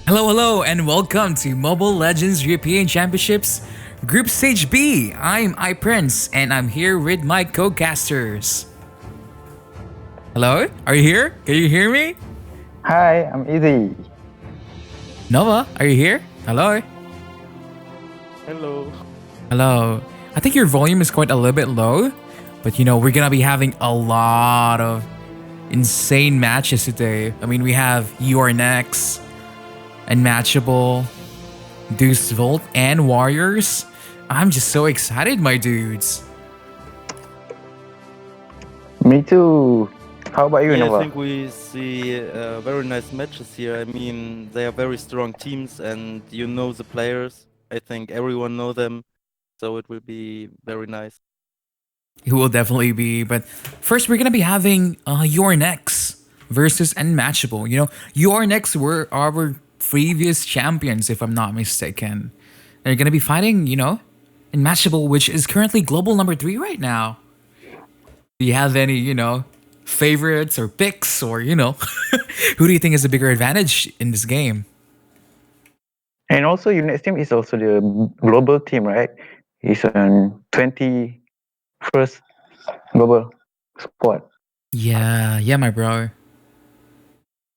Hello, hello, and welcome to Mobile Legends European Championships Group Stage B. I'm iPrince, and I'm here with my co-casters. Hello? Are you here? Can you hear me? Hi, I'm Easy. Nova, are you here? Hello? Hello. Hello. I think your volume is quite a little bit low, but we're gonna be having a lot of insane matches today. I mean, we have Your Next, Unmatchable, Deus Vult, and Warriors. I'm just so excited, my dudes. Me too. How about you, Yeah, Nova? I think we see very nice matches here. I mean, they are very strong teams, and you know the players. I think everyone know them, so it will be very nice. It will definitely be. But first, we're gonna be having Your Next versus Unmatchable. Your Next were our previous champions, if I'm not mistaken. They're gonna be fighting, Unmatchable, which is currently global number 3 right now. Do you have any, favorites or picks, or who do you think is a bigger advantage in this game? And also, your next team is also the global team, right? It's on 21st global squad. Yeah, yeah, my bro.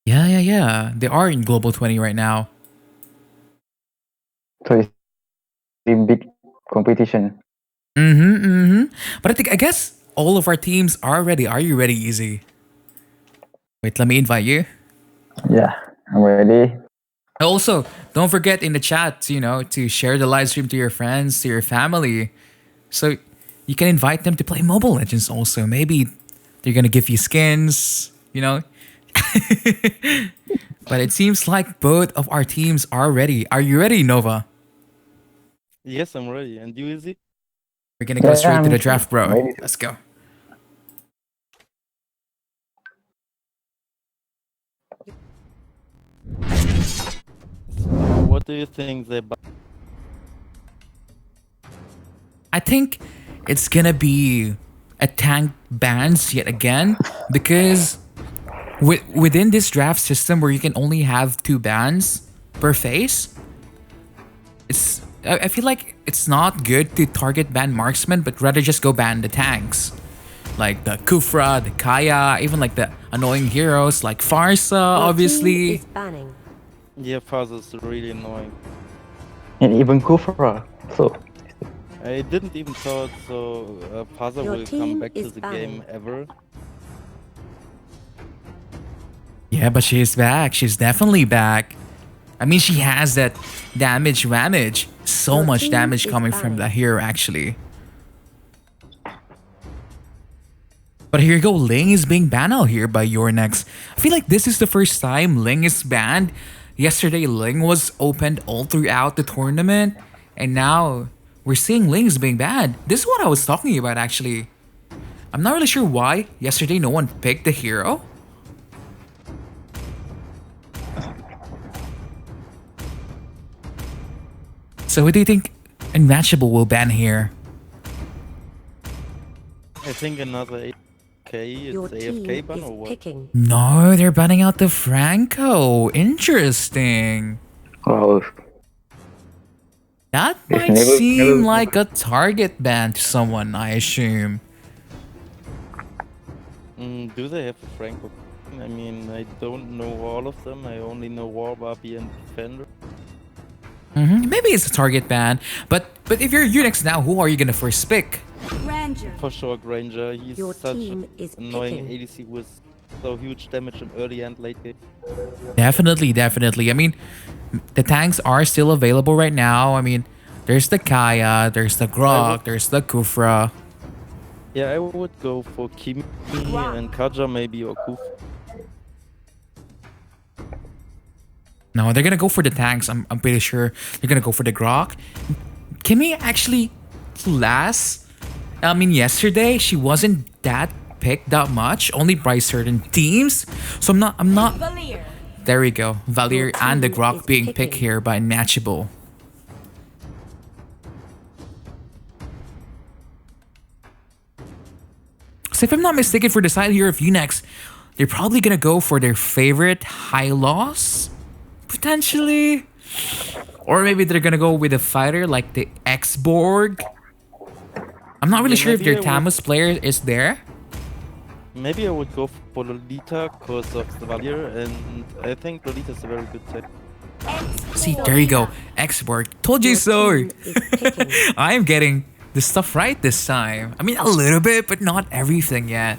Yeah. They are in global 20 right now. So it's a big competition. But I guess all of our teams are ready. Are you ready, Easy? Wait, let me invite you. Yeah, I'm ready. Also, don't forget in the chat, to share the live stream to your friends, to your family. So you can invite them to play Mobile Legends also. Maybe they're gonna give you skins. But it seems like both of our teams are ready. Are you ready, Nova? Yes, I'm ready. And you, Izzy? We're gonna go straight to the draft, I'm bro. ready. Let's go. What do you think they buy? I think it's gonna be a tank bans yet again because within this draft system where you can only have 2 bans per phase, I feel like it's not good to target ban marksman, but rather just go ban the tanks. Like the Kufra, the Kaya, even like the annoying heroes like Farsa, obviously. Is banning. Yeah, Fuzz is really annoying. And even Kufra. So, I didn't even thought so. Fuzzer Your will come team back to is the banning. game ever. Yeah, but she's back. She's definitely back. I mean, she has that damage. So Your much team damage is coming from the banning. hero, actually. But here you go, Ling is being banned out here by Your Next. I feel like this is the first time Ling is banned. Yesterday, Ling was opened all throughout the tournament, and now we're seeing Ling is being banned. This is what I was talking about, actually. I'm not really sure why yesterday no one picked the hero. So who do you think Unmatchable will ban here? I think another AFK. Your It's team AFK ban is or what? picking. No, they're banning out the Franco. Interesting. wow. That It's might seem like never. a target ban to someone, I assume. Do they have a Franco? I mean, I don't know all of them. I only know War, Barbie, and Defender. Maybe it's a target ban, but if you're Unix now, who are you gonna first pick? Ranger. For sure, Granger. He's Your such team an is annoying picking. ADC with so huge damage in early and late game. Definitely. I mean, the tanks are still available right now. I mean, there's the Kaya, there's the Grok, there's the Kufra. Yeah, I would go for Kimi and Kaja maybe or Kuf. No, they're gonna go for the tanks. I'm pretty sure they're gonna go for the Grok. Kimmy actually last. I mean, yesterday she wasn't that picked that much, only by certain teams. So I'm not. Valier. There we go, Valier Your and the team Grok is being picked picking. here by Unmatchable. So if I'm not mistaken, for the side here of Unex, they're probably gonna go for their favorite high loss potentially. Or maybe they're gonna go with a fighter like the X-Borg. I'm not really Yeah, sure if maybe their I would, Tamus player is there. maybe I would go for Lolita because of the Valier, and I think Lolita is a very good tech. See, there you go. X-Borg. Told you Your so. team is picking. I am getting the stuff right this time. I mean, a little bit, but not everything yet.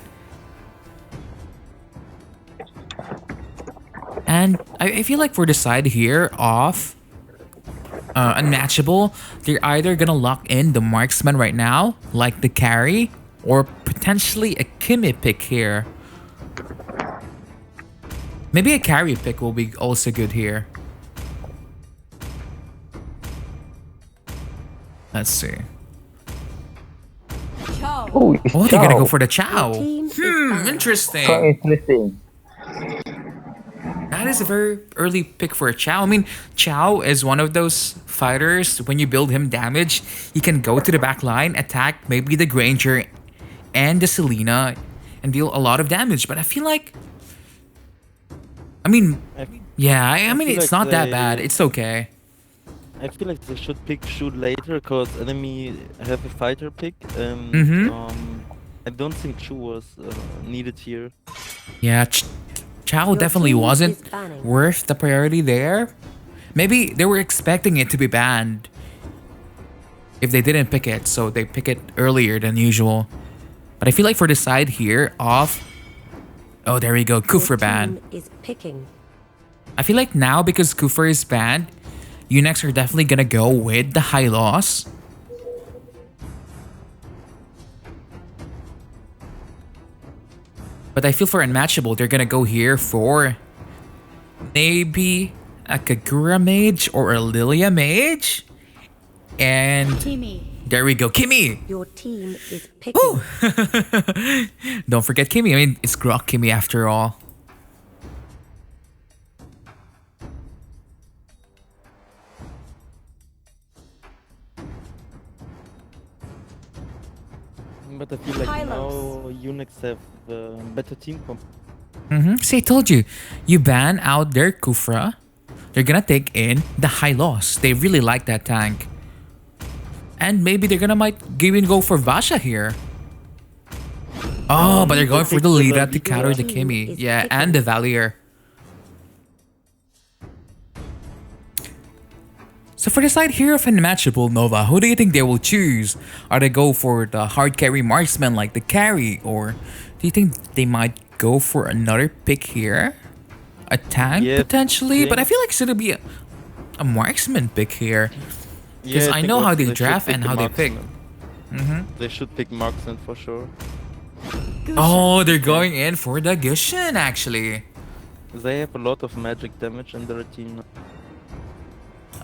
And I feel like for the side here of Unmatchable, they're either gonna lock in the marksman right now, like the carry, or potentially a Kimmy pick here. Maybe a carry pick will be also good here. Let's see. Oh, it's Oh, they're gonna go Chow. for the Your Chow. team is banned. So Interesting. interesting. That is a very early pick for a Chow. I mean, Chow is one of those fighters, when you build him damage, he can go to the back line, attack maybe the Granger and the Selena, and deal a lot of damage. But I feel like, I mean, I, yeah, I mean, feel it's like not that bad. they, It's okay. I feel like they should pick Shoot later because enemy have a fighter pick, and I don't think Chu was needed here. Yeah, Chow Your definitely team wasn't is banning. worth the priority there. Maybe they were expecting it to be banned if they didn't pick it, so they pick it earlier than usual. But I feel like for the side here of, oh, there we go, Your Kufra ban. team is picking. I feel like now because Kufra is banned, Unix are definitely gonna go with the high loss. But I feel for Unmatchable, they're gonna go here for maybe a Kagura Mage or a Lilia Mage. And there we go, Kimmy! Your team is picking. Woo! Don't forget Kimmy. I mean, it's Grok Kimmy after all. But I feel like now Unix have better team comp. See, I told you. You ban out their Kufra, they're gonna take in the high loss. They really like that tank. And maybe they're gonna might even go for Vasha here. Oh, but they're going for the Lira to counter the Kimmy. Yeah, and the Valier. So for the side here of Unmatchable Nova, who do you think they will choose? Are they go for the hard carry marksman like the carry, or do you think they might go for another pick here? A tank Yeah, potentially? But I think- feel like it's gonna be a marksman pick here. Because I think know how also they should draft pick and the how they pick. marksman. They should pick marksman for sure. Oh, they're going in for the Gushin actually. They have a lot of magic damage in their team now.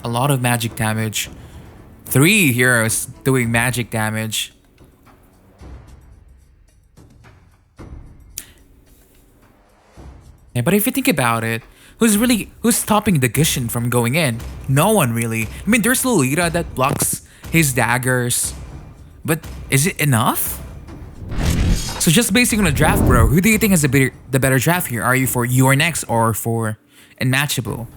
A lot of magic damage. 3 heroes doing magic damage. Yeah, but if you think about it, who's stopping the Gushin from going in? No one really. I mean, there's Lolita that blocks his daggers. But is it enough? So just basing on the draft, bro, who do you think has the better draft here? Are you for Your Next or for Unmatchable?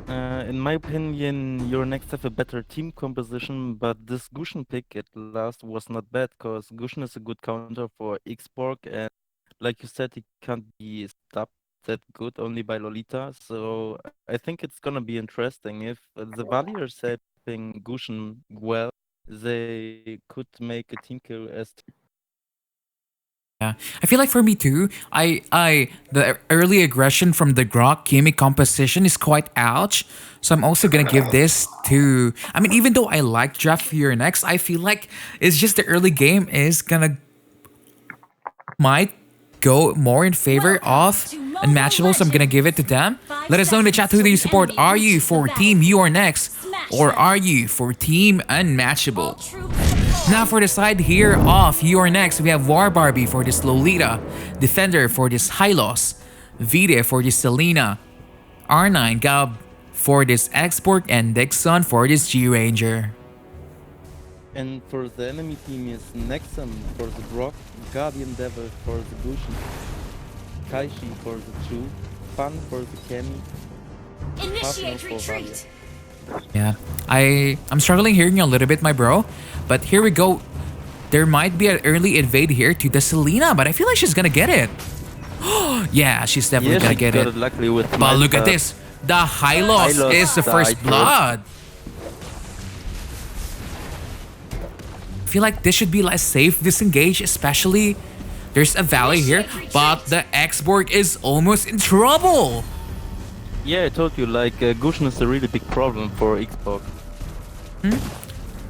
In my opinion, your next have a better team composition, but this Gushin pick at last was not bad because Gushin is a good counter for Xborg, and like you said, he can't be stopped that good only by Lolita. So I think it's gonna be interesting if the Valier is helping Gushin well, they could make a team kill as. Yeah, I feel like for me too, the early aggression from the Grok Kimi composition is quite ouch. So I'm also gonna give this to. I mean, even though I like draft Fear next, I feel like it's just the early game is gonna might go more in favor of Unmatchable. So I'm gonna give it to them. Let us know in the chat who do you support. Are you for Team You Are Next, or are you for Team Unmatchable? Now for the side here of Your Next, we have War Barbie for this Lolita, Defender for this Hylos, Vide for this Selena, R9 Gab for this Export, and Dixon for this G-Ranger. And for the enemy team is Nexum for the Grok, Guardian Devil for the Gushin, Kaishi for the Chu, Fun for the Kemi, Initiate retreat. Yeah, I'm struggling hearing you a little bit, my bro. But here we go. There might be an early invade here to the Selena, but I feel like she's gonna get it. Yeah, she's definitely gonna she get got it. it luckily with But Might, look at this. The Hylos Hylos is the first died blood. I feel like this should be like safe disengage, especially there's a valley here, but the X-Borg is almost in trouble. Yeah, I told you, like, Gushin is a really big problem for Xbox.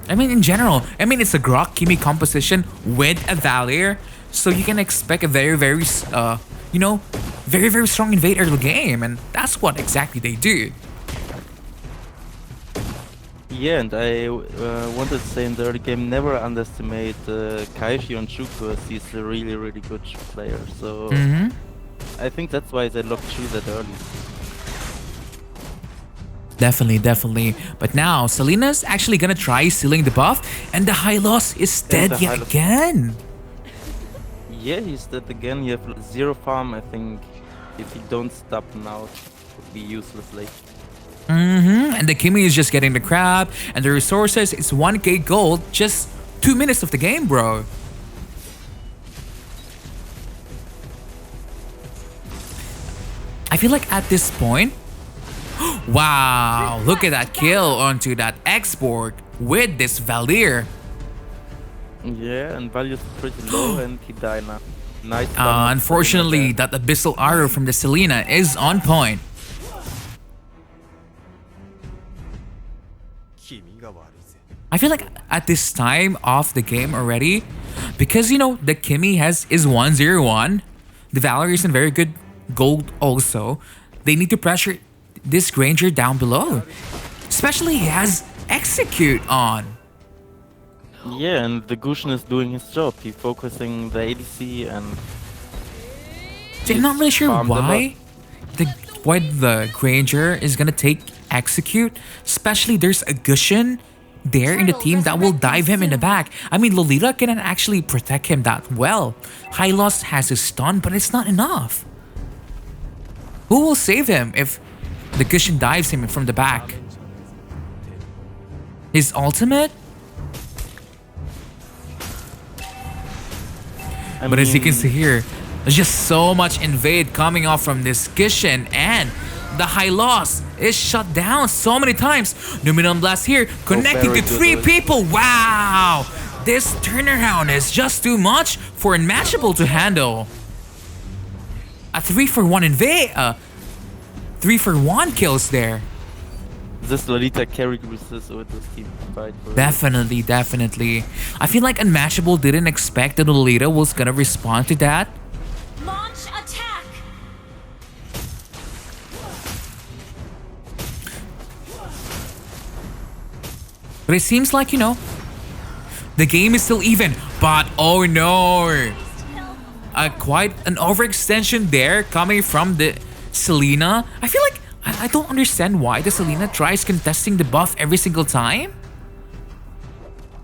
I mean, in general, it's a Grok Kimi composition with a Valier, so you can expect a very, very, very, very strong invade early game, and that's what exactly they do. Yeah, and I wanted to say in the early game, never underestimate Kaishi on Chu, because he's a really, really good player. So I think that's why they locked Chu that early. Definitely, definitely. But now, Selena's actually gonna try sealing the buff, and the Hylos is dead the yet Hylos- again. Yeah, he's dead again. You have zero farm, I think. If you don't stop now, it would be useless late. And the Kimi is just getting the crab, and the resources is 1k gold, just 2 minutes of the game, bro. I feel like at this point, wow, look at that kill onto that X-Borg with this Valier. Yeah, and value's pretty low, and he died now. Nice. stun, Unfortunately, something like that abyssal arrow from the Selena is on point. I feel like at this time of the game already, because the Kimi is 101, the Valor is in very good gold also. They need to pressure this Granger down below, especially he has execute on. Yeah, and the Gushin is doing his job. He's focusing the ADC and. So I'm not really sure farmed them why the Granger is gonna take execute, especially there's a Gushin there in the team that will dive him in the back. I mean, Lolita cannot actually protect him that well. Hylos has his stun, but it's not enough. Who will save him if the Gushin dives him from the back? His ultimate? But as you can see here, there's just so much invade coming off from this Gushin, and the Hylos is shut down so many times. Numinon Blast here, connecting to 3 people. Wow! This turnaround is just too much for Unmatchable to handle. A 3-for-1 invade, 3-for-1 kills there. This Lolita carried with this team fight. Definitely, definitely. I feel like Unmatchable didn't expect that Lolita was gonna respond to that. Launch attack. But it seems like, the game is still even. But oh no! Quite an overextension there coming from the Selena. I feel like I don't understand why the Selena tries contesting the buff every single time.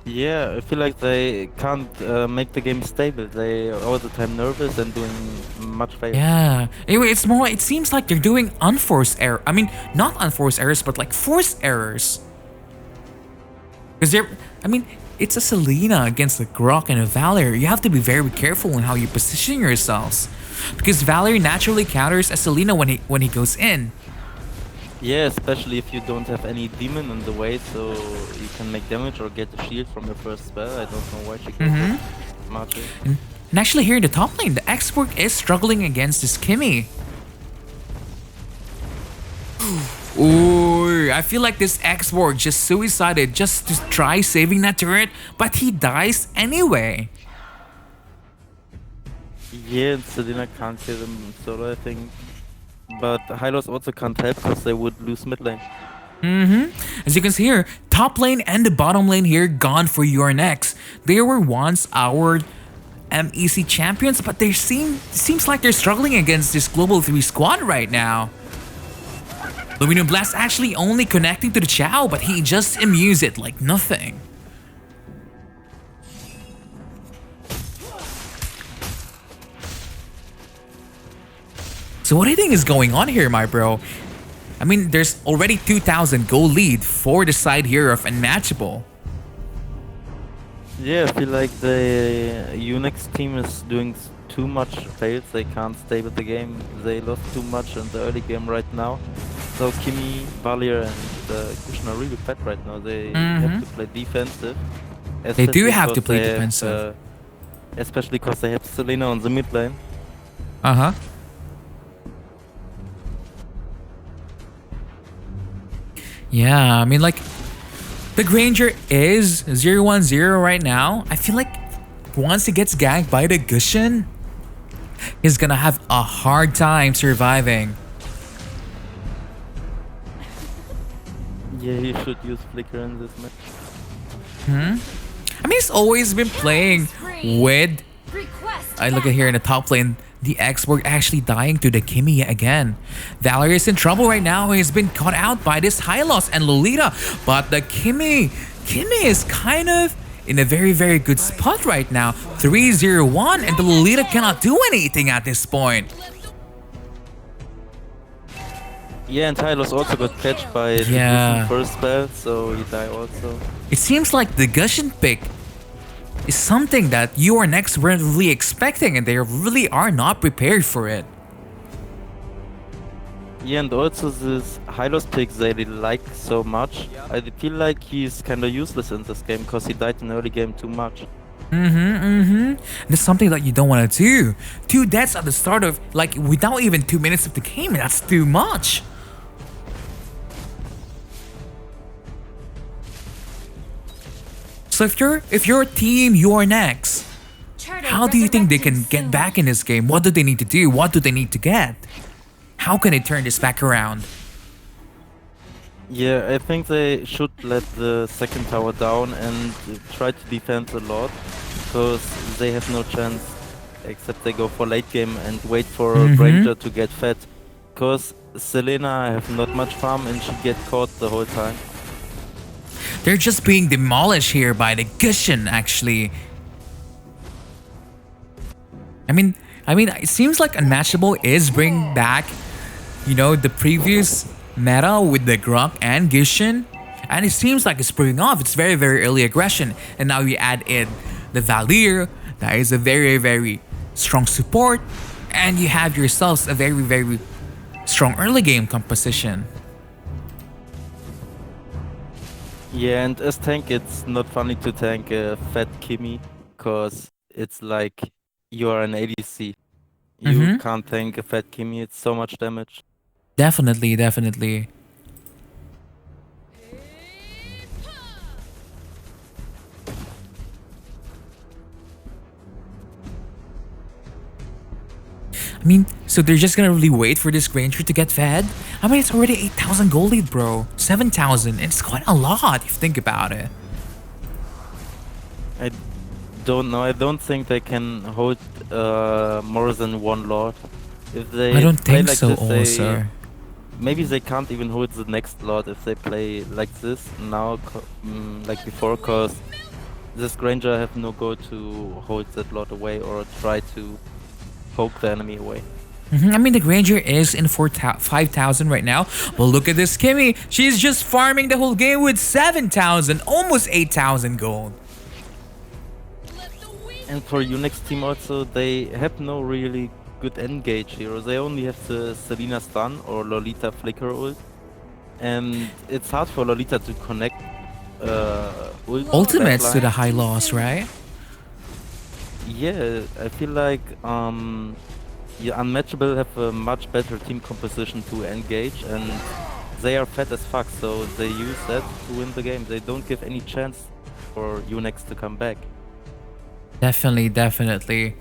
Yeah, I feel like they can't make the game stable. They are all the time nervous and doing much fail. Yeah. Anyway, it seems like they're doing unforced error. I mean, not unforced errors, but like forced errors. Because it's a Selena against a Grok and a Valor. You have to be very careful in how you position yourselves. Because Valor naturally counters a Selena when he goes in. Yeah, especially if you don't have any demon in the way, so you can make damage or get a shield from your first spell. I don't know why she goes smartly. And actually here in the top lane, the X-Borg is struggling against this Kimi. Ooh, I feel like this X-Borg just suicided just to try saving that turret, but he dies anyway. Yeah, and Selena can't kill him solo, I think. But Hylos also can't help because they would lose mid lane. As you can see here, top lane and the bottom lane here gone for your next. They were once our MEC champions, but seems like they're struggling against this Global 3 squad right now. Luminum Blast actually only connecting to the Chow, but he just immunes it like nothing. So what do you think is going on here, my bro? I mean, there's already 2,000 gold lead for the side here of Unmatchable. Yeah, I feel like the Unix team is doing too much fails. They can't stay with the game. They lost too much in the early game right now. So Kimi, Valier, and Kushin are really fat right now. They have to play defensive. They do especially have to 'cause play they have, defensive. especially because they have Selena on the mid lane. Uh-huh. Yeah, I mean, like, the Granger is 0-1-0 right now. I feel like once he gets ganked by the Gushin, he's gonna have a hard time surviving. Yeah, he should use Flicker in this match. I mean, he's always been playing with... Request I look at here in the top lane, the Xborg actually dying to the Kimi again. Valerie is in trouble right now. He's been caught out by this Hylos and Lolita. But the Kimi is kind of in a very, very good spot right now. 3-0-1 and the Lolita cannot do anything at this point. Yeah, and Tylos also got catched by the Yeah. Gushin first spell, so he died also. It seems like the Gushin pick is something that you are next really expecting and they really are not prepared for it. Yeah, and also this Hylos pick they like so much. I feel like he's kind of useless in this game because he died in the early game too much. That's something that you don't want to do. 2 deaths at the start of, like, without even 2 minutes of the game, that's too much. So if you're team, you're next. How do you think they can get back in this game? What do they need to do? What do they need to get? How can they turn this back around? Yeah, I think they should let the second tower down and try to defend a lot, because they have no chance except they go for late game and wait for Granger to get fed. Because Selena have not much farm and she get caught the whole time. They're just being demolished here by the Gushin, actually. I mean, it seems like Unmatchable is bringing back, you know, the previous meta with the Grok and Gushin. And it seems like it's proving off. It's very, very early aggression. And now you add in the Valier. That is a very, very strong support. And you have yourselves a very, very strong early game composition. Yeah, and as tank, it's not funny to tank a fat Kimi, because it's like you are an ADC. You can't tank a fat Kimi, it's so much damage. Definitely, definitely. I mean, so they're just gonna really wait for this Granger to get fed? I mean, it's already 8,000 gold lead, bro. 7,000. It's quite a lot if you think about it. I don't know, I don't think they can hold more than one Lord. If they I don't play think like so this, also. maybe they can't even hold the next Lord if they play like this now, like before, because this Granger have no goal to hold that Lord away or try to poke the enemy away. I mean, the Granger is in 5,000 right now. But look at this Kimi. She's just farming the whole game with 7,000, almost 8,000 gold. And for Unix team also, they have no really good engage here. They only have the Selena stun or Lolita flicker ult. And it's hard for Lolita to connect Ultimates to the backline. high loss, right? Yeah, I feel like yeah, Unmatchable have a much better team composition to engage, and they are fat as fuck, so they use that to win the game. They don't give any chance for Unix to come back. Definitely, definitely.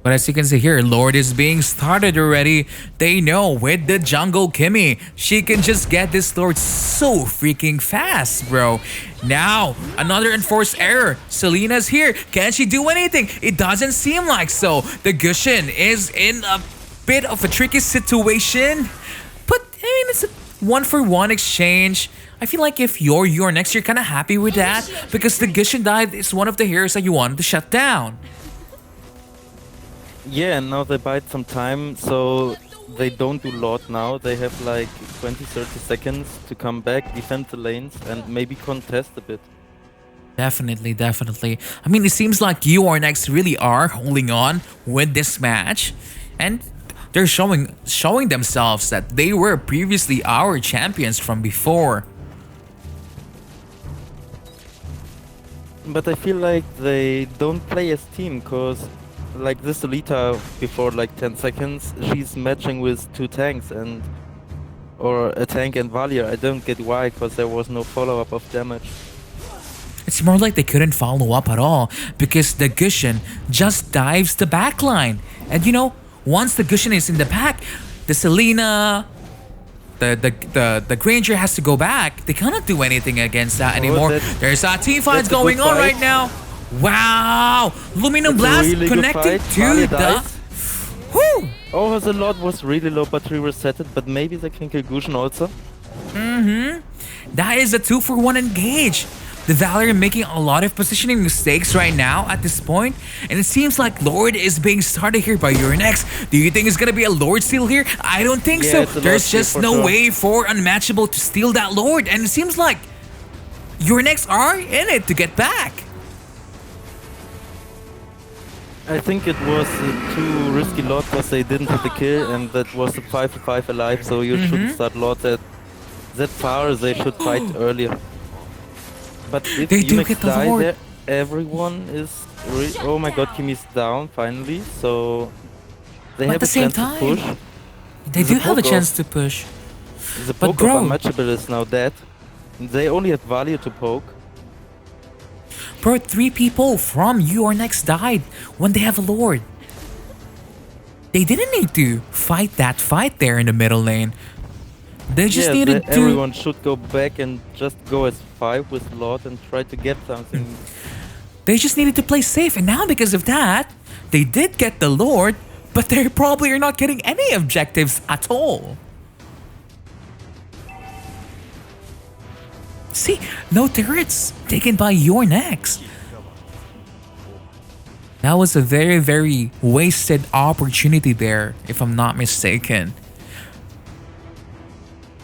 But as you can see here, Lord is being started already. They know with the jungle Kimi, she can just get this Lord so freaking fast, bro. Now, another enforced error. Selena's here. Can she do anything? It doesn't seem like so. The Gushin is in a bit of a tricky situation. But, I mean, it's a 1-for-1 exchange. I feel like if you're next, you're kind of happy with that. Because the Gushin dive is one of the heroes that you wanted to shut down. Yeah, and now they bite some time, so they don't do lot now. They have like 20-30 seconds to come back, defend the lanes, and maybe contest a bit. Definitely, definitely. I mean, it seems like you or Next really are holding on with this match, and they're showing themselves that they were previously our champions from before. But I feel like they don't play as team, cause like this Alita before like 10 seconds, she's matching with 2 tanks or a tank and Valia. I don't get why, cause there was no follow-up of damage. It's more like they couldn't follow up at all because the Gushin just dives the backline. And you know, once the Gushin is in the back, the Selena, the Granger has to go back. They cannot do anything against that anymore. There's a team fight going on right now. Wow! Luminum Blast really connected to Valia the... dies. Whew! Oh, the lot was really low, but we reset it. But maybe they can kill Gushin also. That is a 2-for-1 engage. The Valor making a lot of positioning mistakes right now at this point, and it seems like Lord is being started here by Urinex. Do you think it's gonna be a Lord steal here? I don't think so. There's just no way for Unmatchable to steal that Lord, and it seems like Urinex are in it to get back. I think it was a too risky lot because they didn't have the kill, and that was a 5-5 alive, so you shouldn't start lot that far. They should fight earlier. But if They do Unix get the die Lord. there, everyone is... oh my god, Kimi's down finally, so... They But have at the a same chance time, to push. they The do have a poke chance to push. The But poke bro- of Unmatchable is now dead. They only have value to poke. Bro, 3 people from Urinex died when they have a Lord. They didn't need to fight that fight there in the middle lane. They just needed to... Everyone should go back and just go as 5 with Lord and try to get something. They just needed to play safe, and now because of that, they did get the Lord, but they probably are not getting any objectives at all. See, no turrets taken by Urinex. That was a very, very wasted opportunity there, if I'm not mistaken.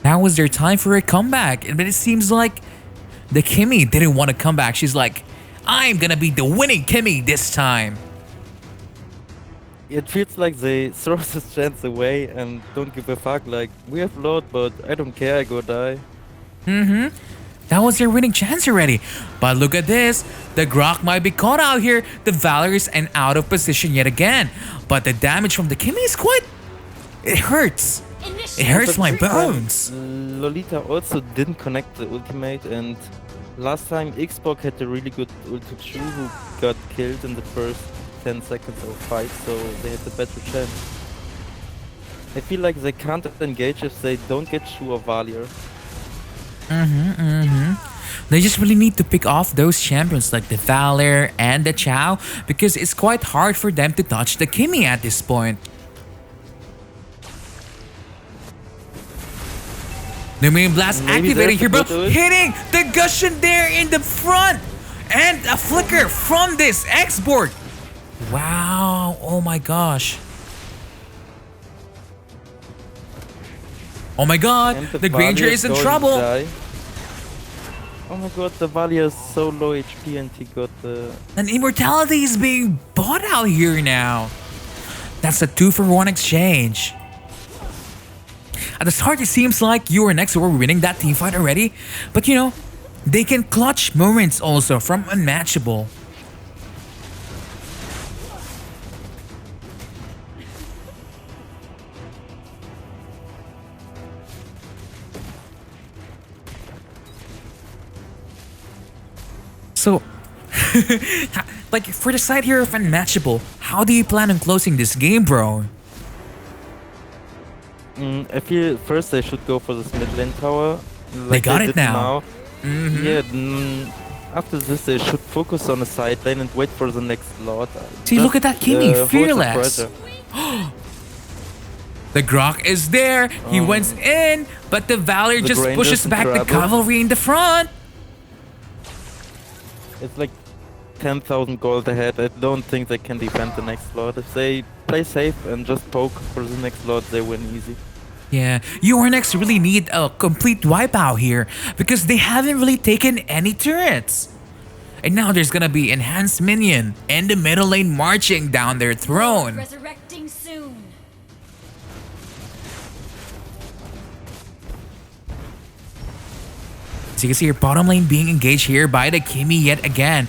Now was their time for a comeback, but it seems like the Kimi didn't want to come back. She's like, I'm gonna be the winning Kimi this time. It feels like they throw this chance away and don't give a fuck. Like, we have Lord, but I don't care, I go die. That was their winning chance already. But look at this. The Grok might be caught out here. The Valor is out of position yet again. But the damage from the Kimi is quite... It hurts. It hurts my bones. Lolita also didn't connect the ultimate, and last time Xbox had a really good ulti Chu who got killed in the first 10 seconds of fight, so they had a better chance. I feel like they can't engage if they don't get Chu or Valier. They just really need to pick off those champions like the Valor and the Chow because it's quite hard for them to touch the Kimi at this point. The main blast Maybe activated that's here, a but good- hitting the Gushin there in the front, and a flicker from this export. Wow! Oh my gosh! Oh my God! And The Granger Valier is in going to trouble. die. Oh my god, the Valier is so low HP and he got the... And Immortality is being bought out here now. That's a 2-for-1 exchange. At the start, it seems like Urinex were winning that teamfight already. But you know, they can clutch moments also from Unmatchable. So, like for the side here of Unmatchable, how do you plan on closing this game, bro? I feel first they should go for this mid lane tower. They got it did now. Yeah, after this they should focus on the side lane and wait for the next lot. See, look at that Kimi, hold the fearless. pressure. The Grok is there. He went in, but the Valor The just Granger's pushes in back the trouble. cavalry in the front. It's like 10,000 gold ahead. I don't think they can defend the next slot. If they play safe and just poke for the next slot, they win easy. Yeah, URNX really need a complete wipeout here because they haven't really taken any turrets. And now there's gonna be enhanced minion in the middle lane marching down their throne. Resurrecting soon. So you can see your bottom lane being engaged here by the Kimi yet again.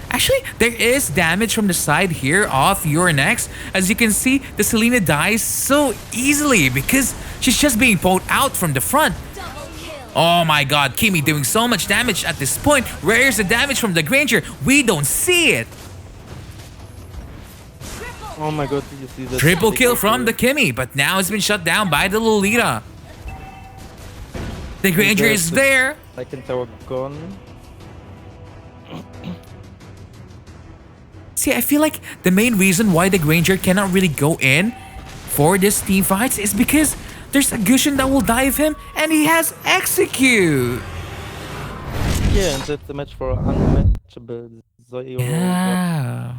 Actually, there is damage from the side here of URNX. As you can see, the Selena dies so easily because she's just being pulled out from the front. Double kill. Oh my god, Kimi doing so much damage at this point. Where is the damage from the Granger? We don't see it. Oh my god, did you see that? Triple kill from the Kimi, but now it's been shut down by the Lolita. The Granger is there. Second tower gone. See, I feel like the main reason why the Granger cannot really go in for this team fights is because there's a Gushin that will dive him and he has execute. Yeah, and that's the match for Unmatchable. Yeah.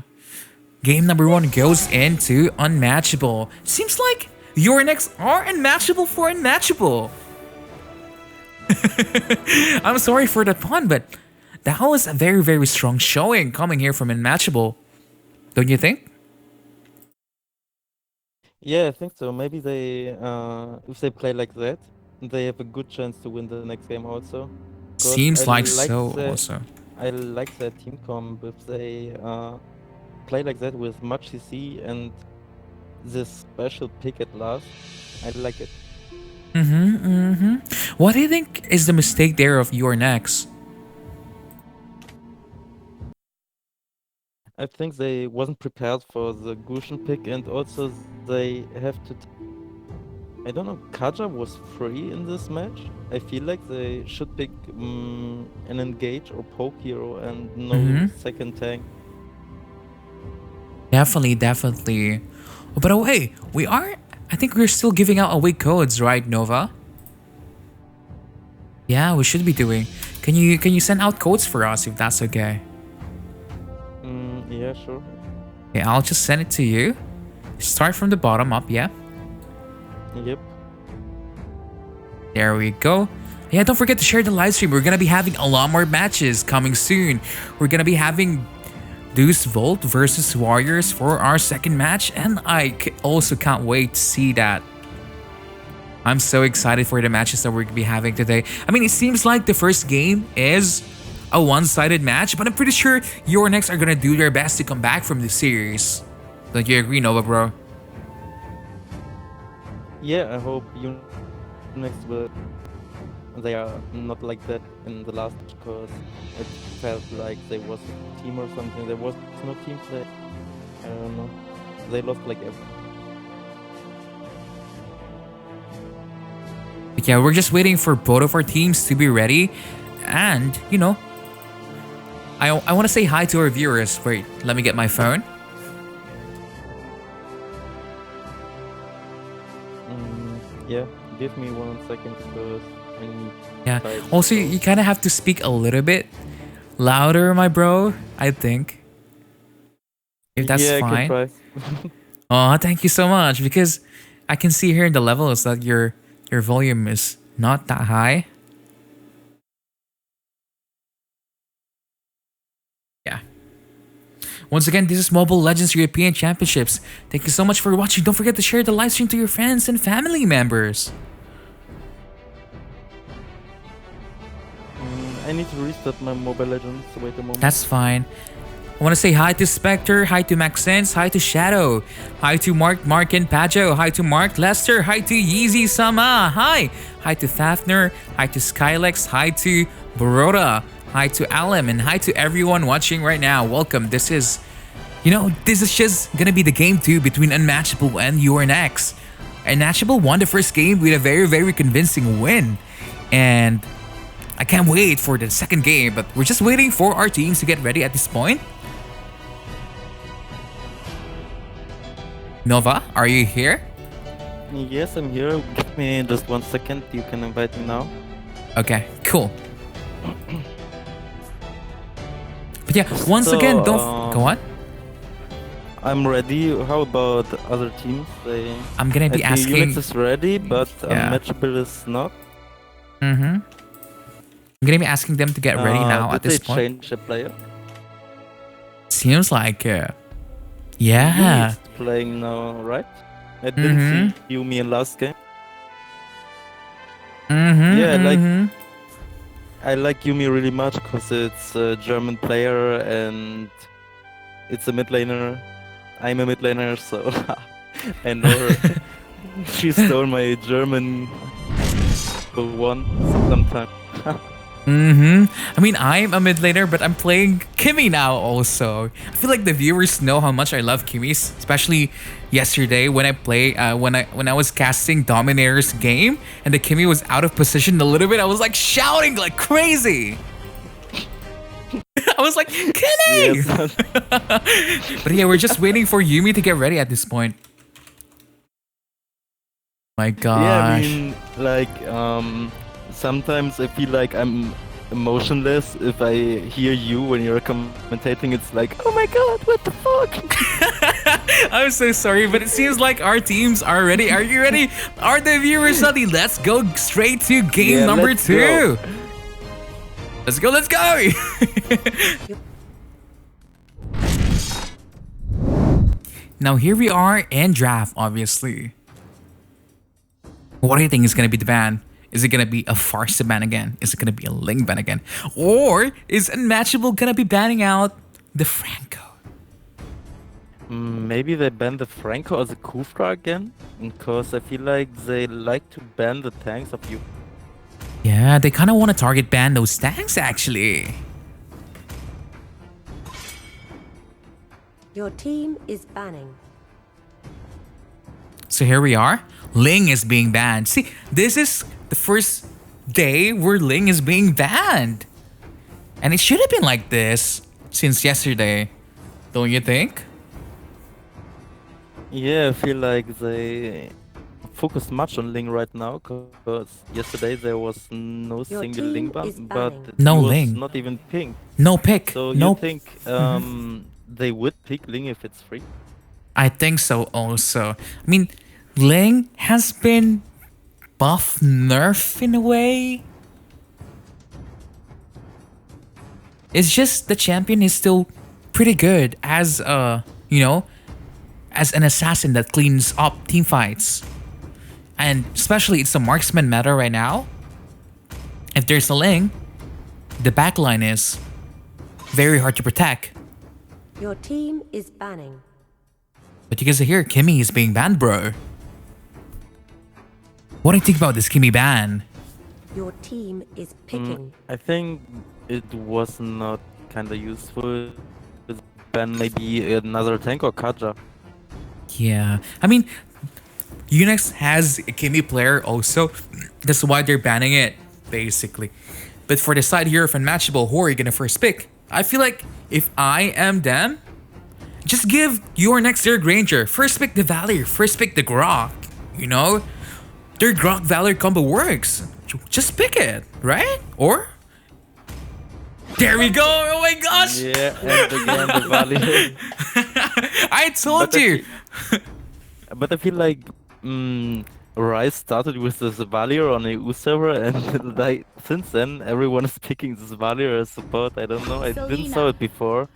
Game number 1 goes into Unmatchable. Seems like your next are unmatchable for Unmatchable. I'm sorry for that pun, but that was a very, very strong showing coming here from Unmatchable. Don't you think? Yeah, I think so. Maybe they, if they play like that, they have a good chance to win the next game also. 'Cause Seems I like so the- also. I like their team comp if they play like that with much CC and this special pick at last. I like it. What do you think is the mistake there of your next? I think they wasn't prepared for the Gushin pick, and also they have to. I don't know. Kaja was free in this match. I feel like they should pick an engage or poke hero and no second tank. Definitely, definitely. Oh, by the way, I think we're still giving out away codes, right, Nova? Yeah, we should be doing. Can you send out codes for us if that's okay? Yeah, sure. Okay, I'll just send it to you. Start from the bottom up, yeah? Yep. There we go. Yeah, don't forget to share the live stream. We're gonna be having a lot more matches coming soon. We're gonna be having Deus Vult versus Warriors for our second match, and I also can't wait to see that. I'm so excited for the matches that we're gonna be having today. I mean, it seems like the first game is a one-sided match, but I'm pretty sure your next are gonna do their best to come back from the series. Don't you agree, Nova, bro? Yeah, I hope you next will. They are not like that in the last because it felt like there was a team or something. There was no team play. I don't know. They lost like everything. Yeah, we're just waiting for both of our teams to be ready. And, you know, I want to say hi to our viewers. Wait, let me get my phone. Yeah, give me 1 second because I need. Yeah. type, Also, so- you kind of have to speak a little bit louder, my bro, I think. If that's yeah, I can fine. try. Oh, thank you so much. Because I can see here in the levels that your volume is not that high. Yeah. Once again, this is Mobile Legends European Championships. Thank you so much for watching. Don't forget to share the live stream to your friends and family members. I need to restart my Mobile Legends. Wait a moment. That's fine. I want to say hi to Spectre, hi to Maxence, hi to Shadow, hi to Mark and Pajo, hi to Mark Lester, hi to Yeezy Sama, hi to Fafner, hi to Skylex, hi to Baroda, hi to Alem, and hi to everyone watching right now. Welcome. This is just gonna be the game 2 between Unmatchable and URNX. Unmatchable won the first game with a very, very convincing win. And I can't wait for the second game, but we're just waiting for our teams to get ready at this point. Nova, are you here? Yes, I'm here. Give me just 1 second. You can invite me now. Okay, cool. But yeah, once So, again, don't go on. I'm ready. How about other teams? I'm gonna I be think asking. Unix is ready, but Yeah. Unmatchable is not. Mm-hmm. I'm gonna be asking them to get ready now at Did they this point. change a player? Seems like Yumi yeah. is playing now, right? I didn't Mm-hmm. see Yumi in last game. Mm-hmm. Yeah, Mm-hmm. I like Yumi really much because it's a German player and it's a mid laner. I'm a mid laner, so I know her. She stole my German for one sometime. Mm-hmm. I mean, I'm a mid laner, but I'm playing Kimmy now also. I feel like the viewers know how much I love Kimmy's, especially yesterday when I when I was casting Dominator's game and the Kimmy was out of position a little bit. I was like shouting like crazy. I was like, Kimmy! Yes. But yeah, we're just waiting for Yumi to get ready at this point. My Yeah, I gosh. mean, sometimes I feel like I'm emotionless if I hear you when you're commentating. It's like, oh my god, what the fuck? I'm so sorry, but it seems like our teams are ready. Are you ready? Are the viewers ready? Let's go straight to game Yeah, number let's 2. go. Let's go, let's go! Now here we are in draft, obviously. What do you think is going to be the ban? Is it going to be a Farsa ban again? Is it going to be a Ling ban again? Or is Unmatchable going to be banning out the Franco? Maybe they ban the Franco or the Kufra again? Because I feel like they like to ban the tanks of you. Yeah, they kind of want to target ban those tanks actually. Your team is banning. So here we are. Ling is being banned. See, this is the first day where Ling is being banned. And it should have been like this since yesterday. Don't you think? Yeah, I feel like they focus much on Ling right now because yesterday there was no Your single team Ling ban, is but banning. he No was Ling. not even pinged. No pick. So No. you think they would pick Ling if it's free? I think so also. I mean, Ling has been buff nerf in a way. It's just the champion is still pretty good as as an assassin that cleans up team fights. And especially it's a marksman meta right now. If there's a Ling, the backline is very hard to protect. Your team is banning. But you guys hear Kimmy is being banned, bro. What do you think about this Kimmy ban? Your team is picking. I think it was not kind of useful. Ban maybe another tank or Kaja. Yeah. I mean, Unix has a Kimmy player also. That's why they're banning it, basically. But for the side here of Unmatchable, who are you gonna first pick? I feel like if I am them, just give your next their Granger. First pick the Valor, first pick the Grok. You know? Their Grok Valor combo works. Just pick it, right? Or? There we go! Oh my gosh! Yeah, and again the value. I told you! But I feel like Rise started with this Valier on a EU server, and like since then everyone is picking this Valier as support. I don't know. I didn't saw it before.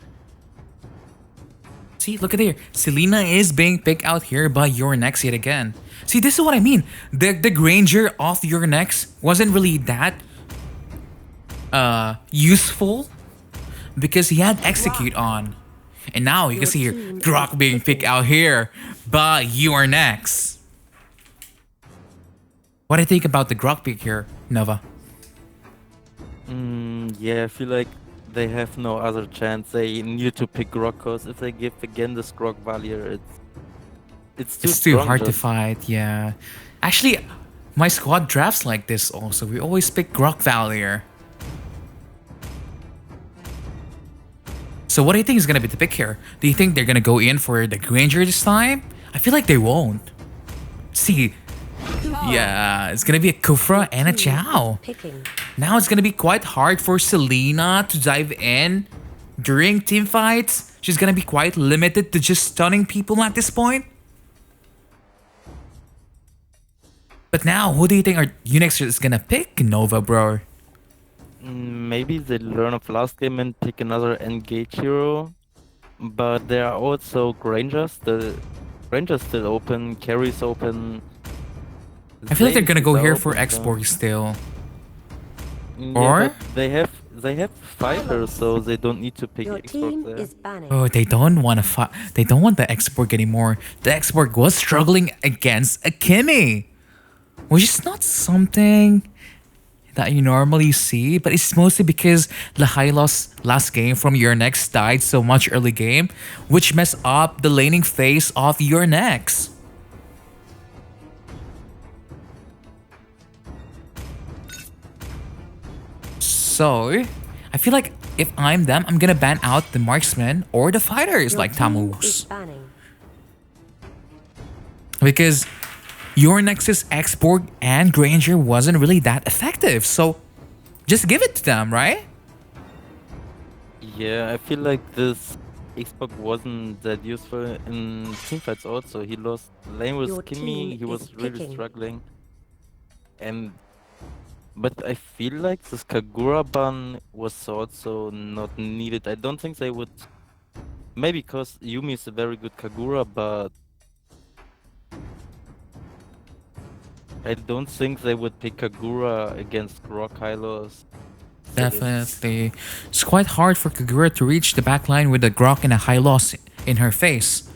See, look at here. Selena is being picked out here by Your Next yet again. See, this is what I mean. The Granger of Your Next wasn't really that useful because he had Execute on. And now you can see here Grok being picked out here by Your Next. What do you think about the Grok pick here, Nova? Yeah, I feel like they have no other chance. They need to pick Grok, because if they give again this Grok Valier, it's too It's too strong hard to just. fight, yeah. Actually, my squad drafts like this also. We always pick Grok Valier. So what do you think is gonna be the pick here? Do you think they're gonna go in for the Granger this time? I feel like they won't. See, yeah, it's gonna be a Kufra and a Chow. Picking. Now it's gonna be quite hard for Selena to dive in during team fights, she's gonna be quite limited to just stunning people at this point. But now, who do you think our Unix is gonna pick, Nova, bro? Maybe they learn of last game and pick another engage hero. But there are also Grangers. The Grangers still open, carries open. I feel like they're Zanes gonna go are here for open, so- X-Borg still. Yeah, Or- but they have fighters, so they don't need to pick Your Xbox team there. is banning. Oh, they don't want to fight. They don't want the X-Borg anymore. The X-Borg was struggling against a Kimmy, which is not something that you normally see, but it's mostly because the Hylos last game from your next died so much early game, which messed up the laning phase of your next. So, I feel like if I'm them, I'm gonna ban out the marksmen or the fighters Your like team Tamus. is banning. Because your Nexus X-Borg and Granger wasn't really that effective. So just give it to them, right? Yeah, I feel like this Xbox wasn't that useful in teamfights also. He lost lane with Your Kimmy, team he was is really picking. struggling. But I feel like this Kagura ban was also not needed. I don't think they would. Maybe because Yumi is a very good Kagura, but I don't think they would pick Kagura against Rock Hylos. Definitely. It's quite hard for Kagura to reach the backline with a Grok and a high loss in her face.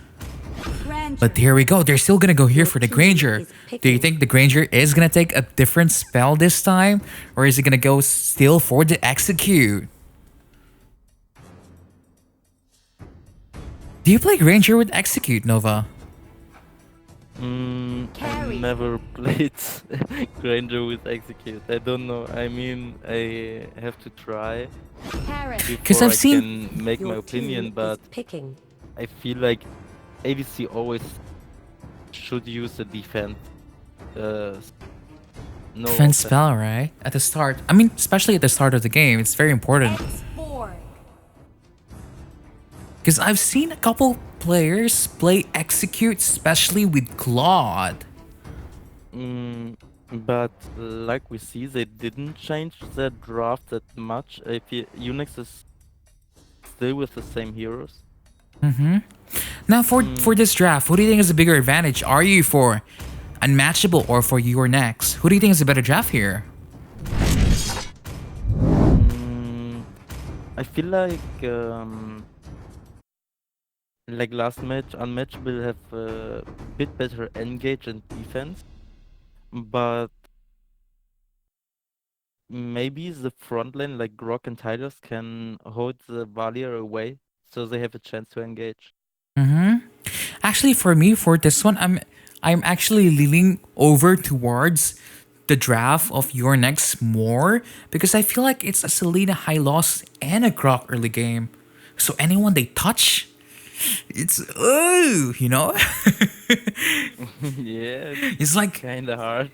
Granger. But here we go. They're still gonna go here Your for the team Granger. is Do you picking. think the Granger is gonna take a different spell this time? Or is it gonna go still for the Execute? Do you play Granger with Execute, Nova? I Carry. never played Granger with Execute. I don't know. I mean, I have to try Paris. before I've I seen- can make my Your opinion, team but is picking. I feel like ADC always should use the defense. No Defense offense. spell, right? At the start. I mean, especially at the start of the game. It's very important. X4. Because I've seen a couple players play Execute, especially with Claude. But like we see, they didn't change their draft that much. I feel Unix is still with the same heroes. Now, for this draft, who do you think is a bigger advantage? Are you for Unmatchable or for your next? Who do you think is a better draft here? I feel like last match, Unmatchable have a bit better engage and defense, but maybe the front lane like Grok and Tylers can hold the Valier away, so they have a chance to engage. Actually, for me, for this one, I'm actually leaning over towards the draft of your next more because I feel like it's a Selena high loss and a Grok early game. So anyone they touch, it's you know? Yeah, It's like kinda hard.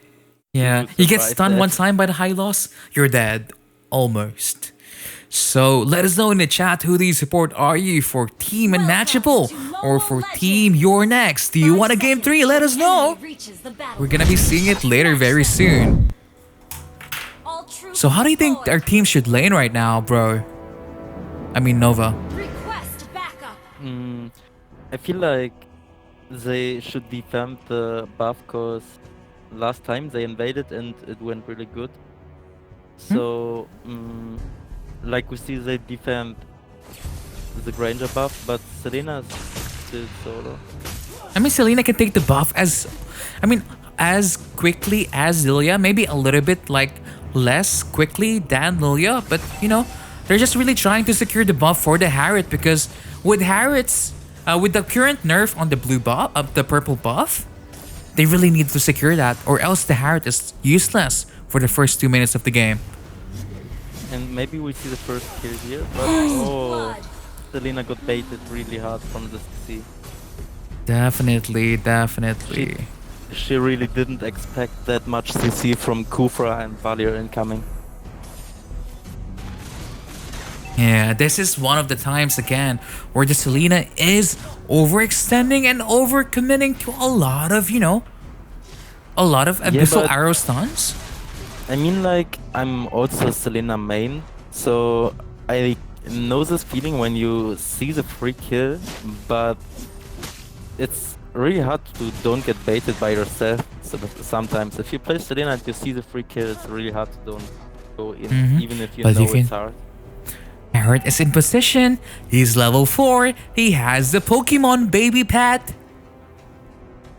yeah, to you get survive stunned that. one time by the high loss, you're dead. Almost. So let us know in the chat who do you support. Are you for Team Welcome Unmatchable to or Mobile for Legends. Team Your Next? Do you want a game 3? Let us know. We're gonna be seeing it later very soon. So how do you think our team should lane right now, bro? I mean Nova. Request backup. I feel like they should defend the buff because last time they invaded and it went really good. So, like we see, they defend the Granger buff, but Selena's still solo. I mean Selena can take the buff as quickly as Lilia, maybe a little bit like less quickly than Lilia, but you know, they're just really trying to secure the buff for the Harriet because with Harriet's with the current nerf on the blue buff the purple buff, they really need to secure that or else the Harriet is useless for the first 2 minutes of the game. And maybe we see the first kill here, but oh, Selena got baited really hard from the CC. Definitely. She really didn't expect that much CC from Kufra and Valier incoming. Yeah, this is one of the times again where the Selena is overextending and overcommitting to a lot of, a lot of Yeah, abyssal but arrow stuns. I mean, like, I'm also Selena main, so I know this feeling when you see the free kill, but it's really hard to don't get baited by yourself sometimes. If you play Selena and you see the free kill, it's really hard to don't go in, even if you But you know it's can. hard. Barret is in position. He's level 4. He has the Pokemon baby pet.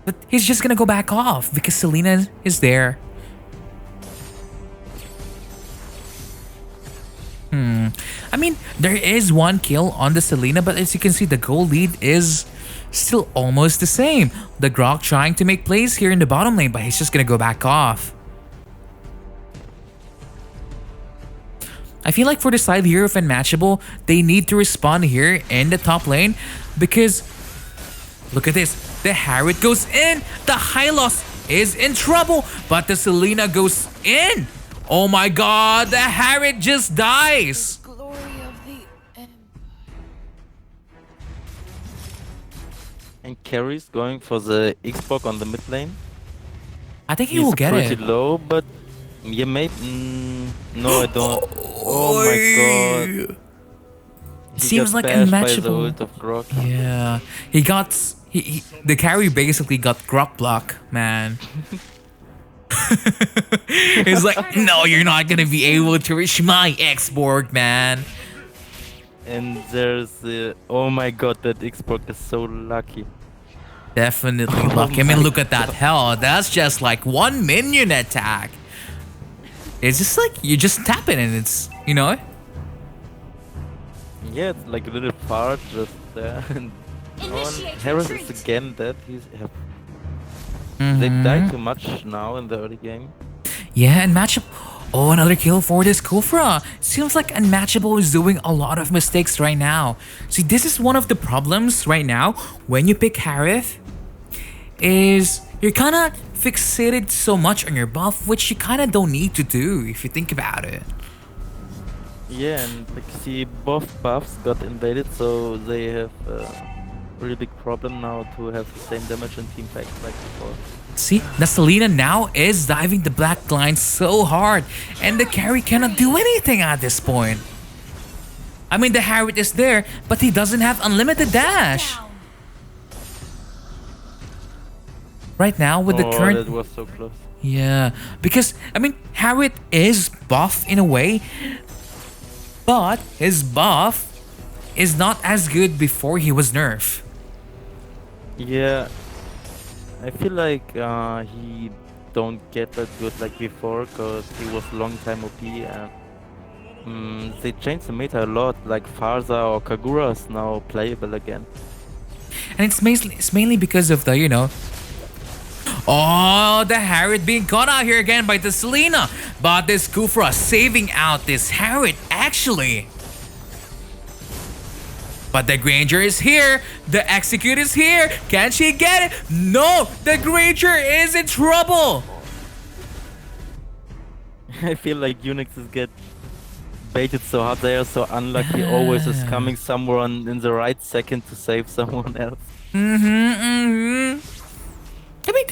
But he's just gonna go back off because Selena is there. I mean, there is one kill on the Selena, but as you can see, the goal lead is still almost the same. The Grok trying to make plays here in the bottom lane, but he's just gonna go back off. I feel like for the side here of Unmatchable, they need to respond here in the top lane because look at this. The Harriet goes in. The Hylos is in trouble, but the Selena goes in. Oh my god, the Harriet just dies. Glory of the Empire. And Carrie's going for the Xbox on the mid lane. I think he He's will get pretty it. low, but you may. No, I don't. Oh my god. He Seems got like bashed by the Unmatchable. ult of Grok. Yeah, he got the carry basically got Grok block, man. He's like, no, you're not gonna be able to reach my Xborg, man. And there's the. Oh my god, that Xbox is so lucky. Definitely Oh lucky. I mean, my look at that hell. That's just like one minion attack. It's just like you just tap it and it's Yeah, it's like a little far just there. And Initiate Harris retreat. is again dead. They died too much now in the early game. Yeah, Unmatchable. Oh, another kill for this Kufra. Seems like Unmatchable is doing a lot of mistakes right now. See, this is one of the problems right now when you pick Harith. Is you're kind of fixated so much on your buff, which you kind of don't need to do if you think about it. Yeah, and like see, both buffs got invaded, so they have a really big problem now to have the same damage and team fight like before. See, the Selena now is diving the black line so hard, and the carry cannot do anything at this point. I mean, the Harriet is there, but he doesn't have unlimited dash. Down. Right now, with the Oh, current... that was so close. Yeah, because, I mean, Harriet is buff in a way, but his buff is not as good before he was nerfed. Yeah, I feel like he don't get that good like before, cause he was long time OP and they changed the meta a lot. Like Farza or Kagura is now playable again. And it's mainly because of the. Oh, the Harriet being caught out here again by the Selena. But this Kufra saving out this Harriet, actually. But the Granger is here. The Execute is here. Can she get it? No, the Granger is in trouble. I feel like Unixes get baited so hard. They are so unlucky. Always is coming someone in the right second to save someone else. I mean,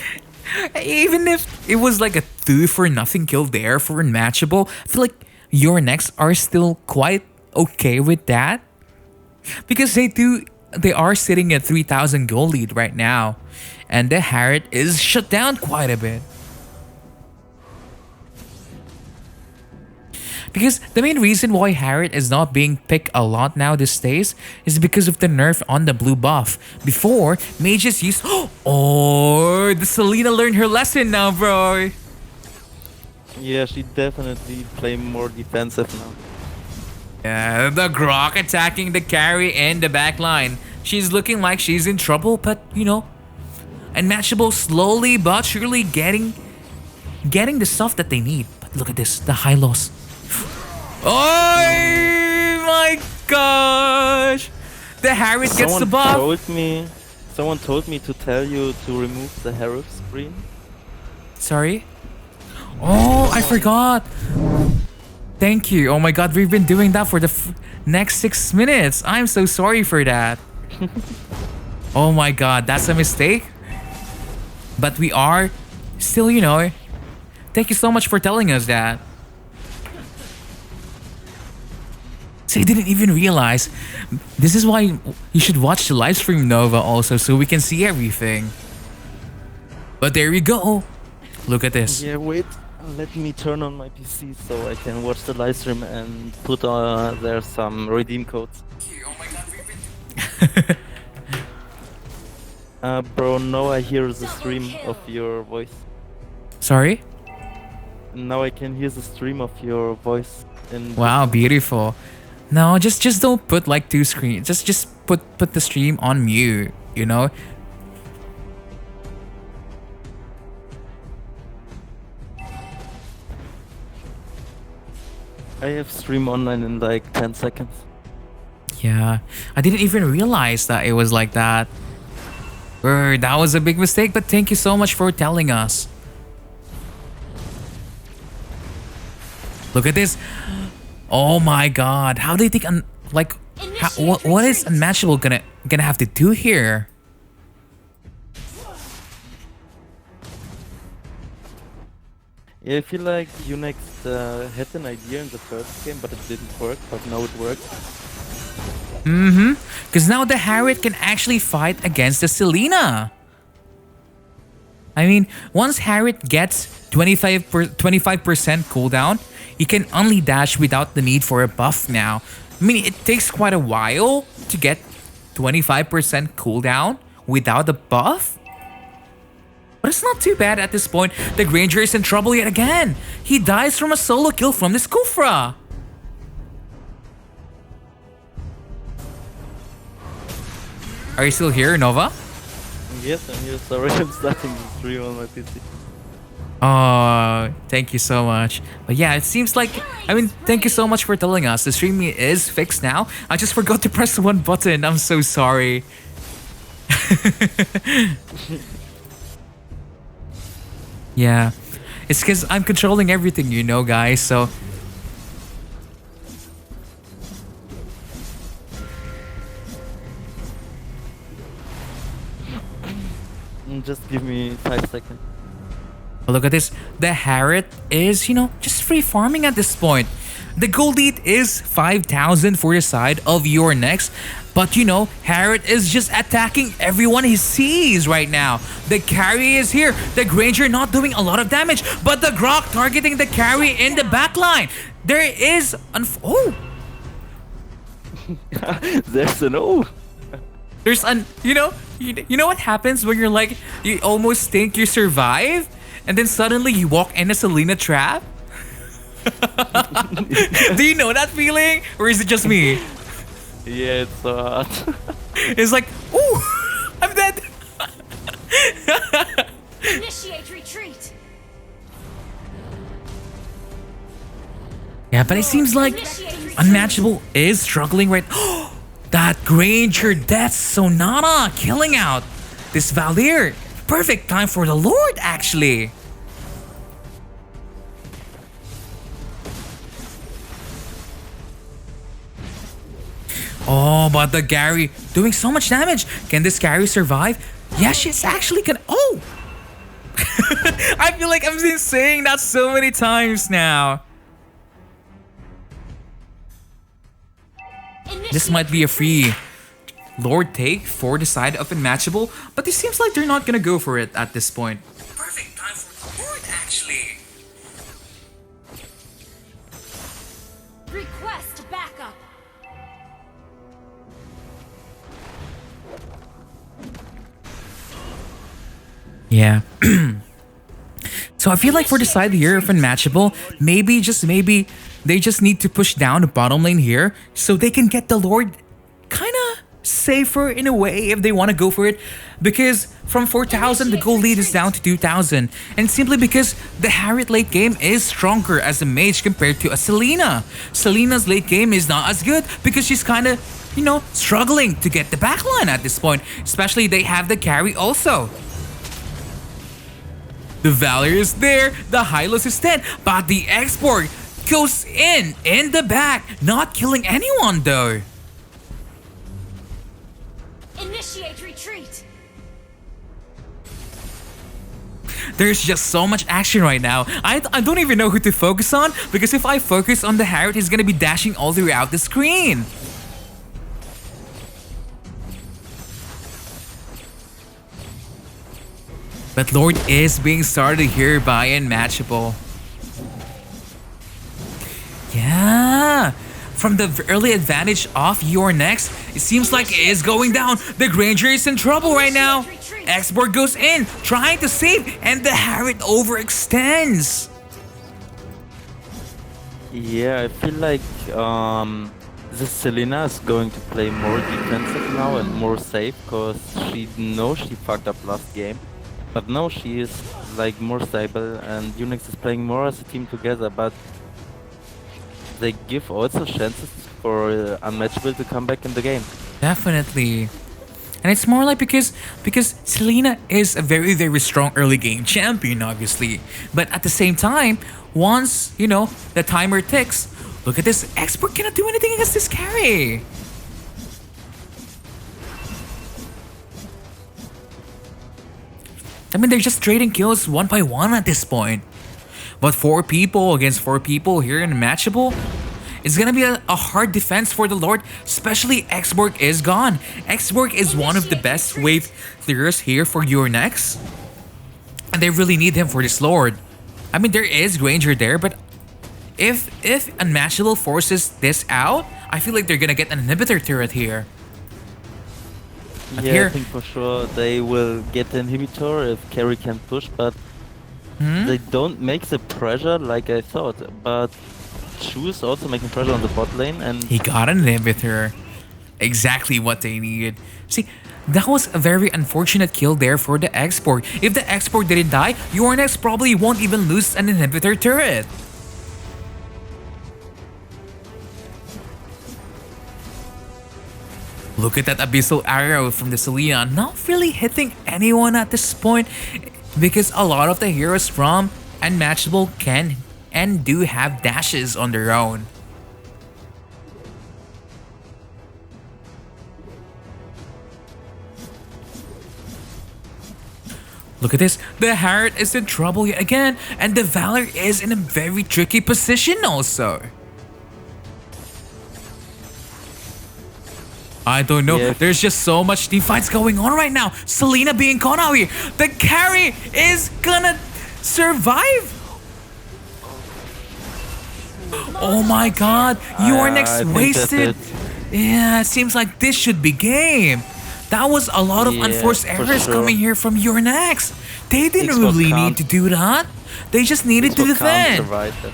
even if it was like a 2-for-nothing kill there for Unmatchable, I feel like your necks are still quite okay with that. Because they are sitting at 3,000 goal lead right now. And the Harriet is shut down quite a bit. Because the main reason why Harriet is not being picked a lot now these days is because of the nerf on the blue buff. Before, mages used... Oh, the Selena learned her lesson now, bro. Yeah, she definitely play more defensive now. Yeah, the Grok attacking the carry in the back line. She's looking like she's in trouble, but, Unmatchable slowly but surely getting the stuff that they need. But look at this, the high loss. Oh my gosh! The Harriet gets the buff. Someone told me to tell you to remove the Harriet screen. Sorry? Oh, I forgot. Thank you. Oh my god, we've been doing that for the next 6 minutes. I'm so sorry for that. Oh my god, that's a mistake. But we are still, thank you so much for telling us that. So you didn't even realize. This is why you should watch the live stream, Nova, also, so we can see everything. But there we go. Look at this. Yeah, wait. Let me turn on my PC so I can watch the live stream and put there some redeem codes. Bro, now I hear the stream of your voice. Sorry? Now I can hear the stream of your voice. Wow, beautiful. No, just don't put like two screens. Just put the stream on mute, I have stream online in like 10 seconds. Yeah, I didn't even realize that it was like that. That was a big mistake, but thank you so much for telling us. Look at this. Oh my god. How do you think what is Unmatchable gonna have to do here? Yeah, I feel like Unix had an idea in the first game, but it didn't work, but now it works. Because now the Harriet can actually fight against the Selena. I mean, once Harriet gets 25% cooldown, he can only dash without the need for a buff now. I mean, it takes quite a while to get 25% cooldown without a buff. But it's not too bad at this point. The Granger is in trouble yet again. He dies from a solo kill from this Kufra. Are you still here, Nova? Yes, I'm here. Sorry, I'm starting the stream on my PC. Oh, thank you so much. But yeah, it seems like, thank you so much for telling us. The stream is fixed now. I just forgot to press one button. I'm so sorry. Yeah, it's because I'm controlling everything, guys, so... Just give me 5 seconds. Look at this. The Harriet is, just free farming at this point. The gold lead is 5,000 for the side of your next. But Harriet is just attacking everyone he sees right now. The carry is here. The Granger not doing a lot of damage. But the Grok targeting the carry in the backline. There is oh. There's an O. There's you know what happens when you're like, you almost think you survive, and then suddenly you walk in a Selena trap? Do you know that feeling? Or is it just me? Yeah, it's so hard. It's like, ooh, I'm dead. Initiate retreat. Yeah, but it seems like Unmatchable is struggling right. That Granger Death Sonata killing out this Valir. Perfect time for the Lord, actually. Oh, but the Gary doing so much damage. Can this Gary survive? Yeah, she's actually gonna. Oh! I feel like I've been saying that so many times now. This might be a free Lord take for the side of Unmatchable, but it seems like they're not gonna go for it at this point. Perfect time for the Lord, actually. Request backup. Yeah. So I feel like for the side here of Unmatchable, maybe they just need to push down the bottom lane here so they can get the Lord kind of safer in a way if they want to go for it, because from 4,000 the gold lead is down to 2,000, and simply because the Harriet late game is stronger as a mage compared to a Selena. Selena's late game is not as good because she's kind of, struggling to get the backline at this point, especially they have the carry also. The Valor is there, the Hylos is dead, but the export goes in the back, not killing anyone though. Initiate retreat. There's just so much action right now. I don't even know who to focus on, because if I focus on the Harriet, he's gonna be dashing all throughout the screen. But Lord is being started here by Unmatchable. Yeah. From the early advantage of your next, it seems like it is going down. The Granger is in trouble right now. Export goes in, trying to save, and the Harriet overextends. Yeah, I feel like this Selena is going to play more defensive now and more safe, because she knows she fucked up last game. But now she is like more stable, and Unix is playing more as a team together, but they give also chances for Unmatchable to come back in the game. Definitely. And it's more like because Selena is a very, very strong early game champion, obviously. But at the same time, once, you know, the timer ticks, look at this. Expert cannot do anything against this carry. I mean, they're just trading kills one by one at this point. But 4 people against 4 people here in Unmatchable, it's gonna be a hard defense for the Lord, especially Xborg is gone. Xborg is one of the best wave clearers here for your next, and they really need him for this Lord. I mean, there is Granger there, but if Unmatchable forces this out, I feel like they're gonna get an inhibitor turret here. But Yeah, here, I think for sure they will get the inhibitor if Carry can push, but they don't make the pressure like I thought. But Shu is also making pressure on the bot lane, and he got an inhibitor. Exactly what they needed. See, that was a very unfortunate kill there for the export. If the export didn't die, your next probably won't even lose an inhibitor turret. Look at that abyssal arrow from the Selena, not really hitting anyone at this point, because a lot of the heroes from Unmatchable can and do have dashes on their own. Look at this, the Harriet is in trouble yet again, and the Valor is in a very tricky position also. I don't know, Yeah. there's just so much team fights going on right now. Selena being caught out here. The carry is gonna survive. Oh my god, your I next think wasted. that's Yeah, it seems like this should be game. That was a lot of Yeah, unforced for errors sure. coming here from your next. They didn't Xbox really can't- need to do that. They just needed to Xbox can't defend. survive that.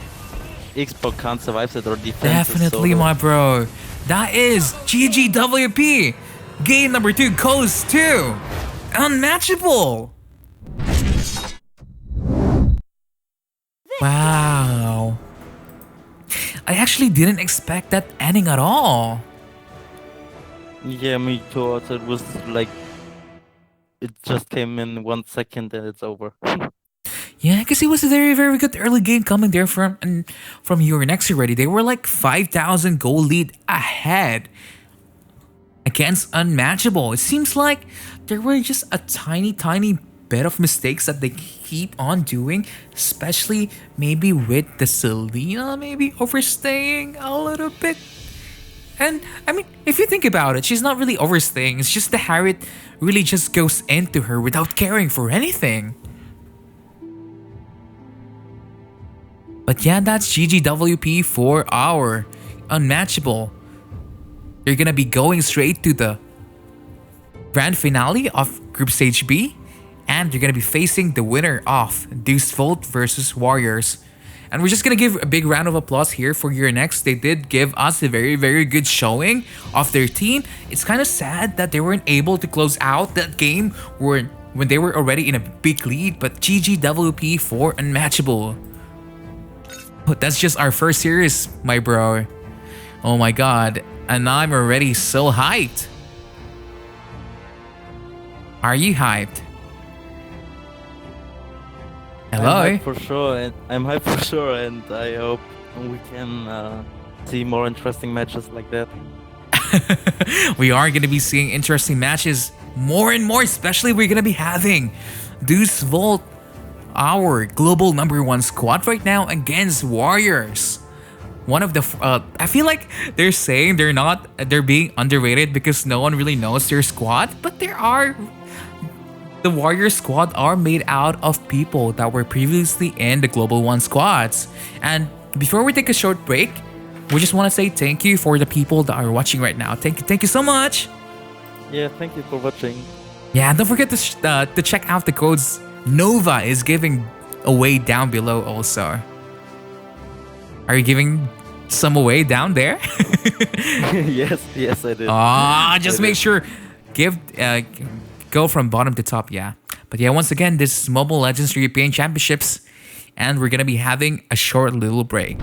Xbox can't survive that, or defense is Definitely, solo. my bro. That is GGWP. Game number 2 goes to Unmatchable. Wow. I actually didn't expect that ending at all. Yeah, me too. Also, it was like it just came in 1 second and it's over. Yeah, because it was a very, very good early game coming there from your next already. They were like 5,000 goal lead ahead against Unmatchable. It seems like there were just a tiny, tiny bit of mistakes that they keep on doing, especially maybe with the Selena maybe overstaying a little bit. And I mean, if you think about it, she's not really overstaying. It's just the Harriet really just goes into her without caring for anything. But yeah, that's GGWP for our Unmatchable. You're gonna be going straight to the grand finale of Group Stage B, and you're gonna be facing the winner of Deus Vult versus Warriors. And we're just gonna give a big round of applause here for your next. They did give us a very, very good showing of their team. It's kind of sad that they weren't able to close out that game when they were already in a big lead, but GGWP for Unmatchable. But that's just our first series, my bro. Oh my god, and I'm already so hyped. Are you hyped? Hello? I'm hyped for sure, and I hope we can see more interesting matches like that. We are going to be seeing interesting matches more and more, especially we're going to be having Deus Vult, our global #1 squad right now, against Warriors. One of the I feel like they're saying they're being underrated because no one really knows their squad, but the Warrior squad are made out of people that were previously in the Global One squads. And before we take a short break, we just want to say thank you for the people that are watching right now. Thank you so much. Yeah, thank you for watching. Yeah, and don't forget to check out the codes Nova is giving away down below also. Are you giving some away down there? Yes, I did. Just I make did. sure give go from bottom to top, yeah. But yeah, once again, this is Mobile Legends European Championships, and we're gonna be having a short little break.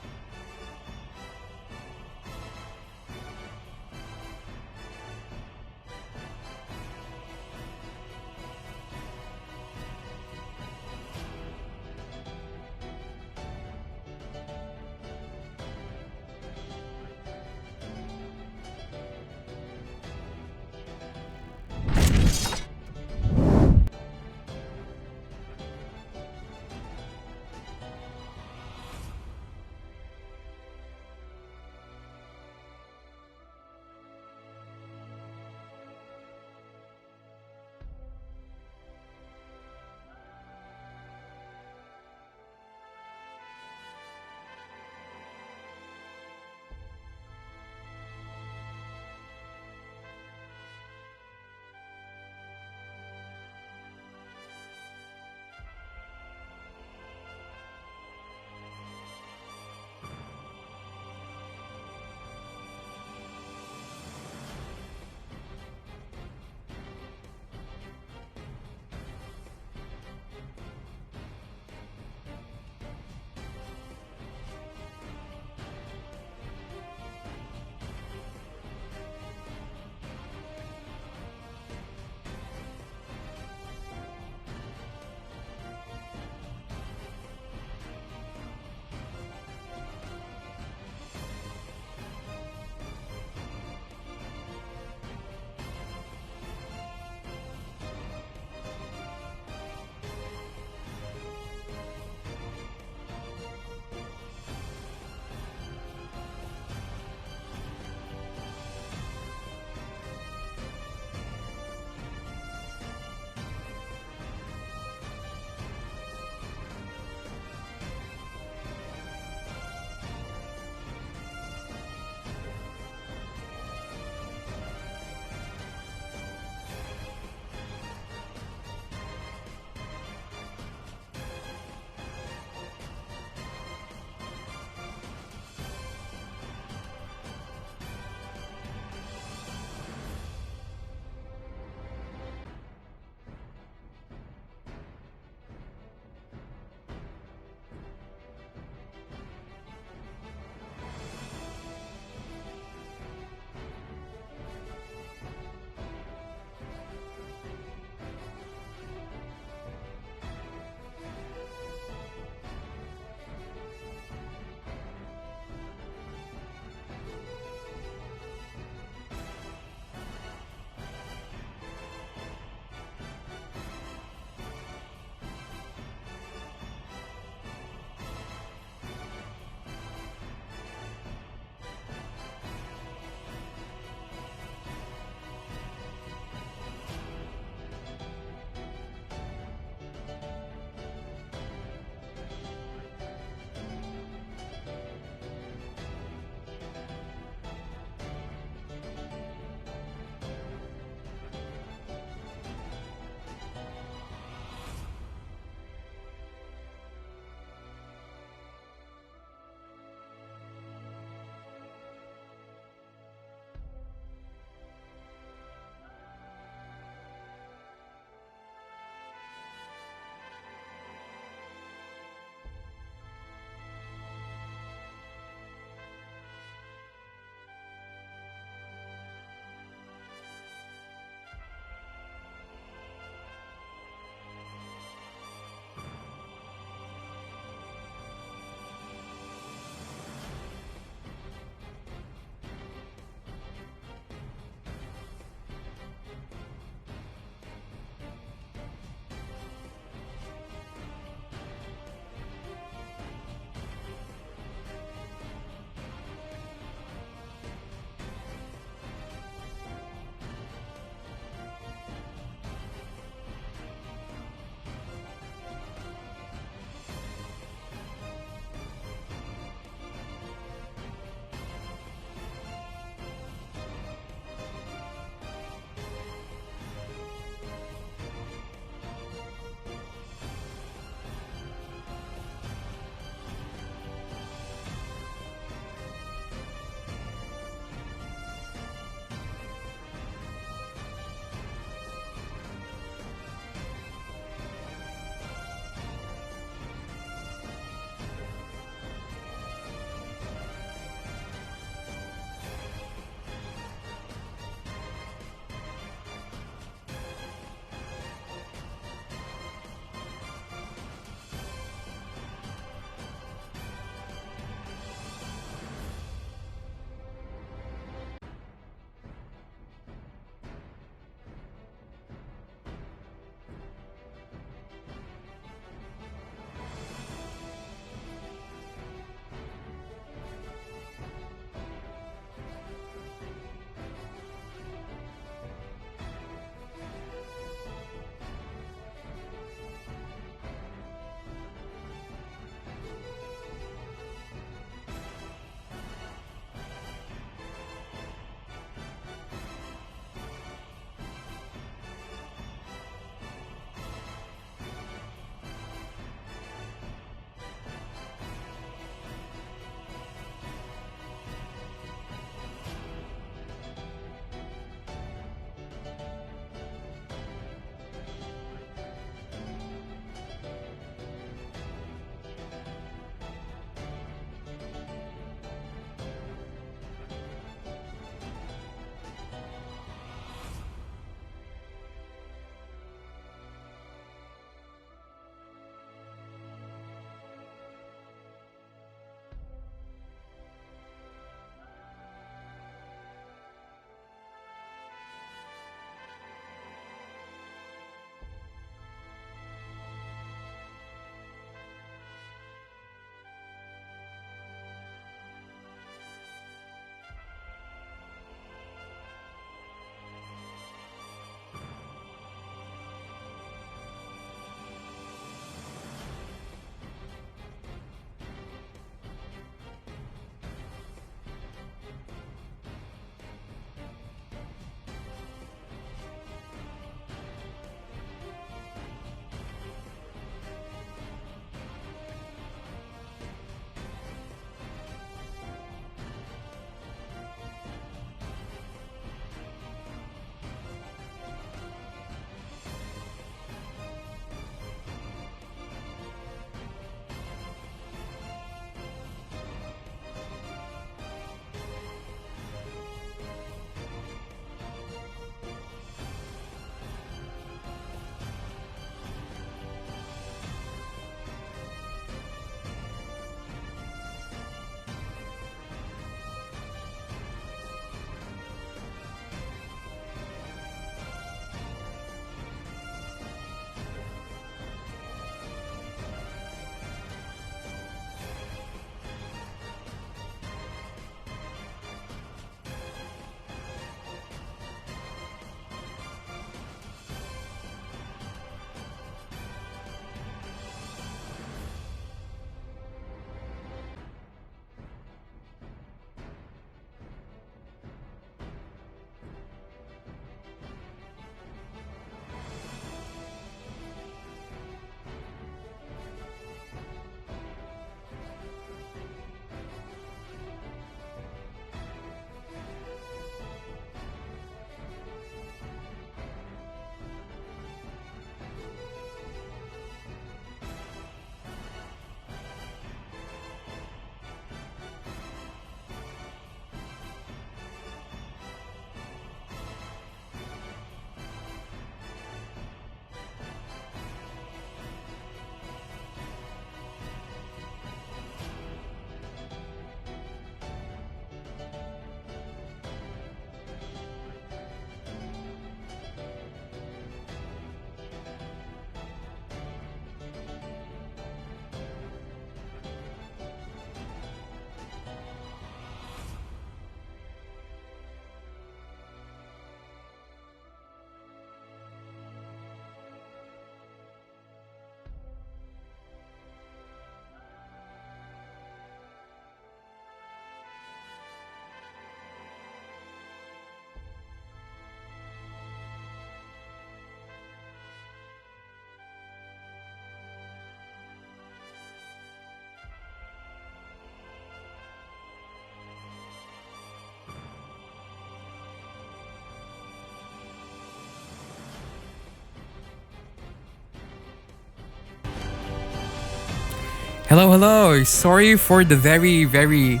Hello, hello. Sorry for the very, very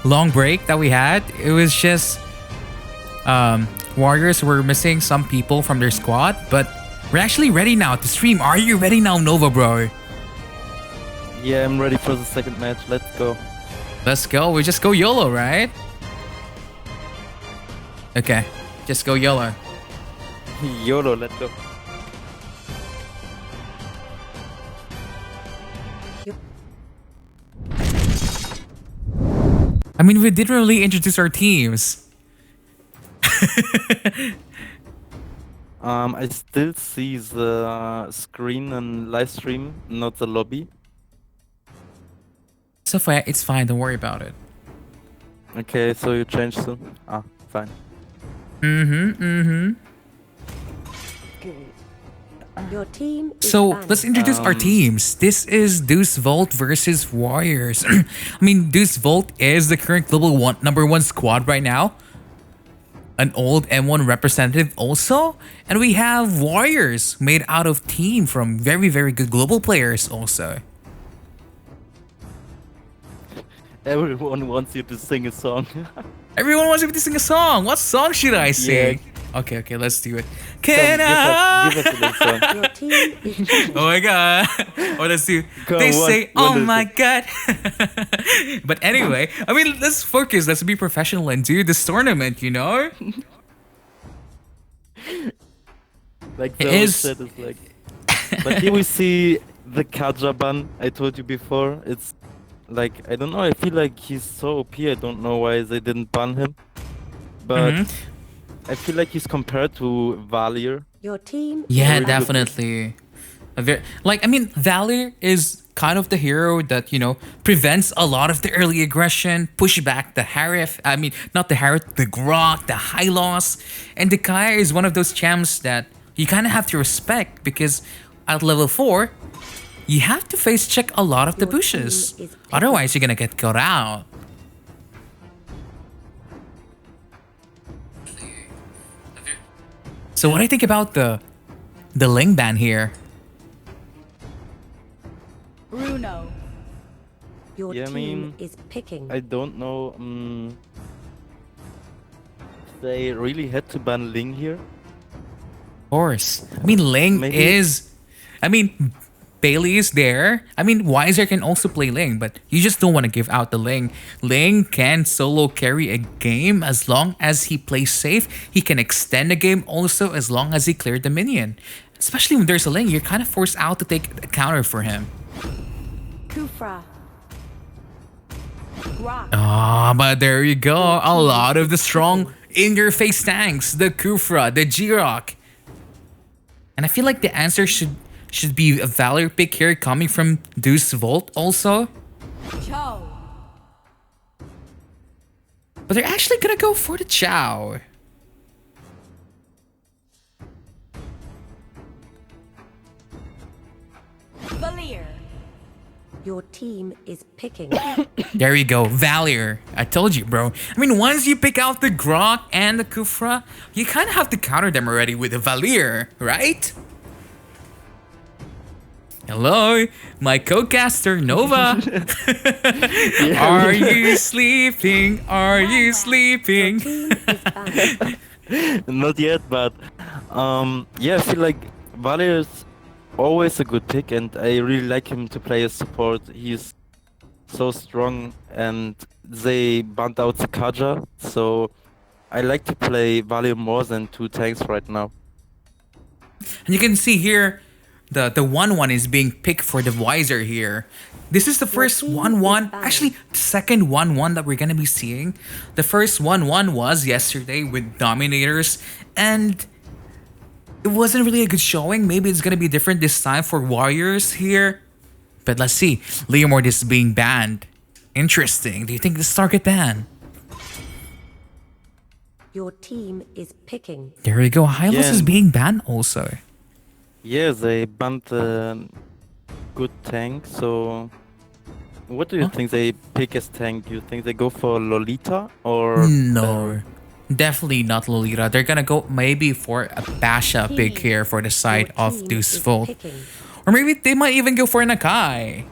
long break that we had. It was just Warriors were missing some people from their squad, but we're actually ready now to stream. Are you ready now, Nova, bro? Yeah, I'm ready for the second match. Let's go. Let's go. We just go YOLO, right? Okay, just go YOLO. YOLO, let's go. I mean, we didn't really introduce our teams. I still see the screen and live stream, not the lobby. So it's fine. Don't worry about it. Okay, so you changed soon? Ah, fine. Your team is So banning. let's introduce our teams. This is Deus Vult versus Warriors. I mean, Deus Vult is the current global #1 squad right now. An old M1 representative also. And we have Warriors made out of team from very, very good global players also. Everyone wants you to sing a song. Everyone wants me to sing a song. What song should I sing? Okay, let's do it. Can Come, I? give us a little song. Your team is cheating. Oh my god. Oh, let's do. Come They on, say, what oh is my it?" god. But anyway, I mean, let's focus. Let's be professional and do this tournament, you know? Like It the is- shit is like. But here we see the Kaja ban I told you before. It's like, I don't know, I feel like he's so OP. I don't know why they didn't ban him. But I feel like he's compared to Valier. Your team Yeah, is banning. definitely. I mean, Valor is kind of the hero that, you know, prevents a lot of the early aggression, push back the Harif. I mean, not the Harif, the Grok, the high loss. And the Kaya is one of those champs that you kind of have to respect because at level 4, you have to face check a lot of the Your team bushes. is picking. Otherwise, you're gonna get cut out. So what do you think about the Ling ban here? Bruno. Your Yeah, I team mean, is picking. I don't know. They really had to ban Ling here. Of course. I mean, Ling Maybe- is... I mean, Bailey is there. I mean, Weiser can also play Ling, but you just don't want to give out the Ling. Ling can solo carry a game as long as he plays safe. He can extend the game also as long as he cleared the minion. Especially when there's a Ling, you're kind of forced out to take a counter for him. Kufra. Grok. Ah, but there you go. A lot of the strong in-your-face tanks. The Kufra, the G-Rock. And I feel like the answer should be a Valor pick here coming from Deus Vult also. Cho. But they're actually gonna go for the Chow. Valier. Your team is picking. There you go, Valor. I told you, bro. I mean, once you pick out the Grok and the Kufra, you kind of have to counter them already with the Valier, right? Hello, my co-caster Nova. Are you sleeping? Are you sleeping? Team is banning. Not yet, but yeah, I feel like Valier is always a good pick, and I really like him to play as support. He's so strong, and they banned out the Kaja, so I like to play Valier more than 2 tanks right now. And you can see here, the 1-1 is being picked for the Weiser here. This is the first team is 1-1, banned. actually second 1-1 that we're gonna be seeing. The first 1-1 was yesterday with Dominators, and it wasn't really a good showing. Maybe it's gonna be different this time for Warriors here. But let's see. Leomord is being banned. Interesting. Do you think this is target ban? Your team is picking. There you go. Hylos Yeah. is being banned also. Yeah, they banned the good tank, so what do you Huh? think they pick as tank? Do you think they go for Lolita or No. Definitely not Lolita. They're gonna go maybe for a Basha pick here for the side Your of team Deus is Vult. picking. Or maybe they might even go for an Akai.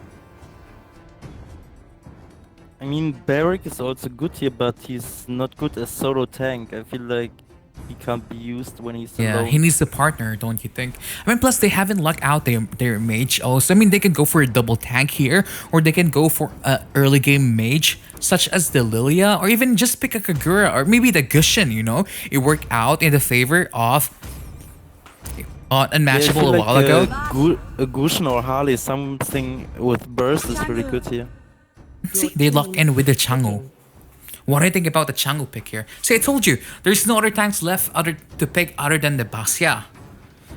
I mean, Barrick is also good here, but he's not good as solo tank. I feel like he can't be used when he's Yeah, he alone. needs a partner, don't you think? I mean, plus they haven't lucked out their mage also. I mean, they can go for a double tank here, or they can go for a early game mage, such as the Lilia, or even just pick a Kagura, or maybe the Gushin, you know? It worked out in the favor of Yeah, I Unmatchable feel a like while ago. A Gushin or Harley, something with burst is really good here. See, Your they lock team in with the is Changu. picking. What do you think about the Changu pick here? See, I told you, there's no other tanks left other to pick other than the Basya.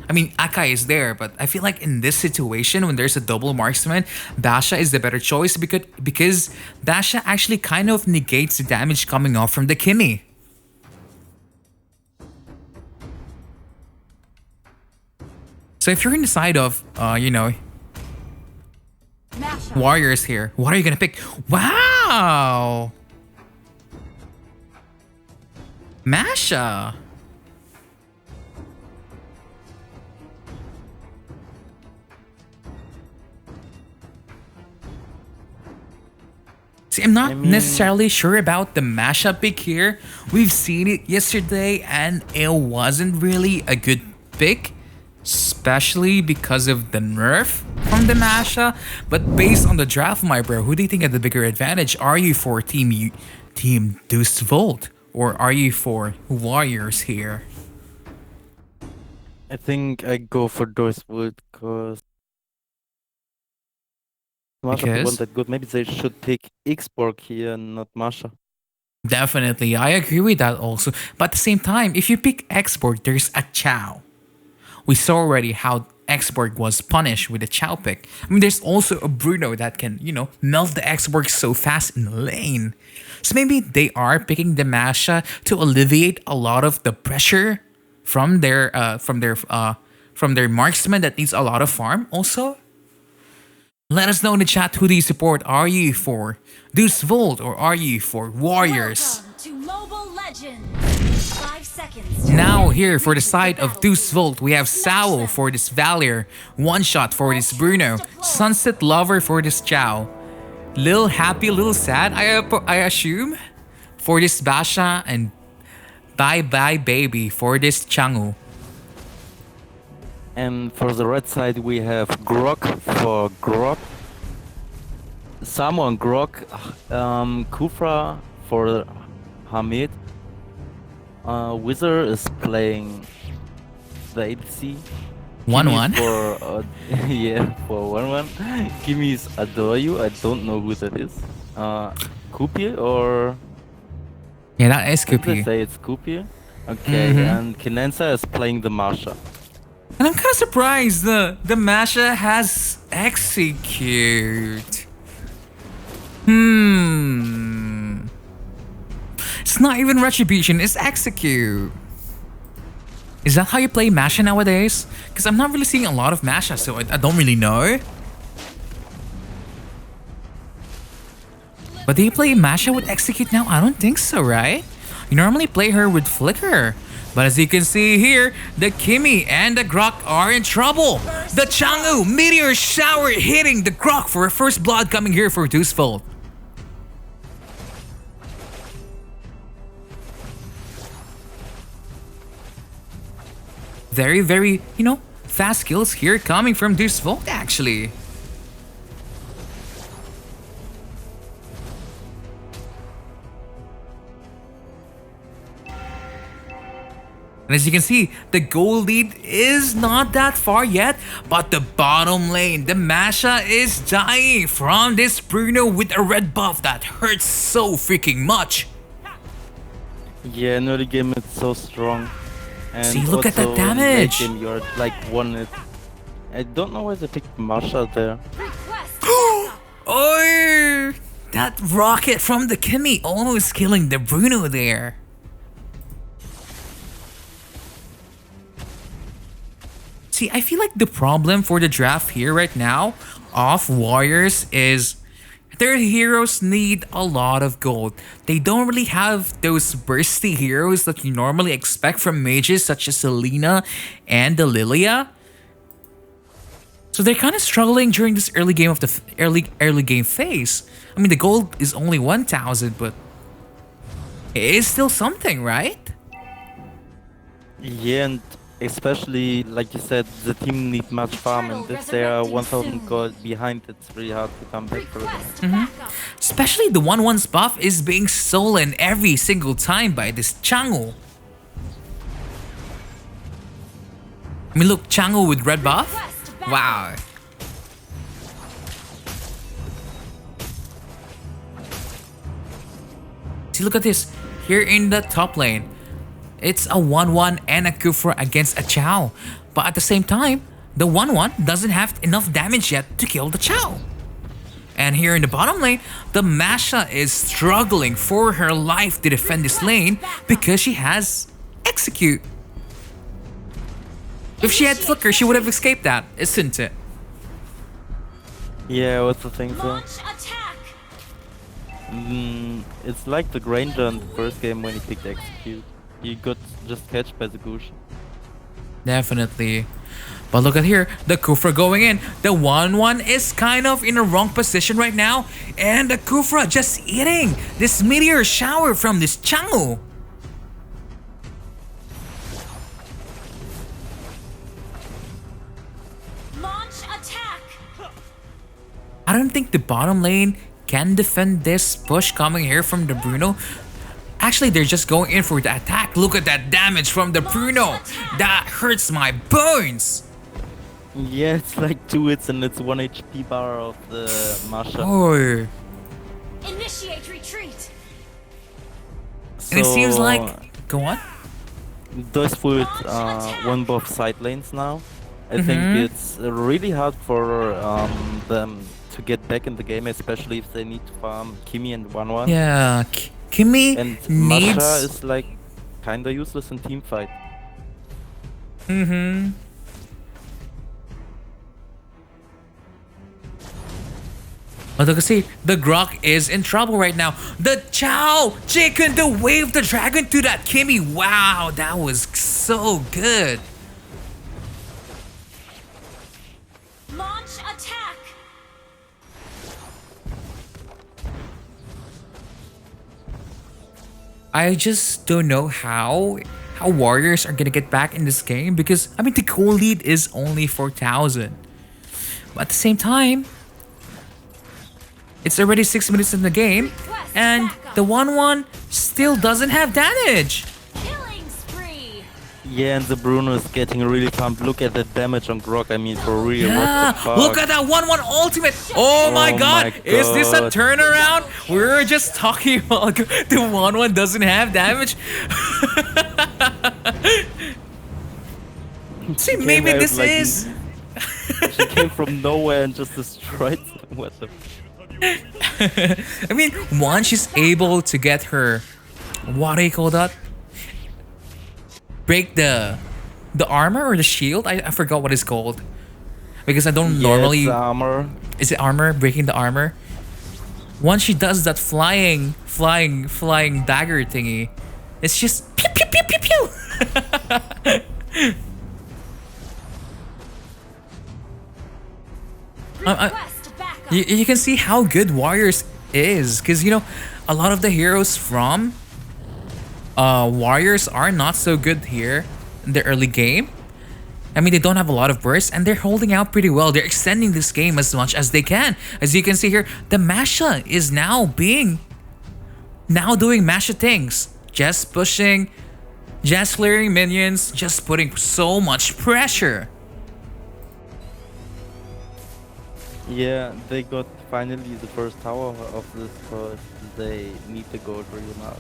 I mean, Akai is there, but I feel like in this situation, when there's a double marksman, Basha is the better choice because Basha actually kind of negates the damage coming off from the Kimi. So if you're in the side of, Mashup. warriors here, what are you gonna pick? Wow! Masha! See, I'm not I mean- necessarily sure about the mashup pick here. We've seen it yesterday and it wasn't really a good pick, especially because of the nerf from the mashup. But based on the draft, my bro, who do you think had the bigger advantage? Are you for team Deus Vult, or are you for Warriors here? I think I go for Deus Vult because Masha wasn't that good. Maybe they should pick Xborg here and not Masha. Definitely, I agree with that also. But at the same time, if you pick Xborg, there's a Chow. We saw already how Xborg was punished with the Chow pick. I mean, there's also a Bruno that can, melt the Xborg so fast in the lane. So maybe they are picking the Masha to alleviate a lot of the pressure from their marksman that needs a lot of farm also. Let us know in the chat, who do you support? Are you for Deus Vult or are you for Warriors? Welcome to Mobile Legends. 5 seconds. to Now win. here for the This is side of Deus battlefield. Vult, we have Sao for this Valier, One Shot for this Bruno, Sunset Lover for this Chow, Lil Happy, Lil Sad, I assume, for this Basha, and Bye Bye Baby for this Changu. And for the red side, we have Grok for Grok, Samo and Grok, Kufra for Hamid. Wizard is playing the ADC. 1-1. For yeah, for 1-1. Kimmy's Adore You. I don't know who that is. Kupi or Yeah, that is did they Kupi. say it's Kupi? Okay, and Kinenza is playing the Marsha. And I'm kind of surprised the Masha has Execute. It's not even Retribution, it's Execute. Is that how you play Masha nowadays? Because I'm not really seeing a lot of Masha, so I don't really know. But do you play Masha with Execute now? I don't think so, right? You normally play her with Flicker. But as you can see here, the Kimi and the Grok are in trouble. The Changu Meteor Shower hitting the Grok for a first blood coming here for Deus Vult. Very, very, fast kills here coming from Deus Vult actually. And as you can see, the goal lead is not that far yet, but the bottom lane, the Masha is dying from this Bruno with a red buff that hurts so freaking much. Yeah, in early game it's so strong. And See, look at that also in late damage. game you're like 1 I don't know why they picked Marsha there. Request. Oh, that rocket from the Kimi almost killing the Bruno there. See, I feel like the problem for the draft here right now of Warriors is their heroes need a lot of gold. They don't really have those bursty heroes that you normally expect from mages such as Selena and the Lilia. So they're kind of struggling during this early game of the early game phase. I mean, the gold is only 1,000, but it is still something, right? Yeah, and especially like you said, the team need much farm, and if they are 1,000 gold behind, it's really hard to come back further. Request backup. Especially the 1-1's buff is being stolen every single time by this Changu. I mean, look, Changu with red buff. Request backup. Wow. See, look at this. Here in the top lane, it's a 1-1 and a Kufra against a Chow. But at the same time, the 1-1 doesn't have enough damage yet to kill the Chow. And here in the bottom lane, the Masha is struggling for her life to defend this lane because she has Execute. If she had Flicker, she would have escaped that, isn't it? Yeah, I also think so. Launch attack. It's like the Granger in the first game when he picked Execute. He got just catched by the Gush. Definitely. But look at here, the Kufra going in. The 1-1 is kind of in a wrong position right now. And the Kufra just eating this meteor shower from this Changu. Launch attack. I don't think the bottom lane can defend this push coming here from the Bruno. Actually, they're just going in for the attack. Look at that damage from the Bruno. That hurts my bones. Yeah, it's like 2 hits and it's 1 HP bar of the Masha. Oh. Initiate retreat. And it seems So, like... Go on. Deus Vult won both side lanes now. I think it's really hard for them to get back in the game, especially if they need to farm Kimi and 1-1. Yeah, Kimmy And needs... Masha is like kinda useless in team fight. But look, see, the Grok is in trouble right now. The Chow Chicken to wave the dragon to that Kimmy. Wow, that was so good. Launch attack. I just don't know how Warriors are gonna get back in this game because I mean the goal lead is only 4,000. But at the same time, it's already 6 minutes in the game, and the 1-1 still doesn't have damage. Killing spree. Yeah, and the Bruno is getting really pumped. Look at the damage on Grok. I mean, for real. Yeah, What the fuck? look at that 1-1 ultimate. Oh my Oh god, my is this a God. turnaround? We were just talking about the 1-1 doesn't have damage. See, Came maybe out this like is... She came from nowhere and just destroyed them. What the... I mean, once she's able to get her, what do you call that? Break the armor or the shield? I forgot what it's called. Because I don't normally... It's armor. Is it armor? Breaking the armor? Once she does that flying dagger thingy, it's just pew pew pew pew pew. Request backup. You can see how good Warriors is, because you know a lot of the heroes from Warriors are not so good here in the early game. I mean, they don't have a lot of bursts and they're holding out pretty well. They're extending this game as much as they can. As you can see here, the Masha is now doing Masha things. Just pushing, just clearing minions, just putting so much pressure. Yeah, they got finally the first tower of this because they need the gold really now.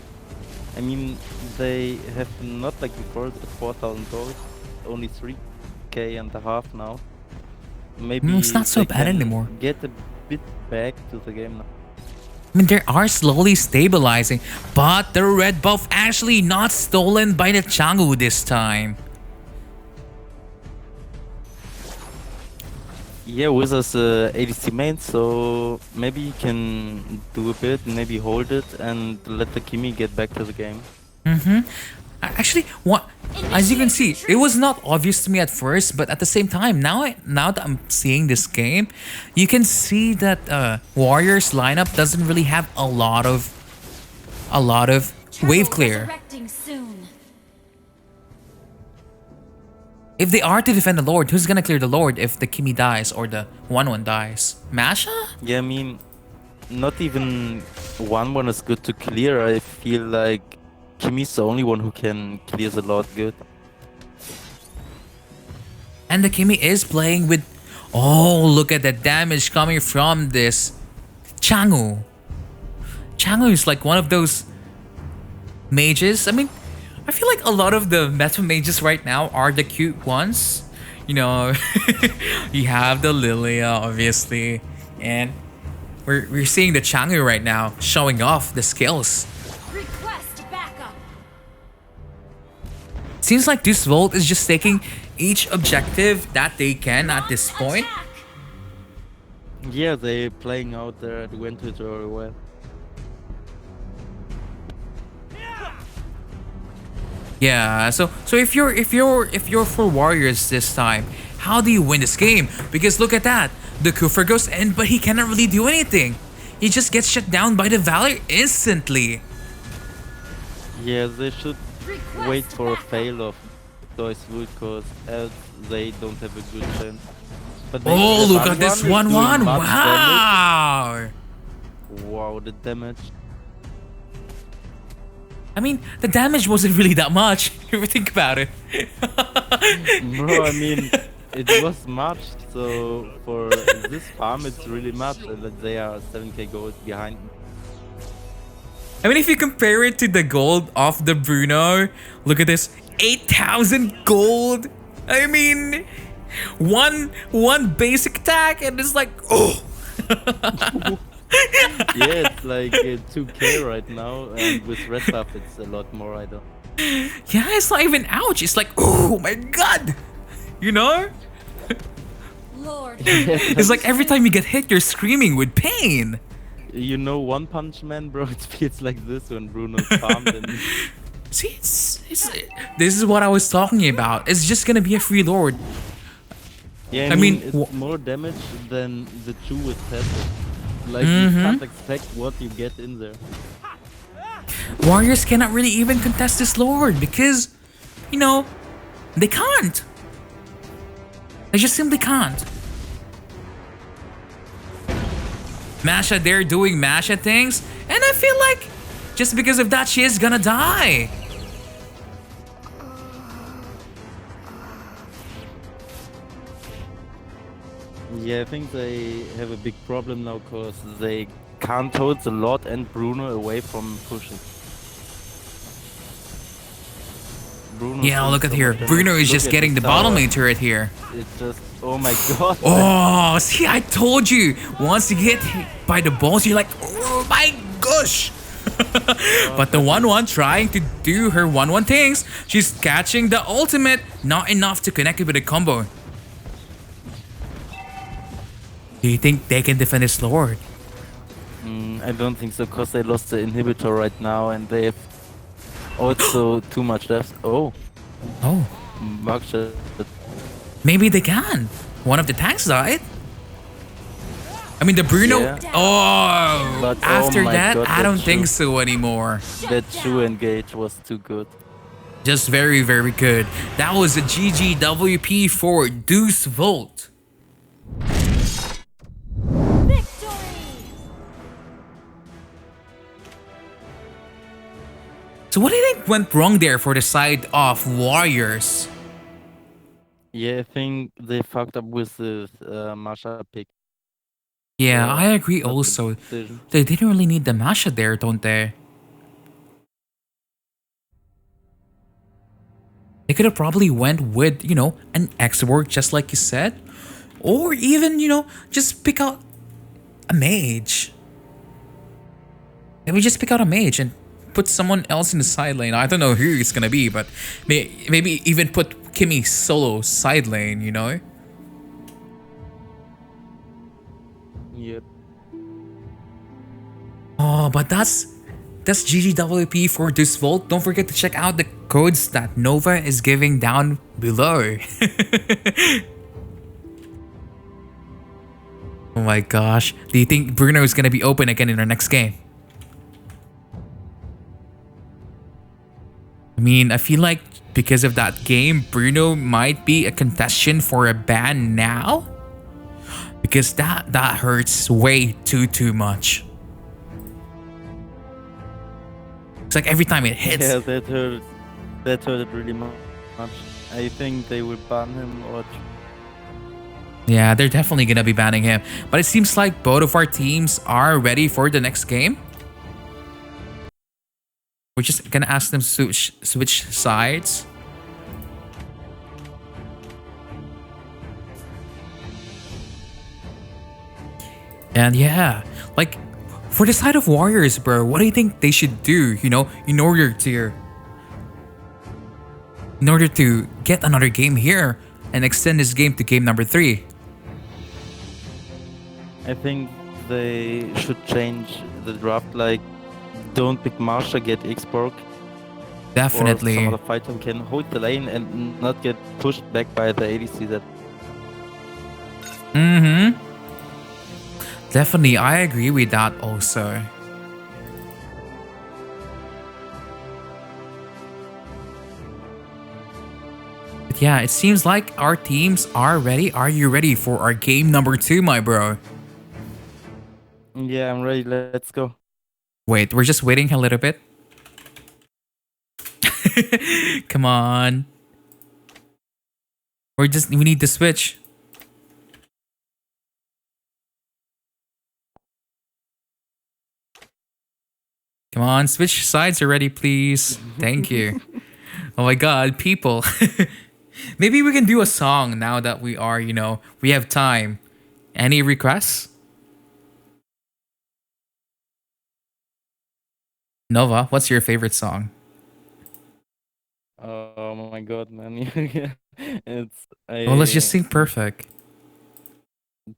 I mean, they have not like before the 4,000 gold, only 3k and a half now. Maybe It's not so they bad can anymore. Get a bit back to the game now. I mean, they are slowly stabilizing, but the red buff actually not stolen by the Changu this time. Yeah, Wizard's ADC main, so maybe he can do a bit, maybe hold it and let the Kimi get back to the game. Actually, what? As you can see, it was not obvious to me at first, but at the same time, now that I'm seeing this game, you can see that Warriors lineup doesn't really have a lot of wave Turtle clear. resurrecting soon. If they are to defend the Lord, who's gonna clear the Lord if the Kimi dies or the 1-1 dies? Masha? Yeah, I mean, not even 1-1 is good to clear. I feel like Kimi's the only one who can clear the Lord good. And the Kimi is playing with... Oh, look at the damage coming from this Changu. Changu is like one of those mages. I mean, I feel like a lot of the meta mages right now are the cute ones. You know, you have the Lilia, obviously. And we're seeing the Changu right now showing off the skills. Request backup. Seems like Deus Vult is just taking each objective that they can at this point. Attack. Yeah, they're playing out their advantage very well. Yeah, so if you're for Warriors this time, how do you win this game? Because look at that. The Kufra goes in, but he cannot really do anything. He just gets shut down by the Valor instantly. Yeah, they should Request wait for a backup. fail of Deus Vult, because else they don't have a good chance. But they- Oh, the look at this 1-1 is doing 1-1. much Wow. damage. Wow, the damage. I mean, the damage wasn't really that much if you think about it. Bro, I mean, it was much, so for this farm it's really much, and that they are 7k gold behind. I mean, if you compare it to the gold of the Bruno, look at this, 8,000 gold. I mean, one basic attack and it's like, oh. Yeah, it's like 2k right now, and with red buff it's a lot more, I don't. Yeah, it's not even ouch. It's like, oh my god. You know? Lord. It's like every time you get hit, you're screaming with pain. You know One Punch Man, bro? It feels like this when Bruno's farmed and... See, this is what I was talking about. It's just gonna be a free lord. Yeah, I I mean, mean, it's more damage than the 2 with passive. Like, you can't expect what you get in there. Warriors cannot really even contest this lord because, you know, they can't. They just simply can't. Masha, they're doing Masha things, and I feel like just because of that, she is gonna die. Yeah, I think they have a big problem now because they can't hold the Lord and Bruno away from pushing. Bruno's Yeah, doing look at so here. much damage. Bruno is Look just at getting the the bottom tower. lane turret here. It's just, oh my god. Oh, see, I told you. Once you get hit by the balls, you're like, oh my gosh. But the 1-1 trying to do her 1-1 things. She's catching the ultimate. Not enough to connect it with a combo. Do you think they can defend this lord? I don't think so, because they lost the inhibitor right now and they have also too much left. Oh, Oh, Markshot. maybe they can. One of the tanks died. I mean, the Bruno. Yeah. Oh, But, oh after my that, God, I don't that's think true. so anymore. That shoe engage was too good. Just very, very good. That was a GGWP for Deus Vult. Victory. So what do you think went wrong there for the side of Warriors? Yeah, I think they fucked up with the Masha pick. Yeah, Yeah, I agree not the also. decision. They didn't really need the Masha there, don't they? They could have probably went with, you know, an X-Work just like you said. Or even, you know, just pick out a mage. Maybe just pick out a mage and put someone else in the side lane. I don't know who it's gonna be, but maybe even put Kimi solo side lane, you know? Yep. Oh, but that's GGWP for Deus Vult. Don't forget to check out the codes that Nova is giving down below. Oh my gosh. Do you think Bruno is going to be open again in our next game? I mean, I feel like because of that game, Bruno might be a contestant for a ban now. Because that hurts way too much. It's like every time it hits. Yeah, that hurt. That hurt really much. I think they will ban him or. Yeah, they're definitely gonna be banning him. But it seems like both of our teams are ready for the next game. We're just gonna ask them to switch sides. And yeah, like for the side of Warriors, bro, what do you think they should do? You know, in order to get another game here and extend this game to game number 3. I think they should change the draft. Like, don't pick Marsha, get Xborg. Definitely. Or some other fighter who can hold the lane and not get pushed back by the ADC. That. Definitely, I agree with that also. But yeah, it seems like our teams are ready. Are you ready for our game number 2, my bro? Yeah, I'm ready. Let's go. Wait, we're just waiting a little bit. Come on. We need to switch. Come on, switch sides already, please. Thank you. Oh my god, people. Maybe we can do a song now that we are, we have time. Any requests? Nova, what's your favorite song? Oh my god, man. Oh, let's just sing Perfect.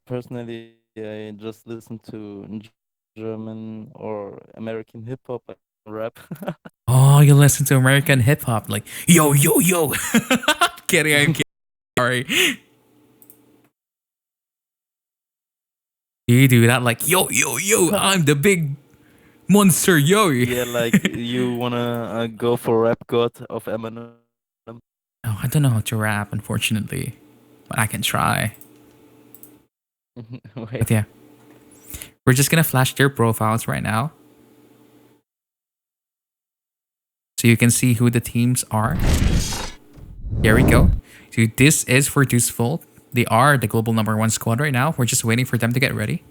Personally, I just listen to German or American hip hop and rap. Oh, you listen to American hip hop, like yo yo yo. Kidding, I'm kidding. Sorry. You do that like yo yo yo. I'm the big monster yo. Yeah, like you wanna go for rap god of Eminem. Oh, I don't know how to rap, unfortunately, but I can try. Wait. But yeah, we're just gonna flash their profiles right now, so you can see who the teams are. Here we go. So this is for Deus Vult. They are the global #1 squad right now. We're just waiting for them to get ready.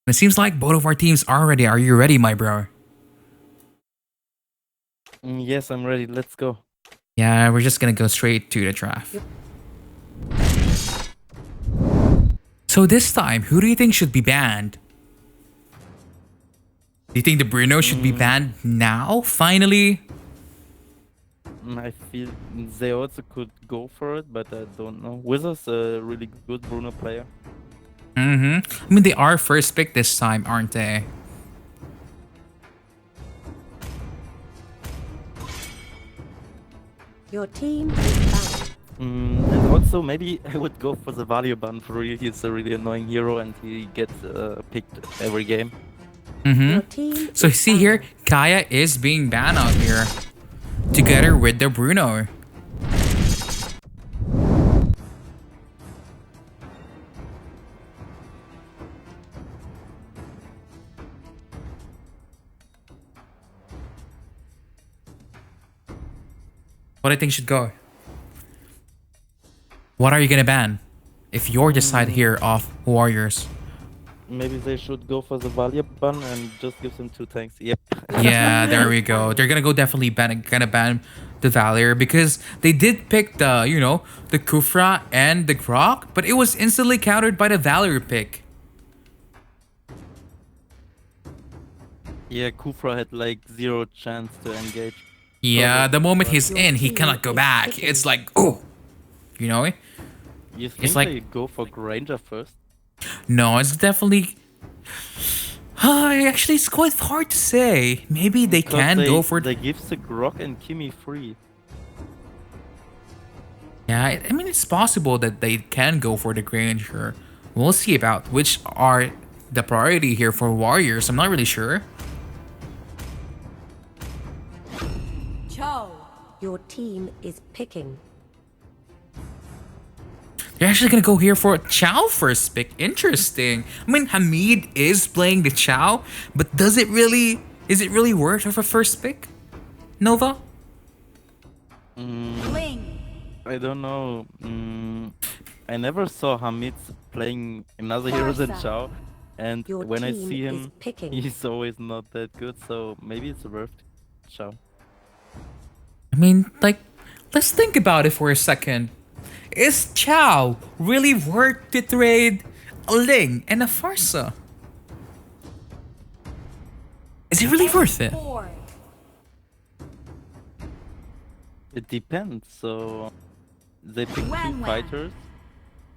It seems like both of our teams are ready. Are you ready, my bro? Yes, I'm ready. Let's go. Yeah, we're just gonna go straight to the draft. So this time, who do you think should be banned? Do you think the Bruno should be banned now, finally? I feel they also could go for it, but I don't know. Wizard's a really good Bruno player. I mean, they are first pick this time, aren't they? Your team is banned. And also, maybe I would go for the value ban for real. He's a really annoying hero and he gets picked every game. Your team So is see banned. here, Kaya is being banned out here, together with the Bruno. What do you think should go? What are you gonna ban? If you're the side here of Warriors. Maybe they should go for the value ban and just give them 2 tanks. Yep. Yeah, there we go. They're gonna go definitely gonna ban the Valier because they did pick the, the Kufra and the Grok, but it was instantly countered by the Valier pick. Yeah, Kufra had like 0 chance to engage. Yeah, the moment he's Your in, he team cannot go is back. picking. It's like, oh, you know? You think It's like- they go for Granger first? No, it's definitely. Actually, it's quite hard to say. Maybe they Because can go for. they give the Grok and Kimmy free. Yeah, I mean, it's possible that they can go for the Granger. We'll see about which are the priority here for Warriors. I'm not really sure. Cho. Your team is picking. They're actually gonna go here for a Chow first pick. Interesting. I mean, Hamid is playing the Chow, but does it really? Is it really worth of a first pick? Nova? Ling. I don't know. I never saw Hamid playing another hero than Barca. Chao, and Your when I team see is him, picking. he's always not that good. So maybe it's worth Chao. I mean, like, let's think about it for a second. Is Chow really worth to trade a Ling and a Farsa? Is it really worth it? Four. It depends. So they pick two Wan Wan. fighters.